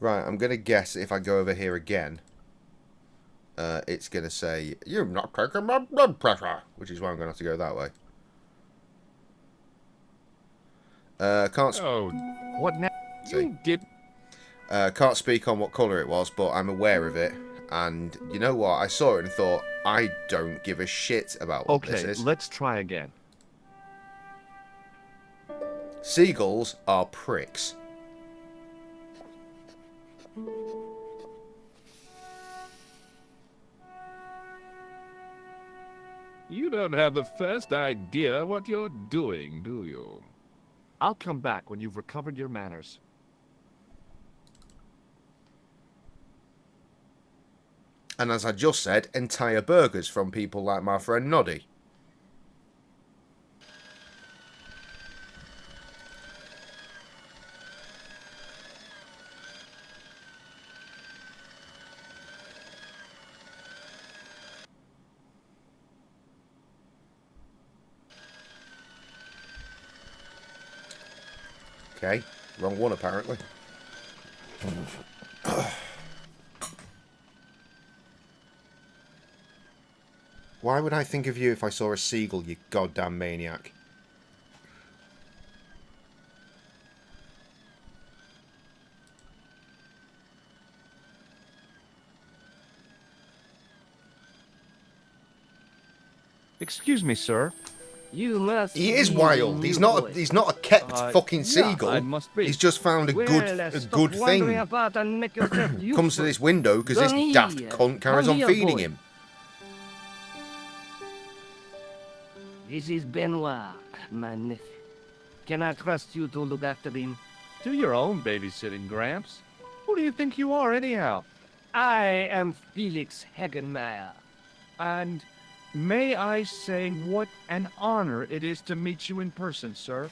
Right, I'm going to guess if I go over here again, it's going to say, you've not taken my blood pressure, which is why I'm going to have to go that way. Oh, What now? you did. Can't speak on what colour it was, but I'm aware of it. And you know what? I saw it and thought, I don't give a shit about what this Okay, is. let's try again. Seagulls are pricks. You don't have the first idea what you're doing, do you? I'll come back when you've recovered your manners. And as I just said, entire burgers from people like my friend Noddy. Okay, wrong one apparently. Why would I think of you if I saw a seagull, you goddamn maniac? Excuse me, sir. You must. He is be wild. the He's new not. boy. He's not a kept fucking seagull. I must be. He's just found a Well, good stop good wandering thing. about and make yourself Comes to useful. this window because this Come daft here. cunt carries Come on here, feeding boy. him. This is Benoit, my nephew. Can I trust you to look after him? Do your own babysitting, Gramps. Who do you think you are, anyhow? I am Felix Hagenmeyer. And may I say what an honor it is to meet you in person, sir.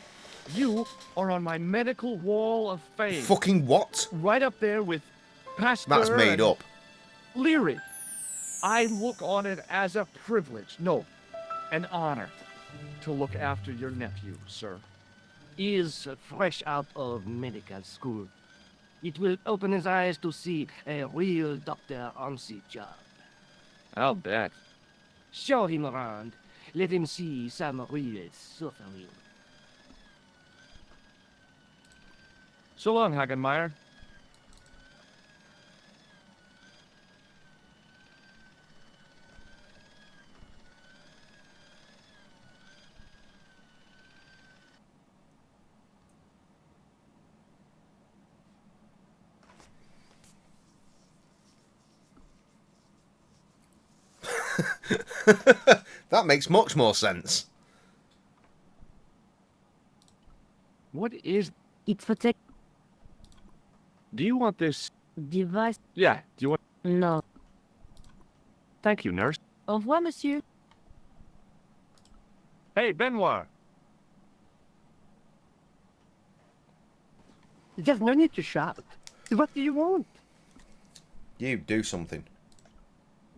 You are on my medical wall of fame. Fucking what? Right up there with Pasteur That's made and up. Leary. I look on it as a privilege, no, an honor, to look after your nephew, sir. He is fresh out of medical school. It will open his eyes to see a real doctor on the job. I'll bet. Show him around. Let him see some real suffering. So long, Hagenmeyer. That makes much more sense. What is... It's for tech Do you want this... device. Yeah, do you want... No. Thank you, nurse. Au revoir, monsieur. Hey, Benoit. There's no need to shout. What do you want? You do something.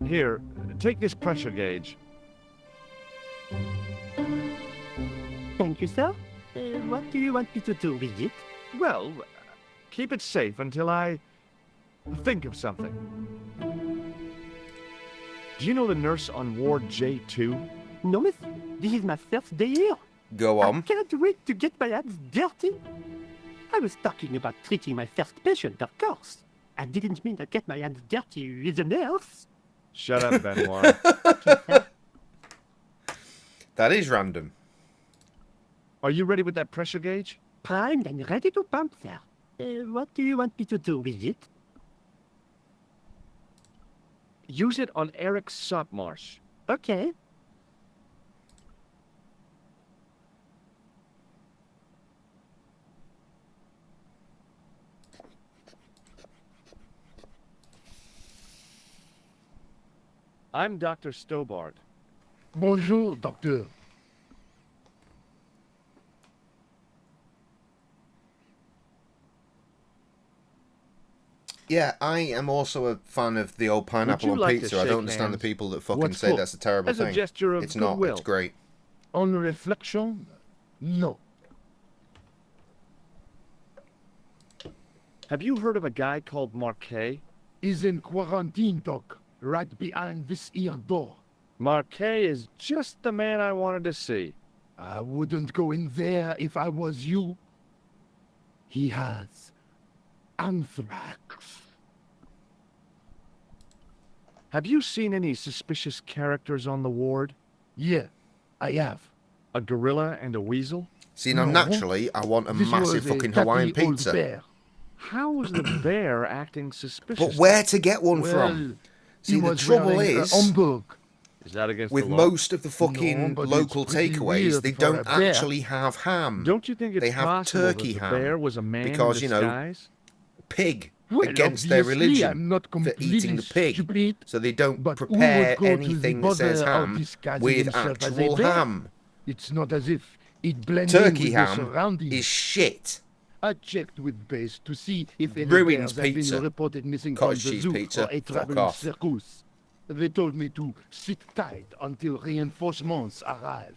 Here, take this pressure gauge. Thank you, sir. What do you want me to do with it? Well, keep it safe until I think of something. Do you know the nurse on Ward J2? No, miss. This is my first day here. Go I on. can't wait to get my hands dirty. I was talking about treating my first patient, of course. I didn't mean to get my hands dirty with a nurse. Shut up, Benoit. That is random. Are you ready with that pressure gauge? Primed and ready to pump, sir. What do you want me to do with it? Use it on Eric Sopmarsh. Okay. I'm Dr. Stobart. Bonjour, docteur. Yeah, I am also a fan of the old pineapple you on like to pizza. I shake don't understand hands? the people that fucking What say for? that's a terrible As a thing. gesture of It's not. goodwill. It's great. On reflection, no. Have you heard of a guy called Marquet? Is in quarantine, doc, right behind this here door. Marquet is just the man I wanted to see. I wouldn't go in there if I was you. He has anthrax. Have you seen any suspicious characters on the ward? Yeah, I have. A gorilla and a weasel? See, now, No. naturally, I want a This massive was a fucking Hawaiian tatty old pizza. bear. How is the bear acting suspicious? But where to get one Well, from? See, he the was trouble wearing a is, Homburg. Is that against with the law? most of the fucking No, but it's local pretty takeaways, weird they for don't a bear. actually have ham. Don't you think it's They have possible turkey that the ham, bear was a man because, in you know, disguise? Pig Well, against their obviously, religion I'm not for eating completely the pig. stupid, So they don't but who would prepare go to the anything that says bother of ham disguising with himself as a actual bear? ham. It's not as if it blended in Turkey with the ham surroundings. is shit. I checked with base to see if any Ruins bears have pizza. been reported missing from Cottage the cheese zoo pizza, or a fuck traveling off. circus. They told me to sit tight until reinforcements arrive.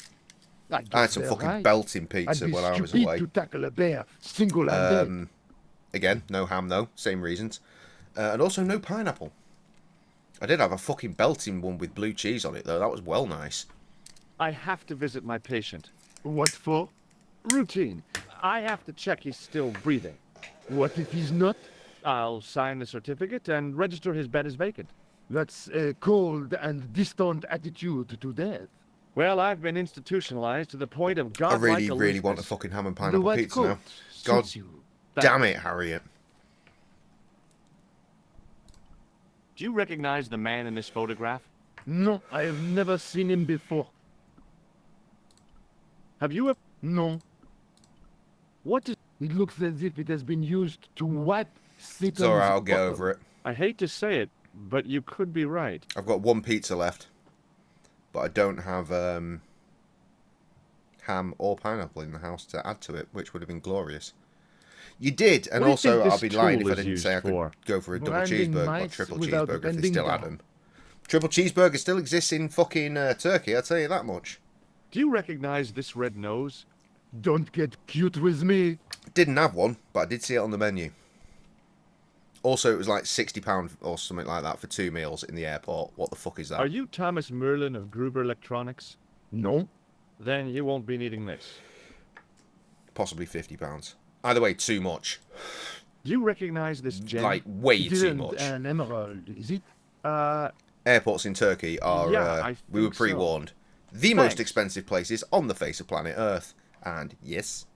I had guess some they're fucking right. belting I'd pizza be while I was stupid away. to tackle a bear single-handed. Again, no ham though, same reasons. And also no pineapple. I did have a fucking belting one with blue cheese on it though, that was well nice. I have to visit my patient. What for? Routine. I have to check he's still breathing. What if he's not? I'll sign the certificate and register his bed as vacant. That's a cold and distant attitude to death. Well, I've been institutionalized to the point of I godlike really, really want a aloofness. fucking ham and The pineapple white pizza coat now. God suits you. damn it, Harriet. Do you recognize the man in this photograph? No, I have never seen him before. Have you ever... No, What does... it looks as if it has been used to wipe Satan's It's alright, I'll get bottom. over it. I hate to say it, but you could be right. I've got one pizza left. But I don't have ham or pineapple in the house to add to it, which would have been glorious. You did, and What do you also think I'll this be lying if tool I is didn't used say I could for? go for a double Grinding cheeseburger or mice triple without cheeseburger if they bending still had down. them. Triple cheeseburger still exists in fucking Turkey, I'll tell you that much. Do you recognize this red nose? Don't get cute with me. Didn't have one, but I did see it on the menu. Also, it was like £60 or something like that for 2 meals in the airport. What the fuck is that? Are you Thomas Merlin of Gruber Electronics? No, Then you won't be needing this. Possibly £50. Either way, too much. Do you recognize this gem? Like, way It too isn't much. an emerald, is it? Airports in Turkey are, Yeah, we were think so. pre-warned, the most Thanks. expensive places on the face of planet Earth. And yes,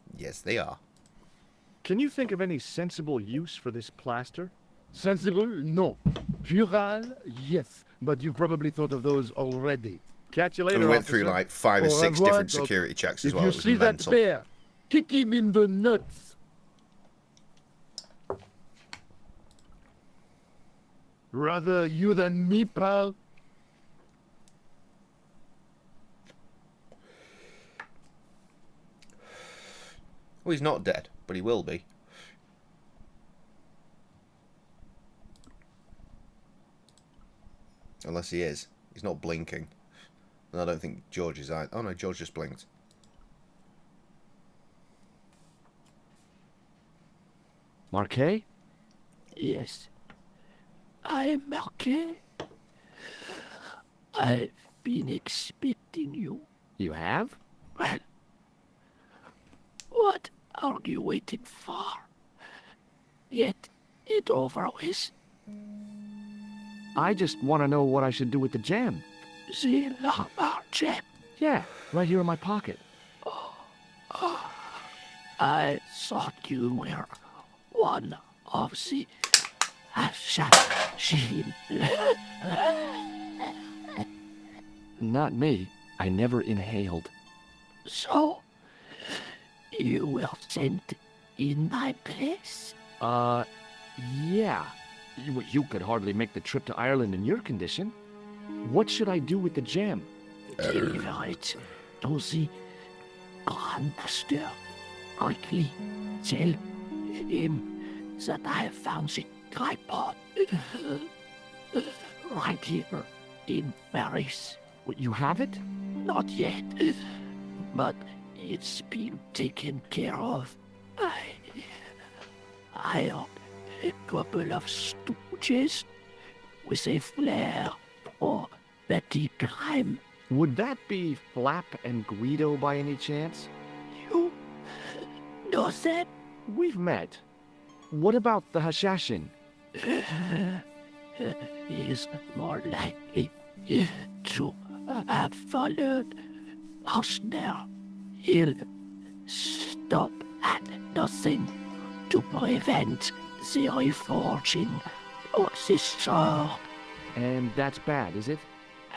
they are. Can you think of any sensible use for this plaster? Sensible? No. Puerile? Yes. But you've probably thought of those already. Catch you And later, we went through officer. like 5 or Au 6 revoir, different Doc. security checks as If well. you It was see that mental. bear, kick him in the nuts. Rather you than me, pal. Well, he's not dead, but he will be. Unless he is. He's not blinking. And I don't think George is either. Oh no, George just blinked. Marquet? Yes. I'm Marquet. I've been expecting you. You have? Well, what are you waiting for? Get it over with. I just want to know what I should do with the gem. The normal gem. Yeah, right here in my pocket. I thought you were one of the assassin. Not me. I never inhaled. So, you were sent in my place? Yeah. You could hardly make the trip to Ireland in your condition. What should I do with the gem? Deliver it to the Grand Master. Quickly tell him that I have found the tripod right here in Paris. What, you have it? Not yet, but it's been taken care of. I hired a couple of stooges with a flair for petty crime. Would that be Flap and Guido by any chance? You know them? We've met. What about the Hashashin? Is more likely to have followed Osner. He'll stop at nothing to prevent the reforging of this sword. And that's bad, is it?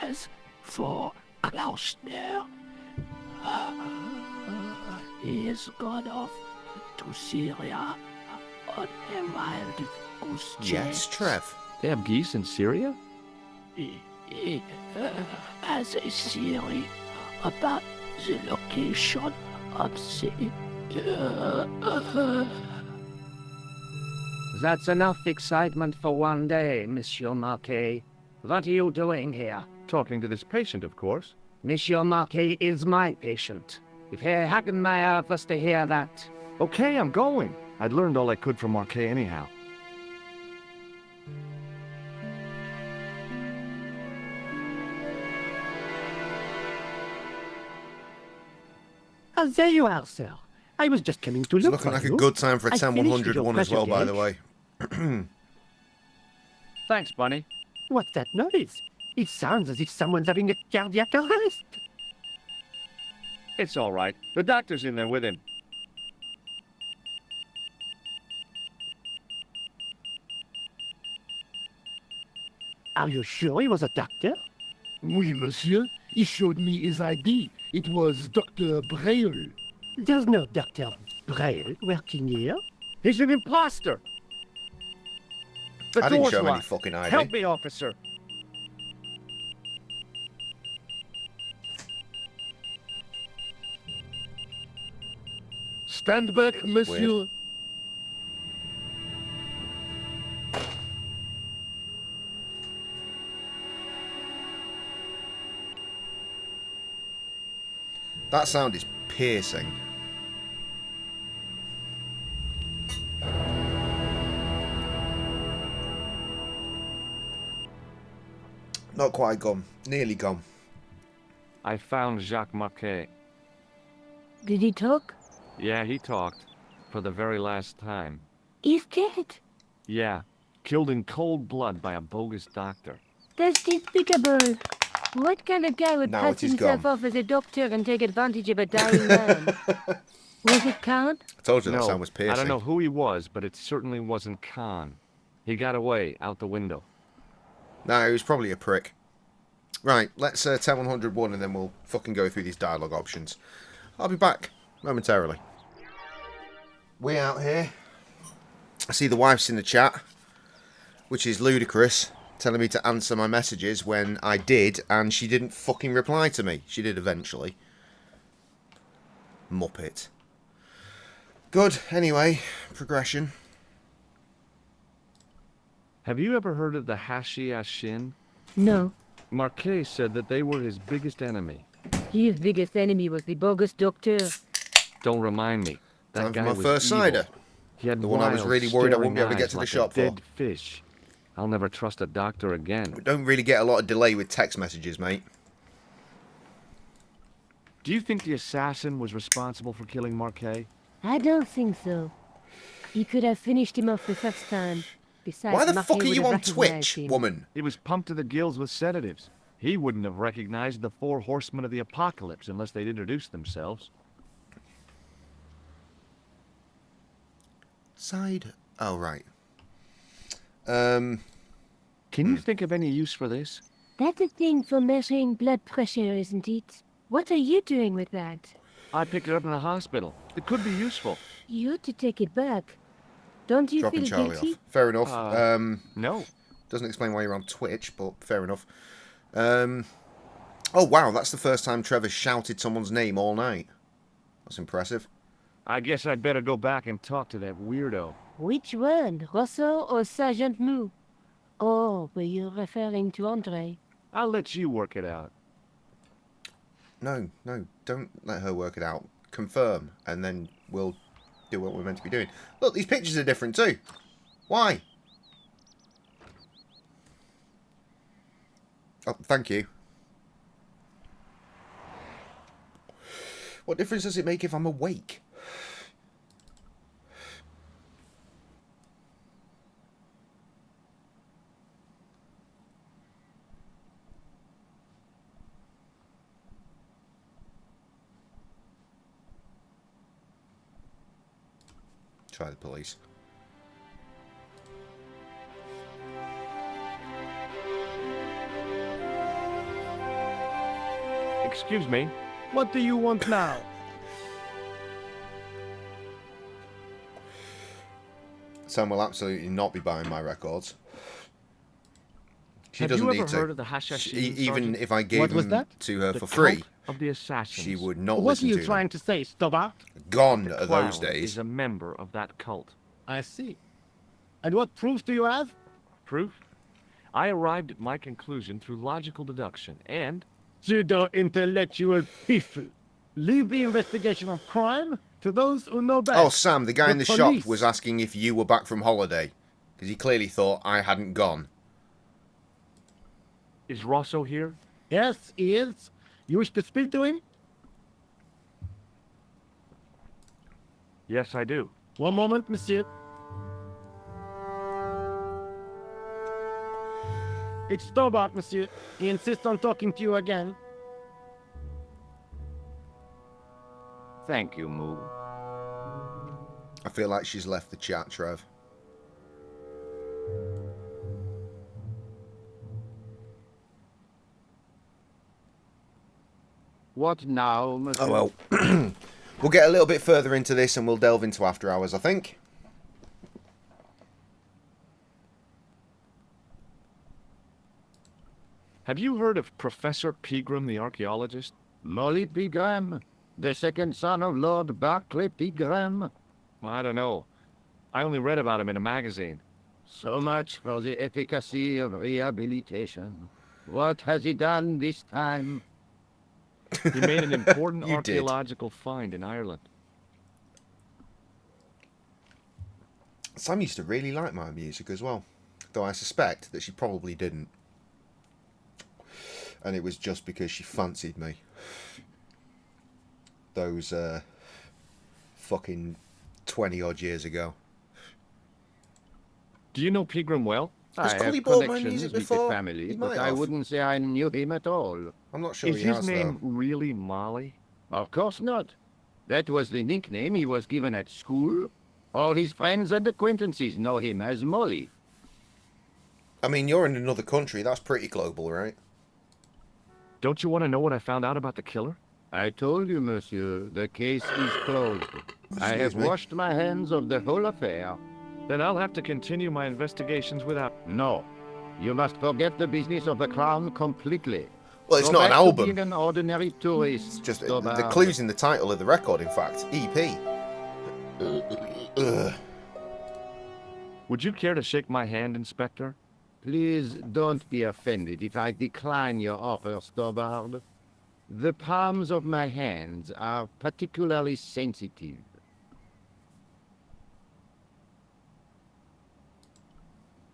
As for Klausner, he has gone off to Syria on a wild goose chase. Yes, Trev. They have geese in Syria? He has a theory about the location of the... That's enough excitement for one day, Monsieur Marquet. What are you doing here? Talking to this patient, of course. Monsieur Marquet is my patient. If Herr Hagenmeyer was to hear that... Okay, I'm going. I'd learned all I could from Marquet anyhow. Oh, there you are, sir. I was just coming to It's look looking for like you. a good time for a I 10-100 finished one your as well, by the pressure way. Thanks, Bunny. What's that noise? It sounds as if someone's having a cardiac arrest. It's all right. The doctor's in there with him. Are you sure he was a doctor? Oui, monsieur. He showed me his ID. It was Dr. Braille. There's no Dr. Braille working here. He's an imposter! The I didn't door's show him any locked. fucking ID. Help me, officer. Stand back, monsieur. That sound is piercing. Not quite gone. Nearly gone. I found Jacques Marquet. Did he talk? Yeah, he talked. For the very last time. He's dead. Yeah, killed in cold blood by a bogus doctor. That's despicable. What kind of guy would Now pass it is himself gone. off as a doctor and take advantage of a dying man? Was it Khan? I told you that No, sound was piercing. I don't know who he was, but it certainly wasn't Khan. He got away out the window. No, he was probably a prick. Right, let's 10-101 and then we'll fucking go through these dialogue options. I'll be back momentarily. We out here. I see the wife's in the chat, which is ludicrous, telling me to answer my messages when I did, and she didn't fucking reply to me. She did eventually. Muppet. Good, anyway, progression. Have you ever heard of the Hashi-Ashin? No. Marquet said that they were his biggest enemy. His biggest enemy was the bogus doctor. Don't remind me. That Time for guy my was first evil. cider. He had The one I was wild, really worried I wouldn't be able to staring get eyes to the like shop a for. dead fish. I'll never trust a doctor again. We don't really get a lot of delay with text messages, mate. Do you think the assassin was responsible for killing Marquet? I don't think so. He could have finished him off the first time. Besides, Why the Marquet fuck are would you have on recognized Twitch, him. woman? He was pumped to the gills with sedatives. He wouldn't have recognized the 4 horsemen of the apocalypse unless they'd introduced themselves. Side. Oh, right. Can you think of any use for this? That's a thing for measuring blood pressure, isn't it? What are you doing with that? I picked it up in the hospital. It could be useful. You ought to take it back. Don't you Dropping feel Charlie guilty? off. Fair enough. No. Doesn't explain why you're on Twitch, but fair enough. Oh, wow, that's the first time Trevor shouted someone's name all night. That's impressive. I guess I'd better go back and talk to that weirdo. Which one, Rosso or Sergeant Moo? Oh, were you referring to Andre? I'll let you work it out. No, don't let her work it out. Confirm, and then we'll do what we're meant to be doing. Look, these pictures are different too. Why? Oh, thank you. What difference does it make if I'm awake? Try the police. Excuse me. What do you want now? Sam will absolutely not be buying my records. She Have doesn't you need ever to. heard of the Hashi-Ashin, Even Sergeant? if I gave What was them that? to her The for free, cult of the assassins. she would not What are listen you to trying to say, Stobart? them. Gone The are clown those days. is a member of that cult. I see. And what proof do you have? Proof? I arrived at my conclusion through logical deduction, and Pseudo-intellectual people. Leave the investigation of crime to those who know best. Oh, Sam, the guy in the shop police. was asking if you were back from holiday. Because he clearly thought I hadn't gone. is Rosso here? Yes, he is. You wish to speak to him? Yes, I do. One moment, monsieur. It's Stobart, monsieur. He insists on talking to you again. Thank you, Moo. I feel like she's left the chat, Trev. What now, monsieur? Oh well. We'll get a little bit further into this and we'll delve into After Hours, I think. Have you heard of Professor Pegram, the archaeologist? Molly Pegram, the second son of Lord Barclay Pegram. I don't know. I only read about him in a magazine. So much for the efficacy of rehabilitation. What has he done this time? He made an important You did. archaeological find in Ireland. Sam used to really like my music as well. Though I suspect that she probably didn't. And it was just because she fancied me. Those fucking 20 odd years ago. Do you know Pegram well? Has I Cully have bought my connections music with before? the family, He but might I have. wouldn't say I knew him at all. I'm not sure Is he his has, name though. really Molly? Of course not. That was the nickname he was given at school. All his friends and acquaintances know him as Molly. I mean, you're in another country. That's pretty global, right? Don't you want to know what I found out about the killer? I told you, monsieur, the case is closed. I have Excuse me? washed my hands of the whole affair. Then I'll have to continue my investigations without... No, you must forget the business of the crown completely. Well, it's Go not an back to album. being an ordinary tourist. It's just the Stobart. clues in the title of the record, in fact. EP. Ugh. Would you care to shake my hand, Inspector? Please don't be offended if I decline your offer, Stobart. The palms of my hands are particularly sensitive.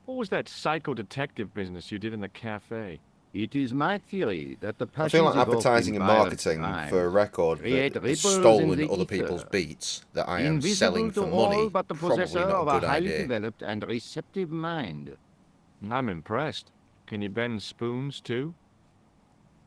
What was that psycho-detective business you did in the cafe? It is my theory that the I passions feel like evoked advertising in and violent marketing crimes for a record create that has ripples in stolen the other ether, people's beats that I am invisible selling to for all money, but the probably possessor not of a a good highly idea. developed and receptive mind. I'm impressed. Can you bend spoons, too?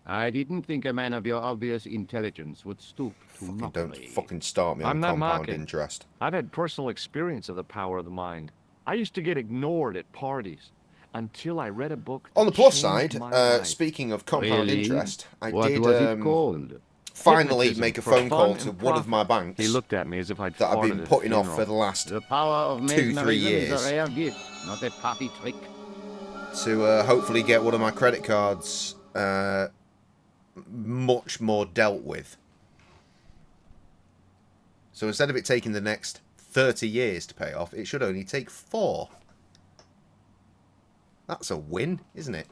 I didn't think a man of your obvious intelligence would stoop to Fucking mockery. don't fucking start me on I'm not compound mocking. interest. I've had personal experience of the power of the mind. I used to get ignored at parties until I read a book On the that plus changed side, my life. speaking of compound Really? interest, I What did was it called? finally Hypnotism make a for phone fun call and to one of my banks He looked at me as if I'd that I've farted been at a putting off for funeral. the last The power of 2-3 mesmerism is years. a rare gift, not a party trick. to hopefully get one of my credit cards much more dealt with. So instead of it taking the next 30 years to pay off, it should only take 4. That's a win, isn't it?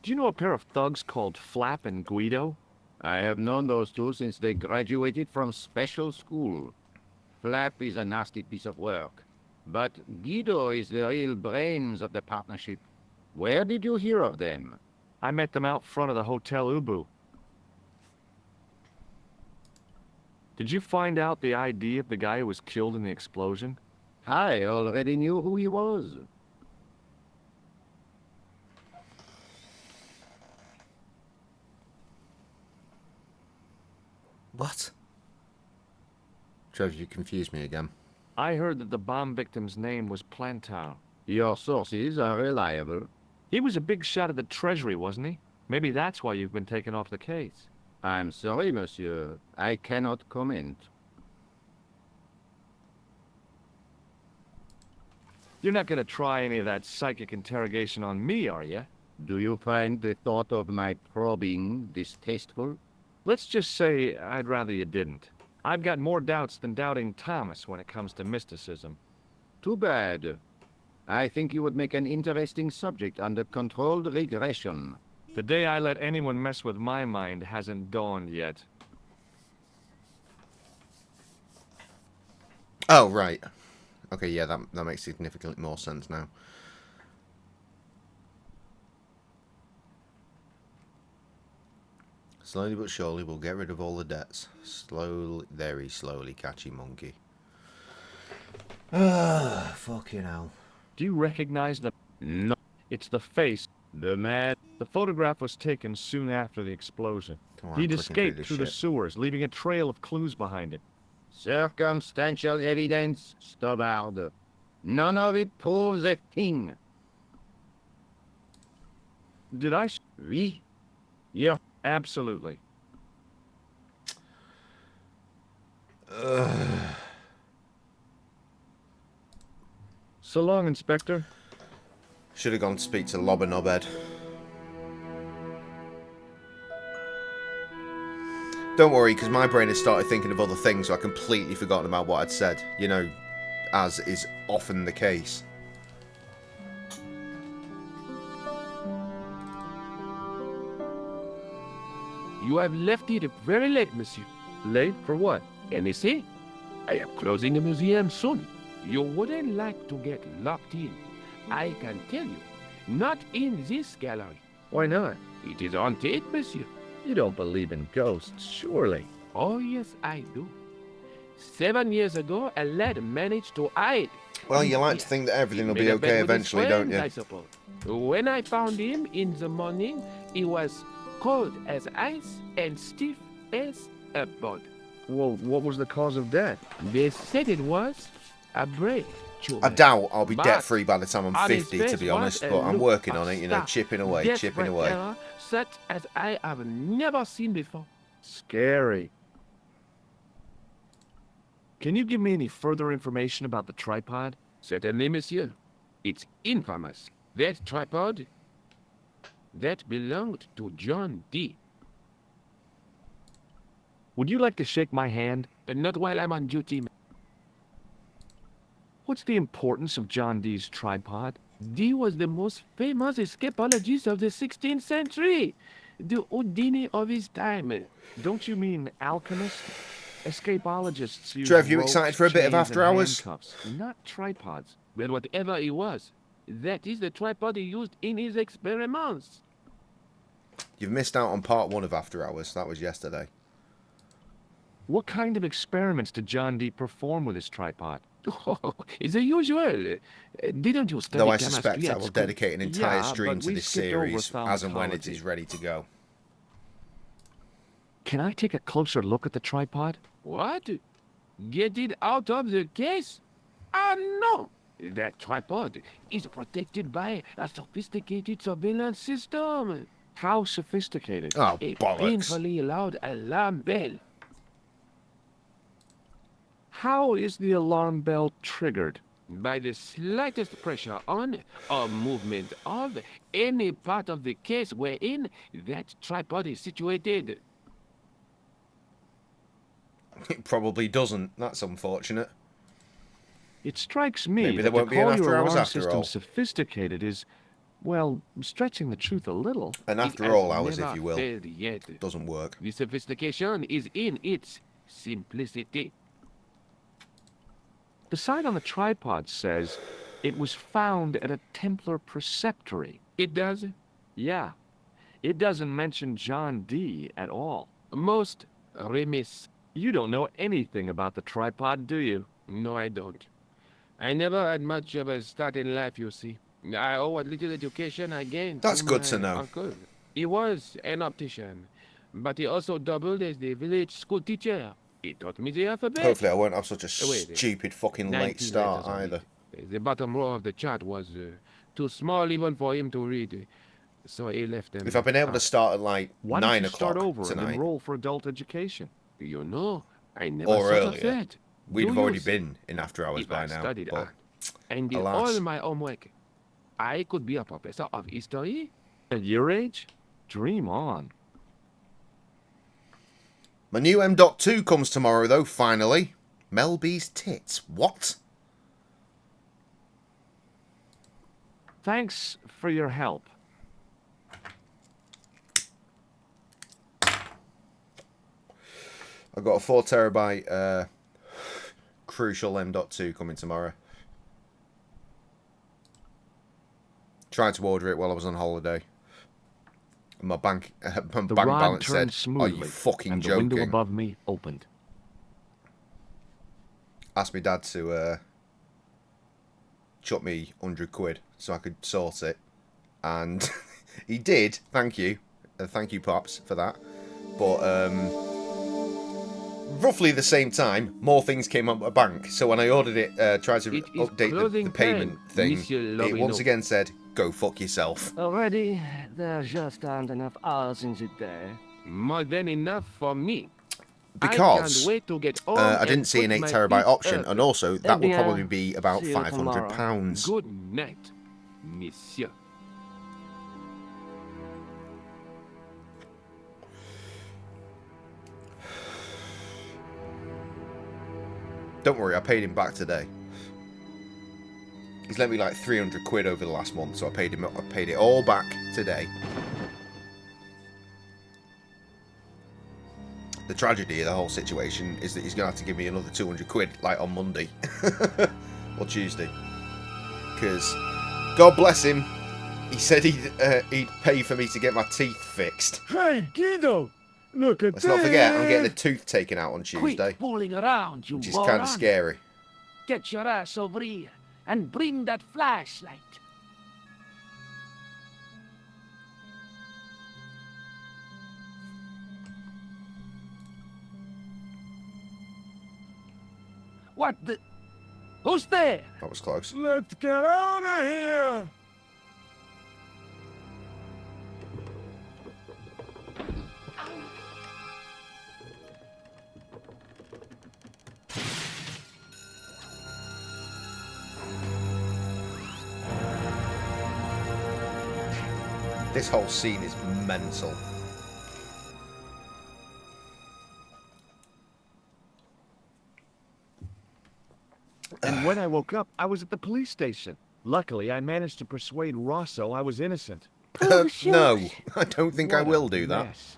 Do you know a pair of thugs called Flap and Guido? I have known those two since they graduated from special school. Flap is a nasty piece of work, but Guido is the real brains of the partnership. Where did you hear of them? I met them out front of the Hotel Ubu. Did you find out the ID of the guy who was killed in the explosion? I already knew who he was. What? Trevor, you confused me again. I heard that the bomb victim's name was Plantar. Your sources are reliable. He was a big shot at the Treasury, wasn't he? Maybe that's why you've been taken off the case. I'm sorry, monsieur. I cannot comment. You're not going to try any of that psychic interrogation on me, are you? Do you find the thought of my probing distasteful? Let's just say I'd rather you didn't. I've got more doubts than Doubting Thomas when it comes to mysticism. Too bad. I think you would make an interesting subject under controlled regression. The day I let anyone mess with my mind hasn't dawned yet. Oh, right. Okay, yeah, that makes significantly more sense now. Slowly but surely, we'll get rid of all the debts. Slowly, very slowly, catchy monkey. Ah, fucking hell. Do you recognize the... No. It's the face. The man... The photograph was taken soon after the explosion. Come on, He'd clicking escaped this through the shit. sewers, leaving a trail of clues behind him. Circumstantial evidence, Stobart. None of it proves a thing. Did I... Oui? Yeah. Absolutely. So long, Inspector. Should have gone to speak to Lob and Obed. Don't worry, because my brain has started thinking of other things, so I completely forgotten about what I'd said. You know, as is often the case. You have left it very late, monsieur. Late for what? NSA? I am closing the museum soon. You wouldn't like to get locked in. I can tell you. Not in this gallery. Why not? It is haunted, monsieur. You don't believe in ghosts, surely. Oh, yes, I do. 7 years ago, a lad managed to hide. Well, you like to Yes, think that everything he will made be a bet okay with his eventually, don't friend, you? I suppose. When I found him in the morning, he was cold as ice and stiff as a board. Well, what was the cause of death? They said it was a break. I doubt I'll be But debt-free by the time I'm on his 50, to face be was honest, a but I'm look working of on it, you know, stark, chipping away, chipping desperate away. terror, such as I have never seen before. Scary. Can you give me any further information about the tripod? Certainly, monsieur. It's infamous. That tripod, that belonged to John D. Would you like to shake my hand? Not while I'm on duty. What's the importance of John Dee's tripod? Dee was the most famous escapologist of the 16th century. The Houdini of his time. Don't you mean alchemist? Escapologists use Trev, you ropes, excited for a bit of chains, After and Hours? handcuffs, not tripods. Well, whatever he was, that is the tripod he used in his experiments. You've missed out on part 1 of After Hours. That was yesterday. What kind of experiments did John Dee perform with his tripod? Oh, it's the usual. Didn't you study Though I chemistry suspect I at will school? dedicate an entire Yeah, stream but to we this skipped over series as and when it pharmacology. is ready to go. Can I take a closer look at the tripod? What? Get it out of the case? Ah, no! That tripod is protected by a sophisticated surveillance system. How sophisticated? Oh, A bollocks. painfully loud alarm bell. How is the alarm bell triggered? By the slightest pressure on or movement of any part of the case wherein that tripod is situated. It probably doesn't. That's unfortunate. It strikes me Maybe that there won't to be an call After your Hours alarm after system all. sophisticated is, well, stretching the truth a little. And It after has all hours, never if you will, failed yet. doesn't work. The sophistication is in its simplicity. The sign on the tripod says it was found at a Templar preceptory. It does. Yeah, it doesn't mention John Dee at all. Most remiss. You don't know anything about the tripod, do you? No, I don't. I never had much of a start in life, you see. I owe what little education I gained. That's to good my to know. Uncle. He was an optician, but he also doubled as the village school teacher. He taught me the alphabet. Hopefully I won't have such a Wait, stupid fucking late 19 start letters either. only. The bottom row of the chart was too small even for him to read, so he left them. If I'd been able to start at like Why 9 don't you o'clock start over and tonight, enroll for adult education? You know, I never or thought earlier, of that. we'd Do have you already see? been in After Hours If by I now. studied But art and did alas. all my homework, I could be a professor of history. At your age? Dream on. my new M.2 comes tomorrow though, finally. Mel B's tits. What? Thanks for your help. I've got a 4 terabyte crucial M.2 coming tomorrow. Tried to order it while I was on holiday. And my bank The bank rod balance turned said, "Are you smoothly, fucking and the window joking?" above me opened. Asked my dad to chuck me 100 quid so I could sort it, and he did. Thank you, Pops, for that. But roughly the same time, more things came up at bank. So when I ordered it, tried to It is update the closing payment time, thing, Monsieur it Lobino. once again said, "Go fuck yourself." Already, there just aren't enough hours in the day. More than enough for me. Because I can't wait to get home I and didn't see an put 8 my terabyte feet option, up. and also that will bien, probably be about see you tomorrow. £500. Good night, monsieur. Don't worry, I paid him back today. He's lent me like 300 quid over the last month, so I paid it all back today. The tragedy of the whole situation is that he's going to have to give me another 200 quid, like on Monday. Or Tuesday. Because, God bless him, he said he'd pay for me to get my teeth fixed. Hey, Guido! Look at Let's not forget, I'm getting a tooth taken out on Tuesday, Quit fooling around, you which is moron. kind of scary. Get your ass over here and bring that flashlight. What the... Who's there? That was close. Let's get out of here! This whole scene is mental. And when I woke up, I was at the police station. Luckily, I managed to persuade Rosso I was innocent. No, I don't think I What a will do that. mess.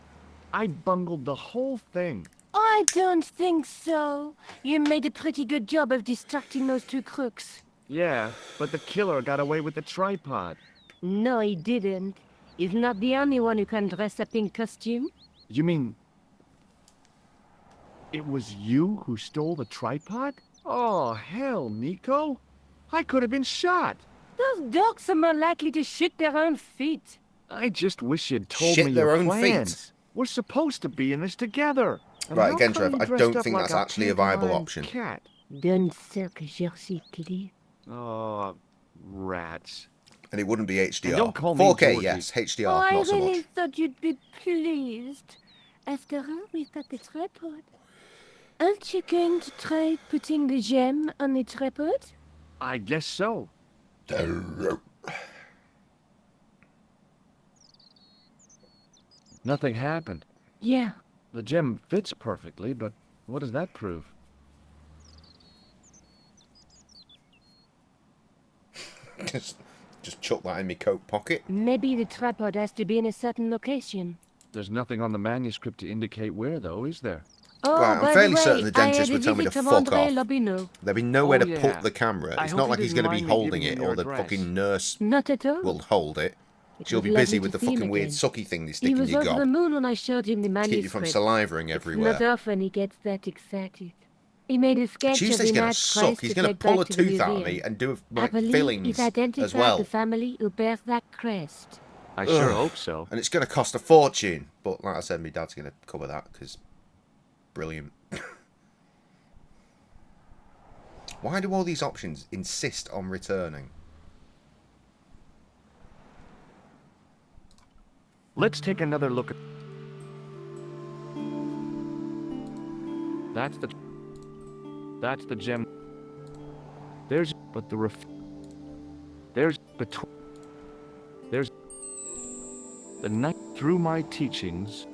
I bungled the whole thing. I don't think so. You made a pretty good job of distracting those two crooks. Yeah, but the killer got away with the tripod. No, he didn't. He's not the only one who can dress up in costume. You mean... it was you who stole the tripod? Oh, hell, Nico. I could have been shot. Those dogs are more likely to shoot their own feet. I just wish you'd told Shit me their your own feet. plans. We're supposed to be in this together. And Right, how again, come Trev, you I dressed don't up think like that's a actually a viable pantomime option. Cat? Don't circus your secret. Oh, rats. And it wouldn't be HDR. don't call me 4K, Georgie. yes. HDR, Oh, I not so really much. thought you'd be pleased. After all, we've got the tripod. Aren't you going to try putting the gem on the tripod? I guess so. Nothing happened. Yeah. The gem fits perfectly, but what does that prove? Just chuck that in my coat pocket. Maybe the tripod has to be in a certain location. There's nothing on the manuscript to indicate where, though, is there? Oh, Right, I'm by fairly the way, certain the dentist I had a would tell me to visit fuck from Andre off. Lobino. There'd be nowhere Oh, to yeah. put the camera. I It's hope not you like he's didn't going to be mind me holding giving it, you or your the address. fucking nurse Not at all. will hold it. It She'll was be busy lovely with to the see him fucking weird again. sucky thing they He stick in was your over the gob. moon when I showed him the To manuscript. keep you from salivering everywhere. Not often he gets that excited. He made a sketch Tuesday's of the going to Night's suck. Christ He's to going to take pull a back to the tooth out of museum. me and do I like, believe fillings he's as identified well. the family who bears that crest. I sure Ugh. hope so. And it's going to cost a fortune. But like I said, my dad's going to cover that because brilliant. Why do all these options insist on returning? Let's take another look at... That's the gem. There's... But the There's... Between... There's... The night through my teachings...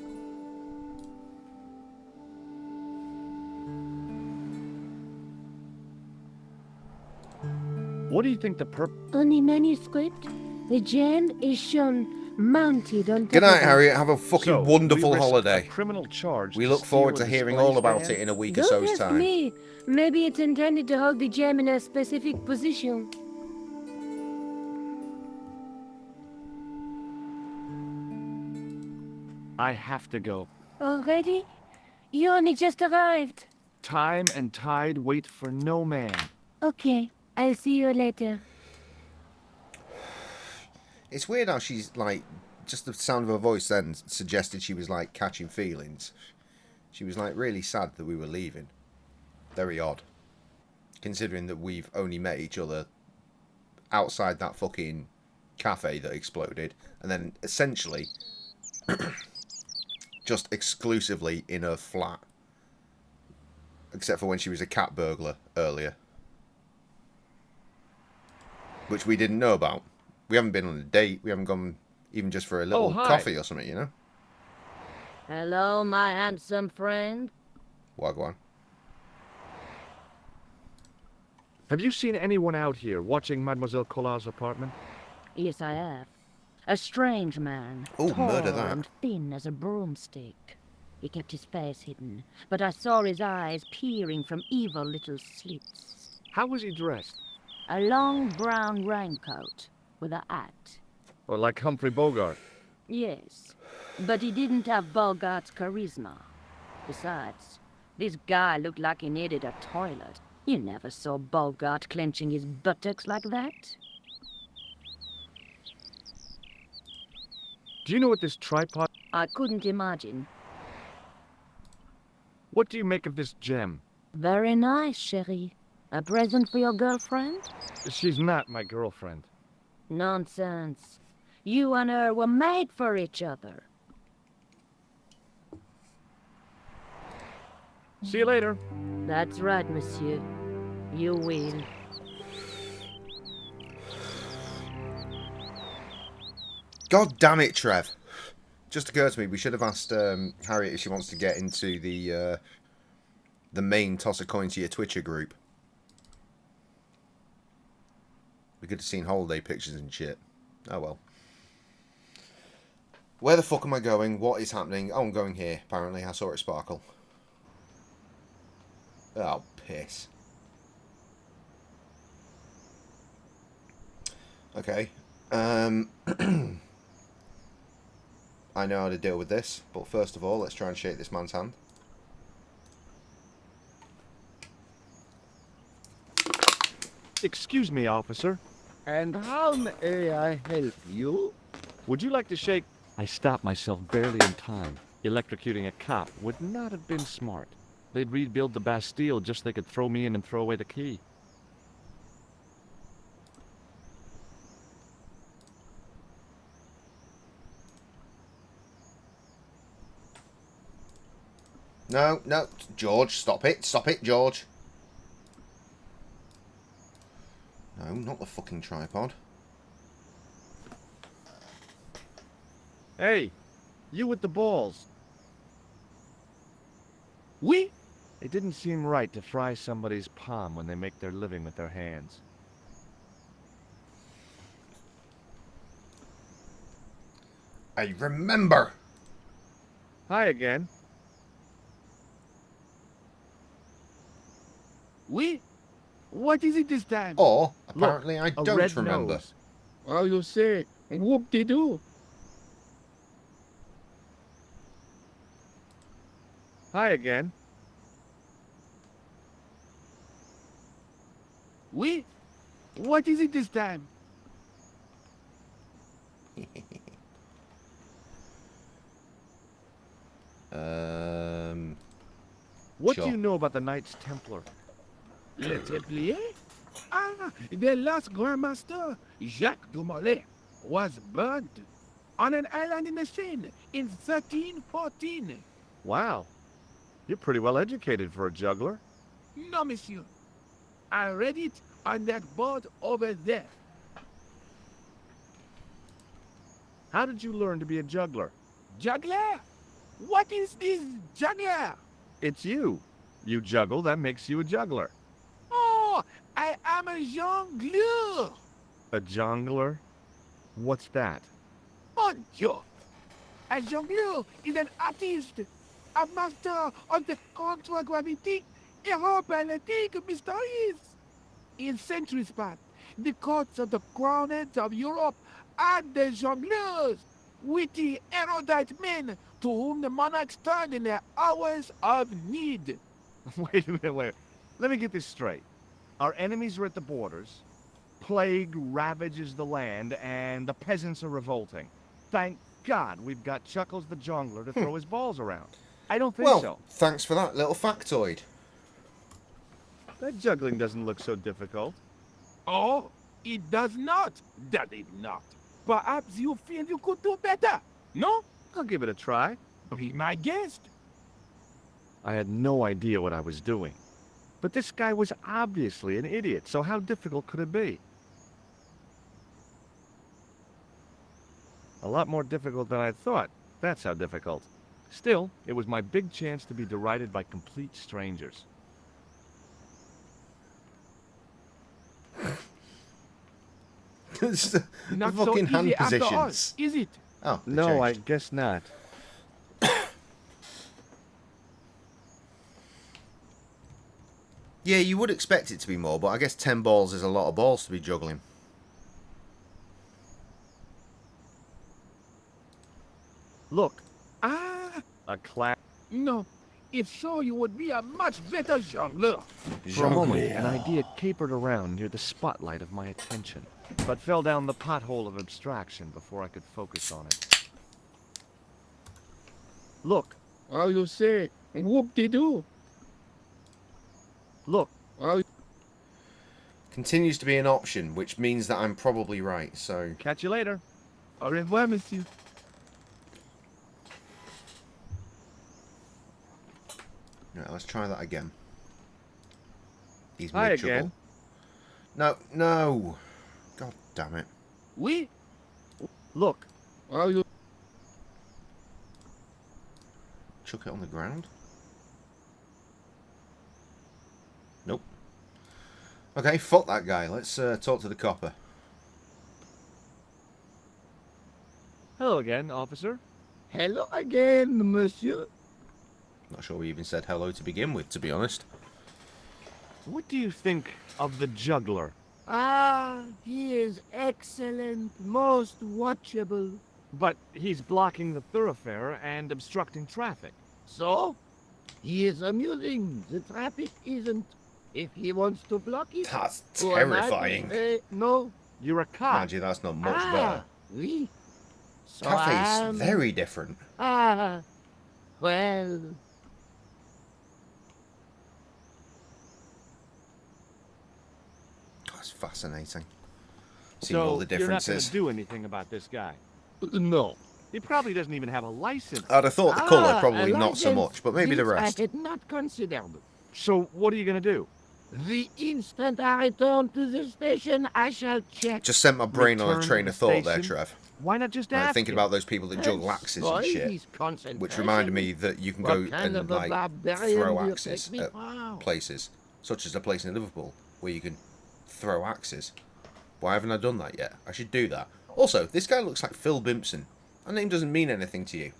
What do you think the On the manuscript, the gem is shown mounted on top Good night, of it. Harriet. Have a fucking So, wonderful we risk holiday. a criminal charge We to look forward to steal a hearing display all about stand? it in a week or Don't so's ask time. me. Maybe it's intended to hold the gem in a specific position. I have to go. Already? You only just arrived. Time and tide wait for no man. Okay, I'll see you later. It's weird how she's like, just the sound of her voice then suggested she was like catching feelings. She was like really sad that we were leaving. Very odd. Considering that we've only met each other outside that fucking cafe that exploded. And then essentially just exclusively in her flat. Except for when she was a cat burglar earlier. Which we didn't know about. We haven't been on a date. We haven't gone even just for a little hi. coffee or something, you know? Hello, my handsome friend. Wagwan. Have you seen anyone out here watching Mademoiselle Collar's apartment? Yes, I have. A strange man. Oh, tall murder that. and thin as a broomstick. He kept his face hidden, but I saw his eyes peering from evil little slits. How was he dressed? A long brown raincoat with a hat. Or like Humphrey Bogart? Yes. But he didn't have Bogart's charisma. Besides, this guy looked like he needed a toilet. You never saw Bogart clenching his buttocks like that. Do you know what this tripod... I couldn't imagine. What do you make of this gem? Very nice, chérie. A present for your girlfriend? She's not my girlfriend. Nonsense. You and her were made for each other. See you later. That's right, monsieur. You will. God damn it, Trev. Just occurred to me, we should have asked Harriet if she wants to get into the main toss a coin to your Twitcher group. We could have seen holiday pictures and shit. Oh well. Where the fuck am I going? What is happening? Oh, I'm going here, apparently. I saw it sparkle. Oh, piss. Okay. I know how to deal with this, but first of all, let's try and shake this man's hand. Excuse me, officer. And how may I help you? Would you like to shake... I stopped myself barely in time. Electrocuting a cop would not have been smart. They'd rebuild the Bastille just so they could throw me in and throw away the key. No, no, George, stop it, George. No, not the fucking tripod. Hey, you with the balls. Oui? It didn't seem right to fry somebody's palm when they make their living with their hands. I remember. Hi again. Oui? What is it this time? Or, apparently, I A don't red remember. nose. Oh, you say, whoop-de-doo. Hi again. Oui? What is it this time? What Sure. do you know about the Knights Templar? Le Templier? Ah, the last Grand Master, Jacques de Molay, was burned on an island in the Seine in 1314. Wow. You're pretty well educated for a juggler. No, monsieur. I read it on that board over there. How did you learn to be a juggler? Juggler? What is this juggler? It's you. You juggle, that makes you a juggler. Oh, I am a jongleur. A jongler? What's that? Mon Dieu. A jongleur is an artist, a master of the contragravity aerobatic mysteries. In centuries past, the courts of the crowned heads of Europe had the jongleurs, witty, erudite men to whom the monarchs turned in their hours of need. Wait a minute, wait. Let me get this straight. Our enemies are at the borders, plague ravages the land, and the peasants are revolting. Thank God we've got Chuckles the Jongler to throw his balls around. I don't think Well, so. thanks for that little factoid. That juggling doesn't look so difficult. Oh, it does not, does it not? Perhaps you feel you could do better, no? I'll give it a try. Be my guest. I had no idea what I was doing. But this guy was obviously an idiot, so how difficult could it be? A lot more difficult than I thought. That's how difficult. Still, it was my big chance to be derided by complete strangers. It's the Not so fucking hand easy after all, positions. is it? Oh, they No, I changed. guess not. Yeah, you would expect it to be more, but I guess 10 balls is a lot of balls to be juggling. Look, Ah, a clown. no. If so, you would be a much better jongleur. For a moment, an idea capered around near the spotlight of my attention, but fell down the pothole of abstraction before I could focus on it. Look, How you say? Whoop-de-doo. look. How Continues to be an option, which means that I'm probably right, so... Catch you later. Au revoir, monsieur. Right, let's try that again. He's Hi mid-trouble. again. No, no! God damn it. Oui. Look, How you... Chuck it on the ground? Nope. Okay, fuck that guy. Let's talk to the copper. Hello again, officer. Hello again, monsieur. Not sure we even said hello to begin with, to be honest. What do you think of the juggler? Ah, he is excellent, most watchable. But he's blocking the thoroughfare and obstructing traffic. So? He is amusing. The traffic isn't. If he wants to block it... That's who am I to terrifying. say no. You're a cop. Mind you, that's not much Ah, better. oui. So Cafe's very different. Ah, well, That's fascinating. Seeing all the you're not going differences. to do anything about this guy. No. He probably doesn't even have a license. I'd have thought the colour, Ah, probably a not so license. much, but maybe the This rest. I had not considered. So what are you going to do? The instant I return to the station, I shall check. Just sent my brain on Return a to train the of thought there, station? Trev. Why not just Like, ask thinking him? about those people that juggle axes and Spoil shit. his concentration. Which reminded me that you can What go kind and of a like barbarian throw do you axes take me at for? places, such as a place in Liverpool where you can throw axes. Why haven't I done that yet? I should do that. Also, this guy looks like Phil Bimpson. That name doesn't mean anything to you.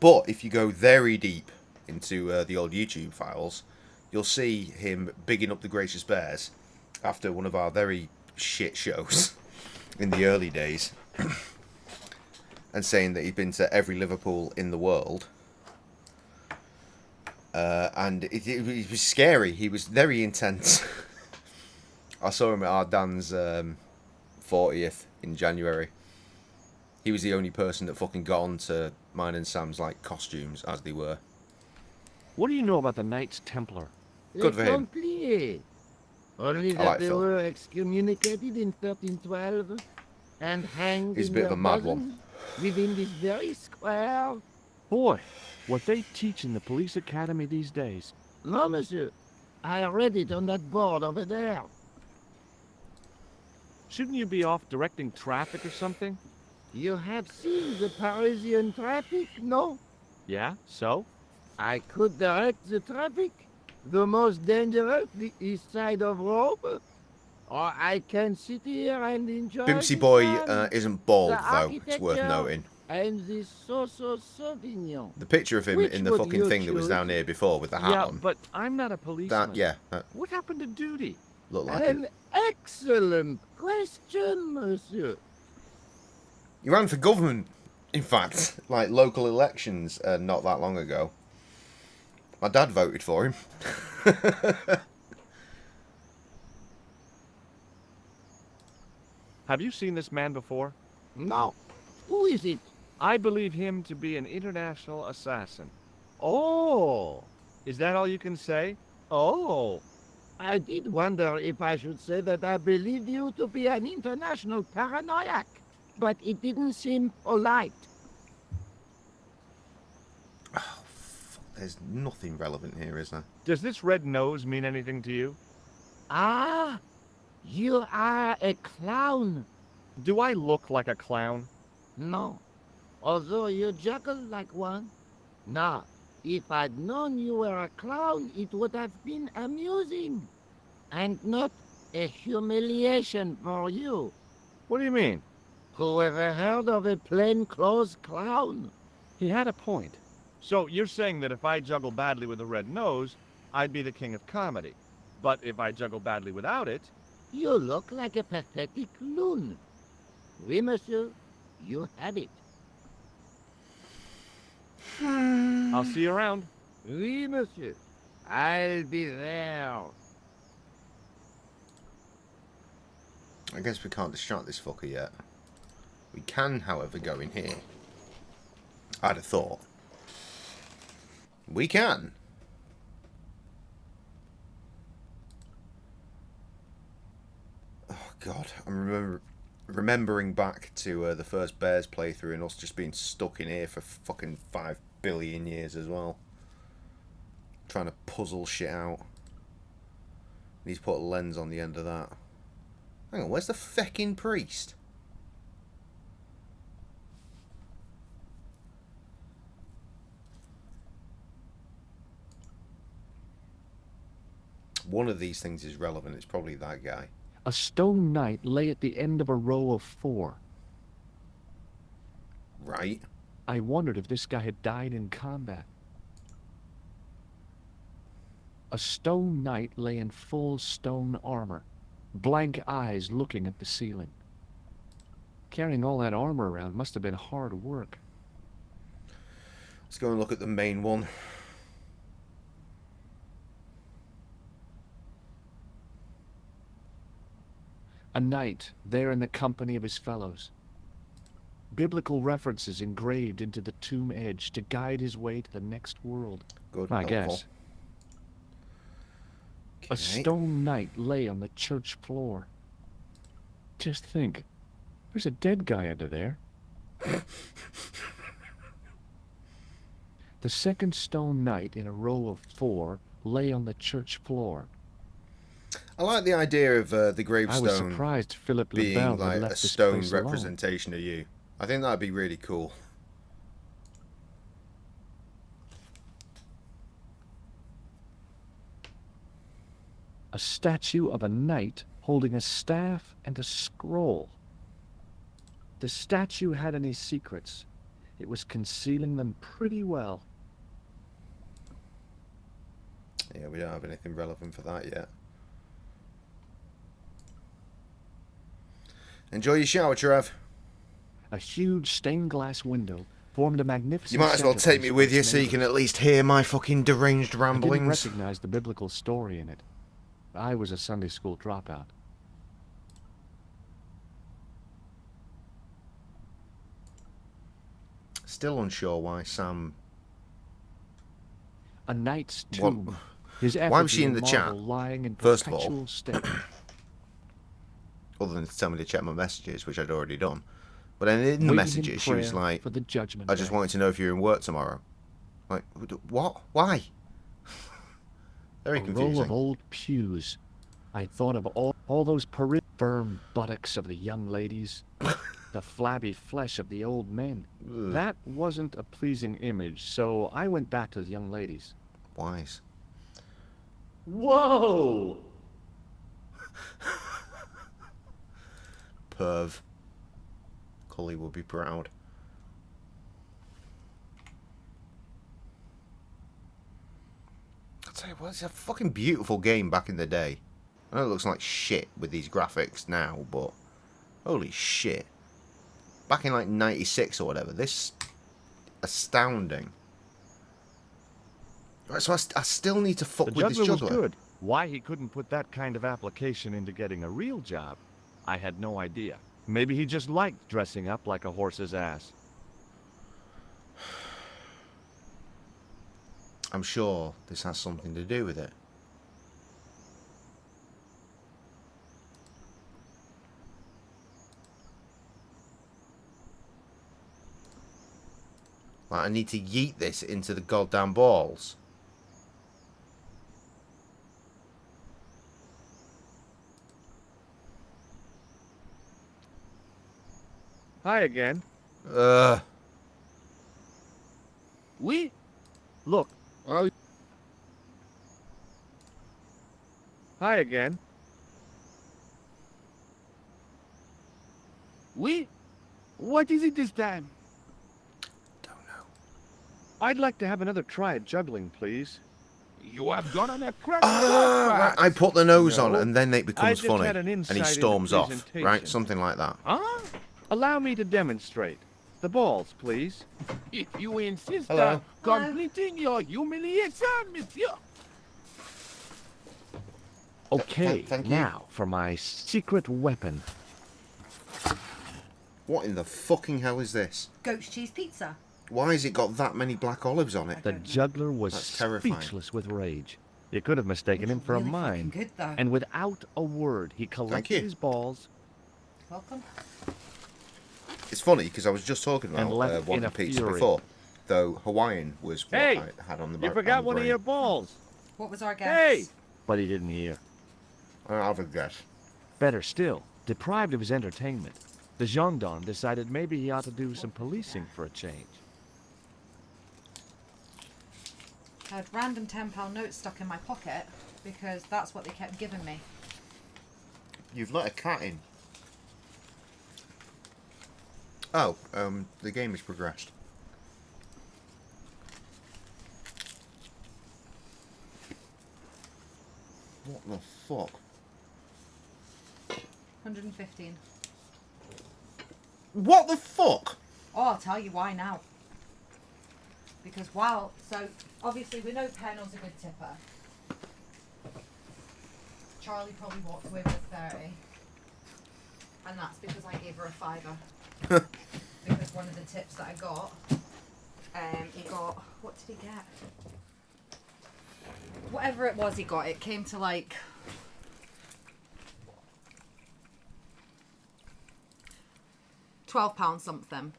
But if you go very deep into the old YouTube files, you'll see him bigging up the Gracious Bears after one of our very shit shows in the early days. And saying that he'd been to every Liverpool in the world. And it was scary. He was very intense. I saw him at our Dan's 40th in January. He was the only person that fucking got on to mine and Sam's like costumes as they were. What do you know about the Knights Templar? Good for him. Compli. Only I that like they Phil. were excommunicated in 1312 and hanged He's a in bit of their a mad bosom one. within this very square. Boy, what they teach in the police academy these days. No, monsieur. I read it on that board over there. Shouldn't you be off directing traffic or something? You have seen the Parisian traffic, no? Yeah, so? I could direct the traffic. The most dangerous, the east side of Rome. Or I can sit here and enjoy Bimpsy the Boy sun, isn't bald the though, it's worth architecture, noting. and the Sauvignon. The picture of him Which in the would fucking you thing that was choose? down here before with the hat Yeah, on. but I'm not a policeman. That What happened to duty? looked like it. An excellent question, monsieur. He ran for government, in fact, like local elections not that long ago. My dad voted for him. Have you seen this man before? No. Who is it? I believe him to be an international assassin. Oh. Is that all you can say? Oh. I did wonder if I should say that I believe you to be an international paranoiac, but it didn't seem polite. There's nothing relevant here, is there? Does this red nose mean anything to you? Ah, you are a clown. Do I look like a clown? No, although you juggle like one. Now, if I'd known you were a clown, it would have been amusing, and not a humiliation for you. What do you mean? Who ever heard of a plainclothes clown? He had a point. So you're saying that if I juggle badly with a red nose, I'd be the king of comedy. But if I juggle badly without it... You look like a pathetic loon. Oui, monsieur, you had it. I'll see you around. Oui, monsieur. I'll be there. I guess we can't distract this fucker yet. We can, however, go in here. I'd have thought. We can. Oh god, I'm remembering back to the first Bears playthrough and us just being stuck in here for fucking 5 billion years as well. Trying to puzzle shit out. Need to put a lens on the end of that. Hang on, where's the feckin' priest? One of these things is relevant. It's probably that guy. A stone knight lay at the end of a row of 4. Right. I wondered if this guy had died in combat. A stone knight lay in full stone armor, blank eyes looking at the ceiling. Carrying all that armor around must have been hard work. Let's go and look at the main one. A knight there in the company of his fellows. Biblical references engraved into the tomb edge to guide his way to the next world. Good. I helpful. guess. A Okay. stone knight lay on the church floor. Just think, there's a dead guy under there. The second stone knight in a row of 4 lay on the church floor. I like the idea of the I was gravestone surprised Philip being Lebel had like left a this stone place alone. representation of you. I think that'd be really cool. A statue of a knight holding a staff and a scroll. The statue had any secrets. It was concealing them pretty well. Yeah, we don't have anything relevant for that yet. Enjoy your shower, Trev. A huge stained glass window formed a magnificent You might as well take me with you so you can at least hear my fucking deranged I didn't ramblings. recognize the biblical story in it. I was a Sunday school dropout. Still unsure why Sam... A knight's What- tomb. His why was she effigy in the chat? marble lying in First of all. perpetual state. Other than to tell me to check my messages, which I'd already done. But then in the Waiting in messages, she was prayer like, for the judgment I just day. wanted to know if you're in work tomorrow. Like, what? Why? Very A row of confusing. old pews. I thought of all those firm buttocks of the young ladies, the flabby flesh of the old men. Ugh. That wasn't a pleasing image, so I went back to the young ladies. Wise. Whoa! Perv. Cully would be proud. I'll tell you what, it's a fucking beautiful game back in the day. I know it looks like shit with these graphics now, but holy shit. Back in like 96 or whatever, this astounding. Right, so I still need to fuck The with this juggler was juggler. good. Why he couldn't put that kind of application into getting a real job, I had no idea. Maybe he just liked dressing up like a horse's ass. I'm sure this has something to do with it. Like, I need to yeet this into the goddamn balls. Hi again. Oui? Look. Oh, Hi again. Oui? What is it this time? Don't know. I'd like to have another try at juggling, please. you have gone on a crack. Right, I put the nose on No. and then it I becomes just funny. had an And he insight into storms off. Right? presentation. Something like that. Huh? Allow me to demonstrate. The balls, please. If you insist Hello. on completing your humiliation, monsieur. Okay, Thank you. now for my secret weapon. What in the fucking hell is this? Goat's cheese pizza. Why has it got that many black olives on it? The juggler was That's terrifying. speechless with rage. You could have mistaken him for a Really fucking mime. good, though. And without a word, he you. collected his balls Welcome. It's funny because I was just talking And about left one in a pizza fury. before, though Hawaiian was what Hey, I had on the you on forgot the one of brain. your balls. What was our guess? Hey! But he didn't hear. I'll have a guess. Better still, deprived of his entertainment, the gendarme decided maybe he ought to do some policing for a change. I had random £10 notes stuck in my pocket because that's what they kept giving me. You've let a cat in. Oh, the game has progressed. What the fuck? 115. What the fuck? Oh, I'll tell you why now. Because so obviously we know Pennell's a good tipper. Charlie probably walked away with 30. And that's because I gave her a £5. Because one of the tips that I got, he got, what did he get? Whatever it was he got, it came to like £12 something.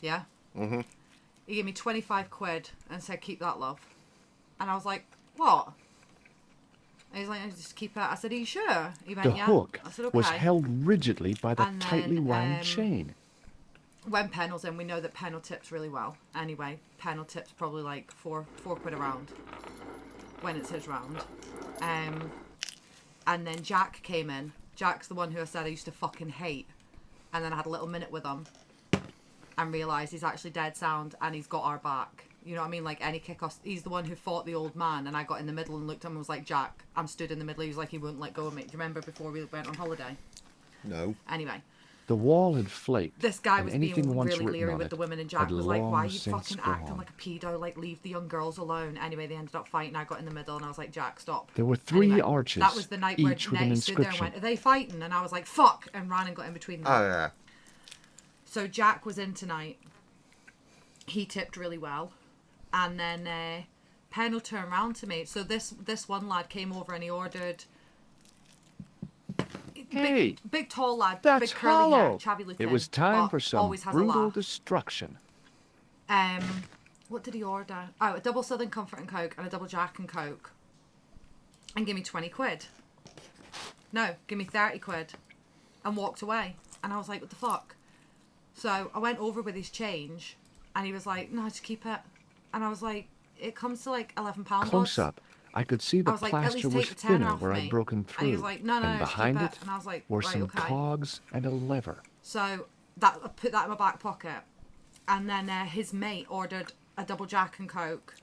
Yeah? Mm-hmm. He gave me 25 quid and said, keep that, love. And I was like, what? And he's like, just keep it. I said, are you sure? He went, The yeah. hook I said, okay. was held rigidly by the And tightly then, wound chain. When Pennell's in, we know that Pennell tips really well. Anyway, Pennell tips probably like four quid a round when it's his round. And then Jack came in. Jack's the one who I said I used to fucking hate. And then I had a little minute with him and realised he's actually dead sound and he's got our back. You know what I mean? Like any kick off. He's the one who fought the old man and I got in the middle and looked at him and was like, Jack, I'm stood in the middle. He was like, he wouldn't let go of me. Do you remember before we went on holiday? No. Anyway. The wall had flaked. This guy and was anything being once really written leery on with it the women, and Jack had was like, why are long you since fucking acting gone. like a pedo? Like, leave the young girls alone. Anyway, they ended up fighting. I got in the middle and I was like, Jack, stop. There were three Anyway, arches, that was the night where each with an Nettie stood there and inscription. went, are they fighting? And I was like, fuck, and ran and got in between them. Oh, yeah. So Jack was in tonight. He tipped really well. And then Pennell turned around to me. So this one lad came over and he ordered... Hey, big tall lad, that's big curly hair, hollow. chavvy looking. It was time but for some always has a brutal laugh. destruction. What did he order? Oh, a double Southern Comfort and Coke and a double Jack and Coke. And give me 20 quid. No, give me 30 quid. And walked away. And I was like, what the fuck? So I went over with his change and he was like, no, just keep it. And I was like, it comes to like £11. Close up, I could see the I was like, at plaster least was take the tenner thinner off where me. I'd broken through. And he was like, no, and just behind keep it And I was like, were right, some okay. cogs and a lever. So I put that in my back pocket. And then his mate ordered a double Jack and Coke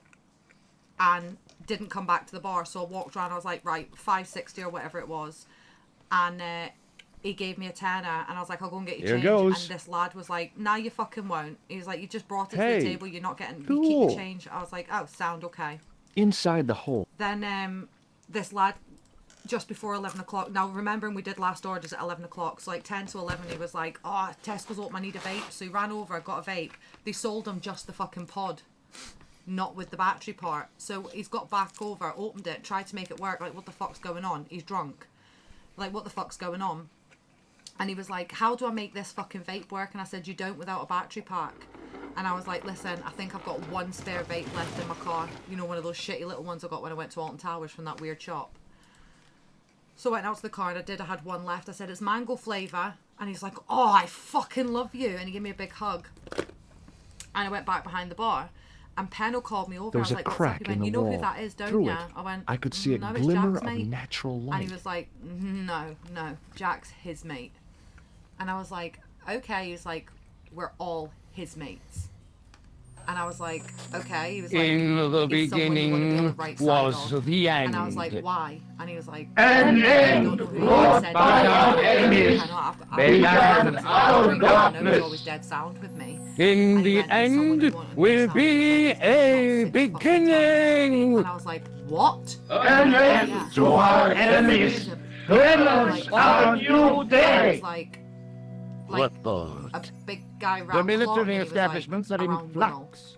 and didn't come back to the bar. So I walked around. I was like, right, $5.60 or whatever it was. And he gave me a tenner. And I was like, I'll go and get you Here change. goes. And this lad was like, nah, you fucking won't. He was like, you just brought it to Hey, the table. You're not getting, you keep cool. the change. I was like, oh, sound okay. Inside the hole. Then this lad, just before 11 o'clock, now remembering we did last orders at 11 o'clock, so like 10 to 11 he was like, oh, Tesco's open, I need a vape. So he ran over, got a vape. They sold him just the fucking pod, not with the battery part. So he's got back over, opened it, tried to make it work, like what the fuck's going on? He's drunk. Like what the fuck's going on? And he was like, how do I make this fucking vape work? And I said, you don't without a battery pack. And I was like, listen, I think I've got one spare vape left in my car. You know, one of those shitty little ones I got when I went to Alton Towers from that weird shop. So I went out to the car and I had one left. I said, it's mango flavour. And he's like, oh, I fucking love you. And he gave me a big hug. And I went back behind the bar. And Pennell called me over. There was I a was like, crack what's up? He in went, the you know wall. who that is, don't Through you? it, I went, I could see a no, it's glimmer Jack's of mate. natural light. And he was like, no, Jack's his mate. And I was like, okay. He was like, we're all his mates. And I was like, okay. He was like, In the "Is someone you wanna be on the beginning right side was of?" the end. And I was like, why? And he was like, An I end don't know who brought he said by it. our I enemies know, began our I know darkness. he's always dead sound with me. In And he the went, "Is someone end you want on your will side?" be It's like, a "Not 6 fucking times." beginning. And I was like, what? An end Yeah. to our enemies. Let us have a new It day. was like Reforged. a big guy round The military clock, and he was establishments like, are in "Around Winnell." flux.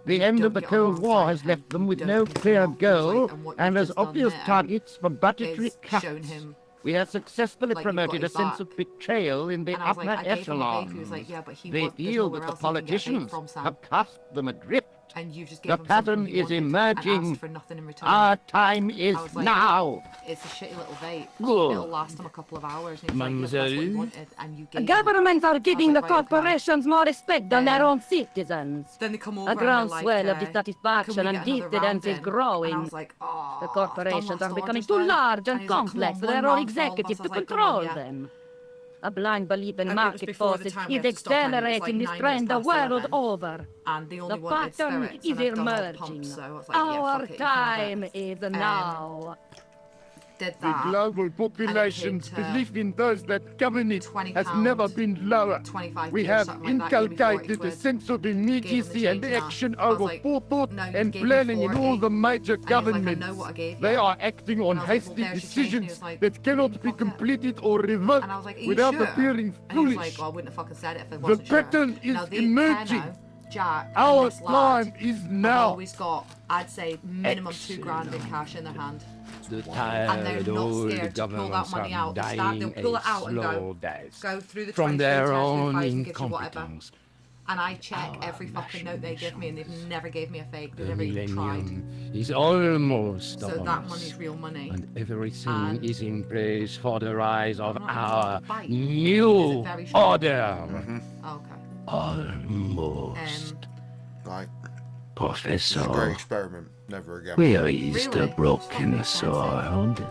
The end of the Cold War has left them with no clear goal and as obvious targets for budgetary Is cuts. shown him. We have successfully like, you've promoted a got his sense back. of betrayal in the And I was upper like, I gave him a vape. He was echelons. like, yeah, but he They there's feel nowhere that the else he can get a vape politicians from, Sam. have cast them adrift. And you just gave The him something pattern he is wanted and emerging. asked for nothing in return. Our time is I was like, now. It's a shitty little vape. Good. It'll last him a couple of hours. And he's like, yeah, but that's what he Mademoiselle? wanted, and you gave him. Governments are giving the right, okay. corporations more respect than their own citizens. Then they come over A and they're groundswell like, of can dissatisfaction we and get another round diffidence is in? growing. And I was like, oh, The corporations done are last becoming orders too then? large And and he's like, come complex on, for one their own round for all of us. executive I to was like, come on, control yeah. them. A blind belief in And it was market before the forces time we is had to stop, and it was like accelerating this 9 trend the minutes past world 11. over. And they only The wanted pattern spirits, is and I'd done all the emerging. pumps, so I was like, yeah, Our fuck it, you can have time it. is now. Did The that. global population's to belief in those that govern it £20, has never been lower. 25 We or have something like that, gave me 40 inculcated quid. a sense of Gave him the immediacy and change now. action I was over like, forethought no, you and gave me planning in 40. all the major And he was like, I governments. know what I gave They you. are acting on And I was like, well, hasty there's your change. And he decisions was like, that cannot be fuck it. completed or revoked And I was like, are you without sure? appearing And he was foolish. like, well, I wouldn't have fucking said it if I The wasn't sure. pattern is Now, the emerging. Penno, Jack, Our and this lad time is have now. always got, I'd say, minimum £2,000 in cash in their hand. The And they're tired not old scared to pull that governments money are out. They'll dying pull it a out and slow go, death go through the from 20, their 30, own 35 and give you whatever. incompetence. And I check every fucking note they give me, and they've never gave me a fake. They've The never even tried. millennium is almost So upon that us, money's real money. and everything And is in place for the rise of I'm not our gonna fight. Is new it very strong? order. Okay. Almost. Right. Professor, It's a great experiment. Never again. where is the Really? broken Makes sense, eh? sword?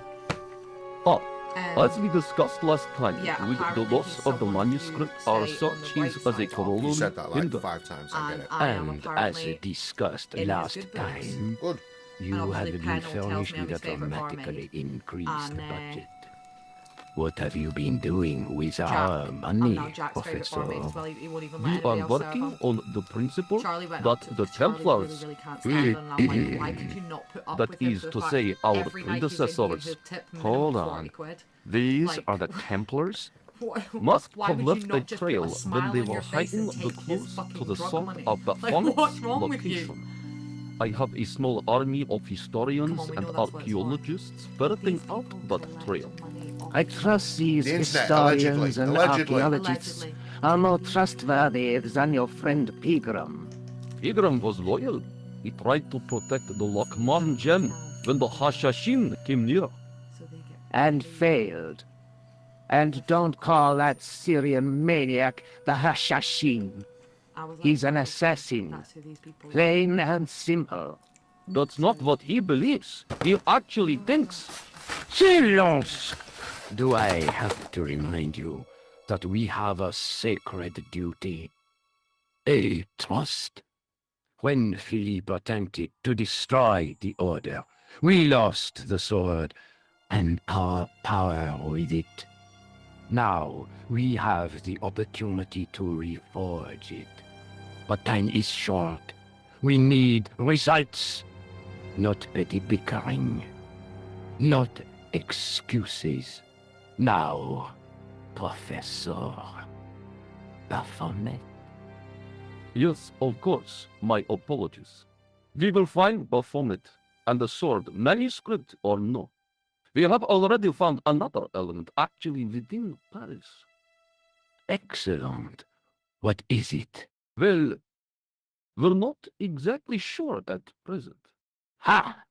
Oh, Um, as we discussed last time, Yeah, with the apparently loss he's of the someone to manuscript, stay our on the search right is as a side of. You corollary said that like hinder. 5 times. I get and it. I am And as apparently discussed in his last good books. time, Good. you And had obviously been Penn will tell furnished me I'm with a his favourite dramatically increased And, budget. What have you been doing with Jack. our I'm money, now Jack's favourite Professor? barmaid as well. He won't even let We anybody are else serve working him. on the principle Charlie went that up to the Charlie Templars, really can't stand him, and I'm like, why could you not put up that with him is for the to fact say our every night he's in here, predecessors, he'll tip minimum hold 40 on, quid. these Like- are the Templars, What- must why have would you left a not just put trail a when smile they on were your face hiding and the take his clues to fucking the drug sort money? of the Like, Fun's what's wrong with you? location. I have a small army of historians Come on, we and know that's what it's for. archaeologists ferreting These out people that collect trail. money off I trust these The internet, historians and allegedly. archaeologists Allegedly. are more trustworthy than your friend Pegram. Pegram was loyal. He tried to protect the Lockman gem when the Hashashin came near. So they get And paid. failed. And don't call that Syrian maniac the Hashashin. I was like, He's an "Oh, assassin. That's who these people are." Plain and simple. That's not what he believes. He actually thinks. Silence! Do I have to remind you that we have a sacred duty? A trust? When Philippe attempted to destroy the Order, we lost the sword and our power with it. Now we have the opportunity to reforge it. But time is short. We need results, not petty bickering, not excuses. Now, Professor Baphomet. Yes, of course. My apologies. We will find Baphomet and the sword, manuscript or no. We have already found another element actually within Paris. Excellent. What is it? Well, we're not exactly sure at present. Ha!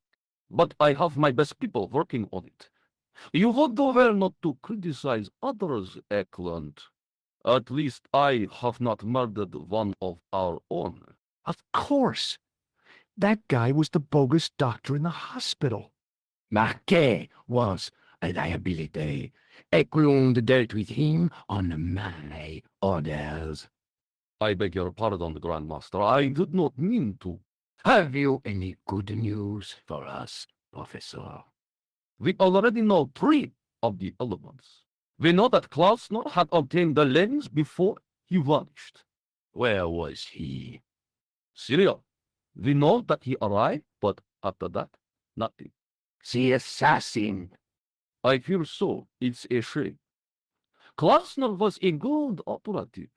But I have my best people working on it. You would do well not to criticize others, Eklund. At least I have not murdered one of our own. Of course. That guy was the bogus doctor in the hospital. Marquet was a liability. Eklund dealt with him on my orders. I beg your pardon, Grandmaster. I did not mean to. Have you any good news for us, Professor? We already know 3 of the elements. We know that Klausner had obtained the lens before he vanished. Where was he? Syria. We know that he arrived, but after that, nothing. The assassin. I fear so. It's a shame. Klausner was a good operative.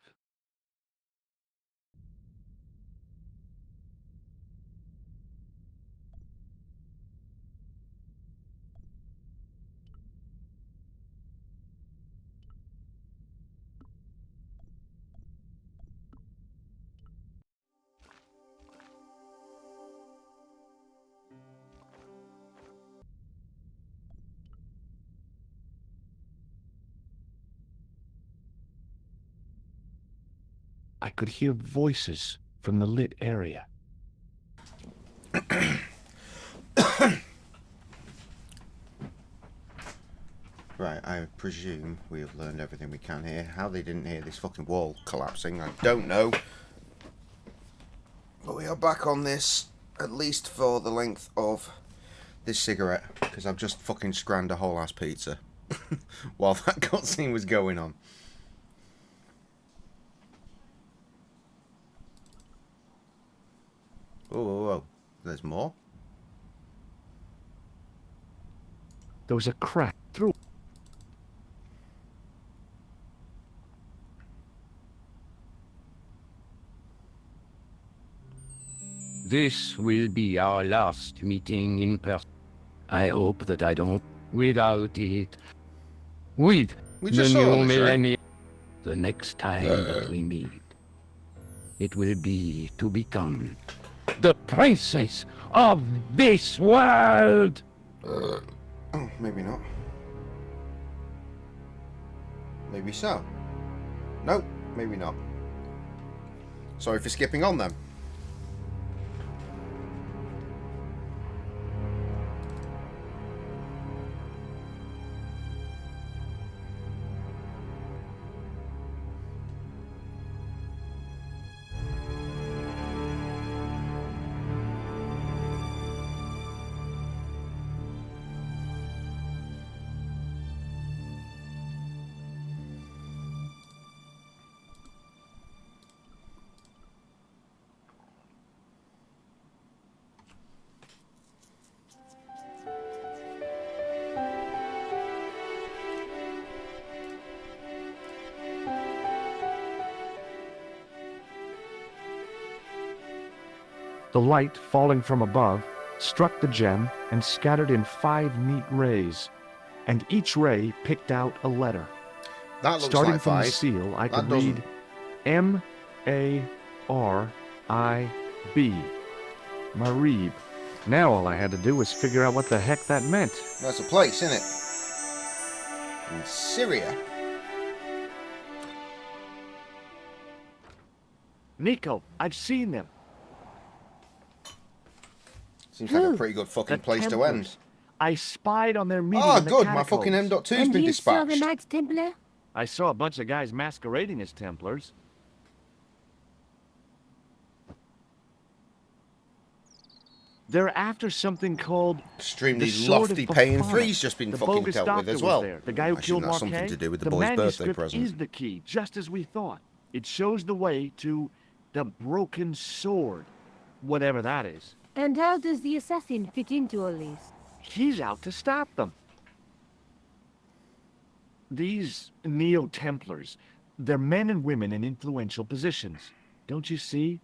I could hear voices from the lit area. Right, I presume we have learned everything we can here. How they didn't hear this fucking wall collapsing, I don't know. But we are back on this, at least for the length of this cigarette, because I've just fucking scrammed a whole ass pizza while that cutscene was going on. Whoa, whoa, whoa. There's more? There was a crack through. This will be our last meeting in person. I hope that I don't without it. With We the just saw new this, right? millennium. The next time that we meet, it will be to become the princess of this world. Oh, maybe not. Maybe so. No, maybe not. Sorry for skipping on then. The light falling from above struck the gem and scattered in 5 neat rays, and each ray picked out a letter. That looks Starting like from the 5. seal, I That could doesn't. read M-A-R-I-B. Marib. Now all I had to do was figure out what the heck that meant. That's a place, isn't it? In Syria. Nico, I've seen them. Seems like a pretty good fucking The place to Templars. end. I spied on their meeting Oh, in the good. My fucking catacombs. M.2's been dispatched. Knights Templar? I saw a bunch of guys masquerading as Templars. They're after something called Extremely the Sword lofty of paying Bafana. 3's just been The fucking bogus dealt with doctor as was well. there. The guy who I assume killed that's Marquet. something to do with the The boy's birthday manuscript present. is the key, just as we thought. It shows the way to the broken sword, whatever that is. And how does the assassin fit into all this? He's out to stop them. These Neo-Templars, they're men and women in influential positions. Don't you see?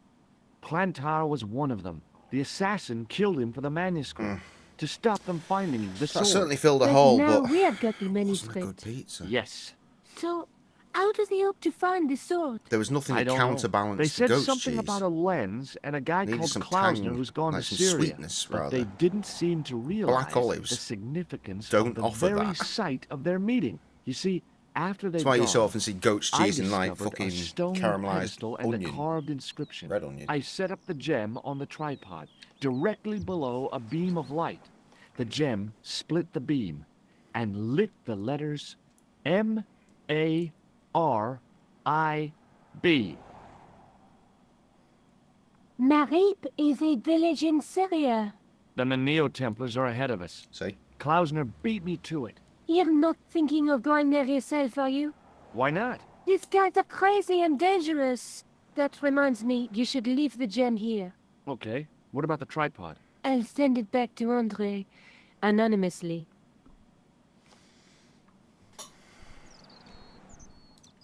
Plantar was one of them. The assassin killed him for the manuscript. To stop them finding the That sword. certainly filled a But hole, now but we have got the wasn't a good manuscript. pizza. Yes. So, how does he hope to find the sword? There was nothing I to don't know. counterbalance They the said goat's something cheese. about a lens and a guy Needed called some Klausner tang, who's gone like to some Syria. sweetness, But rather. they didn't seem to realize olives the significance don't of the offer very that. site of their meeting. You see, after they'd That's why you gone, so often see goat's I cheese in like discovered fucking a stone caramelized pedestal and onion. a carved inscription. Red onion. I set up the gem on the tripod, directly below a beam of light. The gem split the beam and lit the letters M-A-R-I-B. Marib is a village in Syria. Then the Neo-Templars are ahead of us. See? Klausner beat me to it. You're not thinking of going there yourself, are you? Why not? These guys are crazy and dangerous. That reminds me, you should leave the gem here. Okay. What about the tripod? I'll send it back to Andre, anonymously.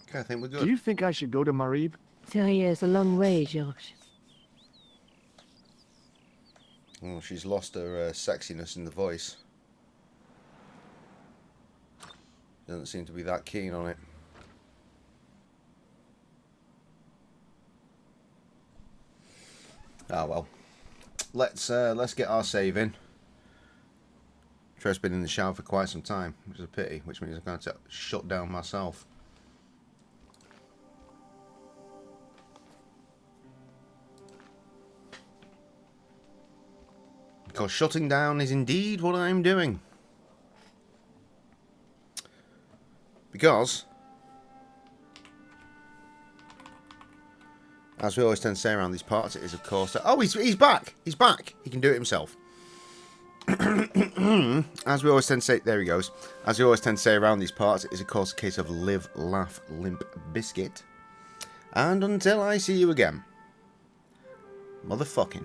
Okay, I think we're Do good. you think I should go to Marib? Syria's a long way, George. Oh, she's lost her sexiness in the voice. Doesn't seem to be that keen on it. Ah well. Let's get our save in. Trev's been in the shower for quite some time, which is a pity, which means I'm going to shut down myself. Because shutting down is indeed what I'm doing. Because, as we always tend to say around these parts, it is of course... Oh, he's back! He's back! He can do it himself. As we always tend to say... There he goes. As we always tend to say around these parts, it is of course a case of live, laugh, limp biscuit. And until I see you again, motherfucking...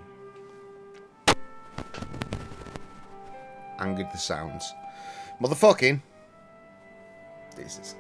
Angered the sounds. Motherfucking... This is...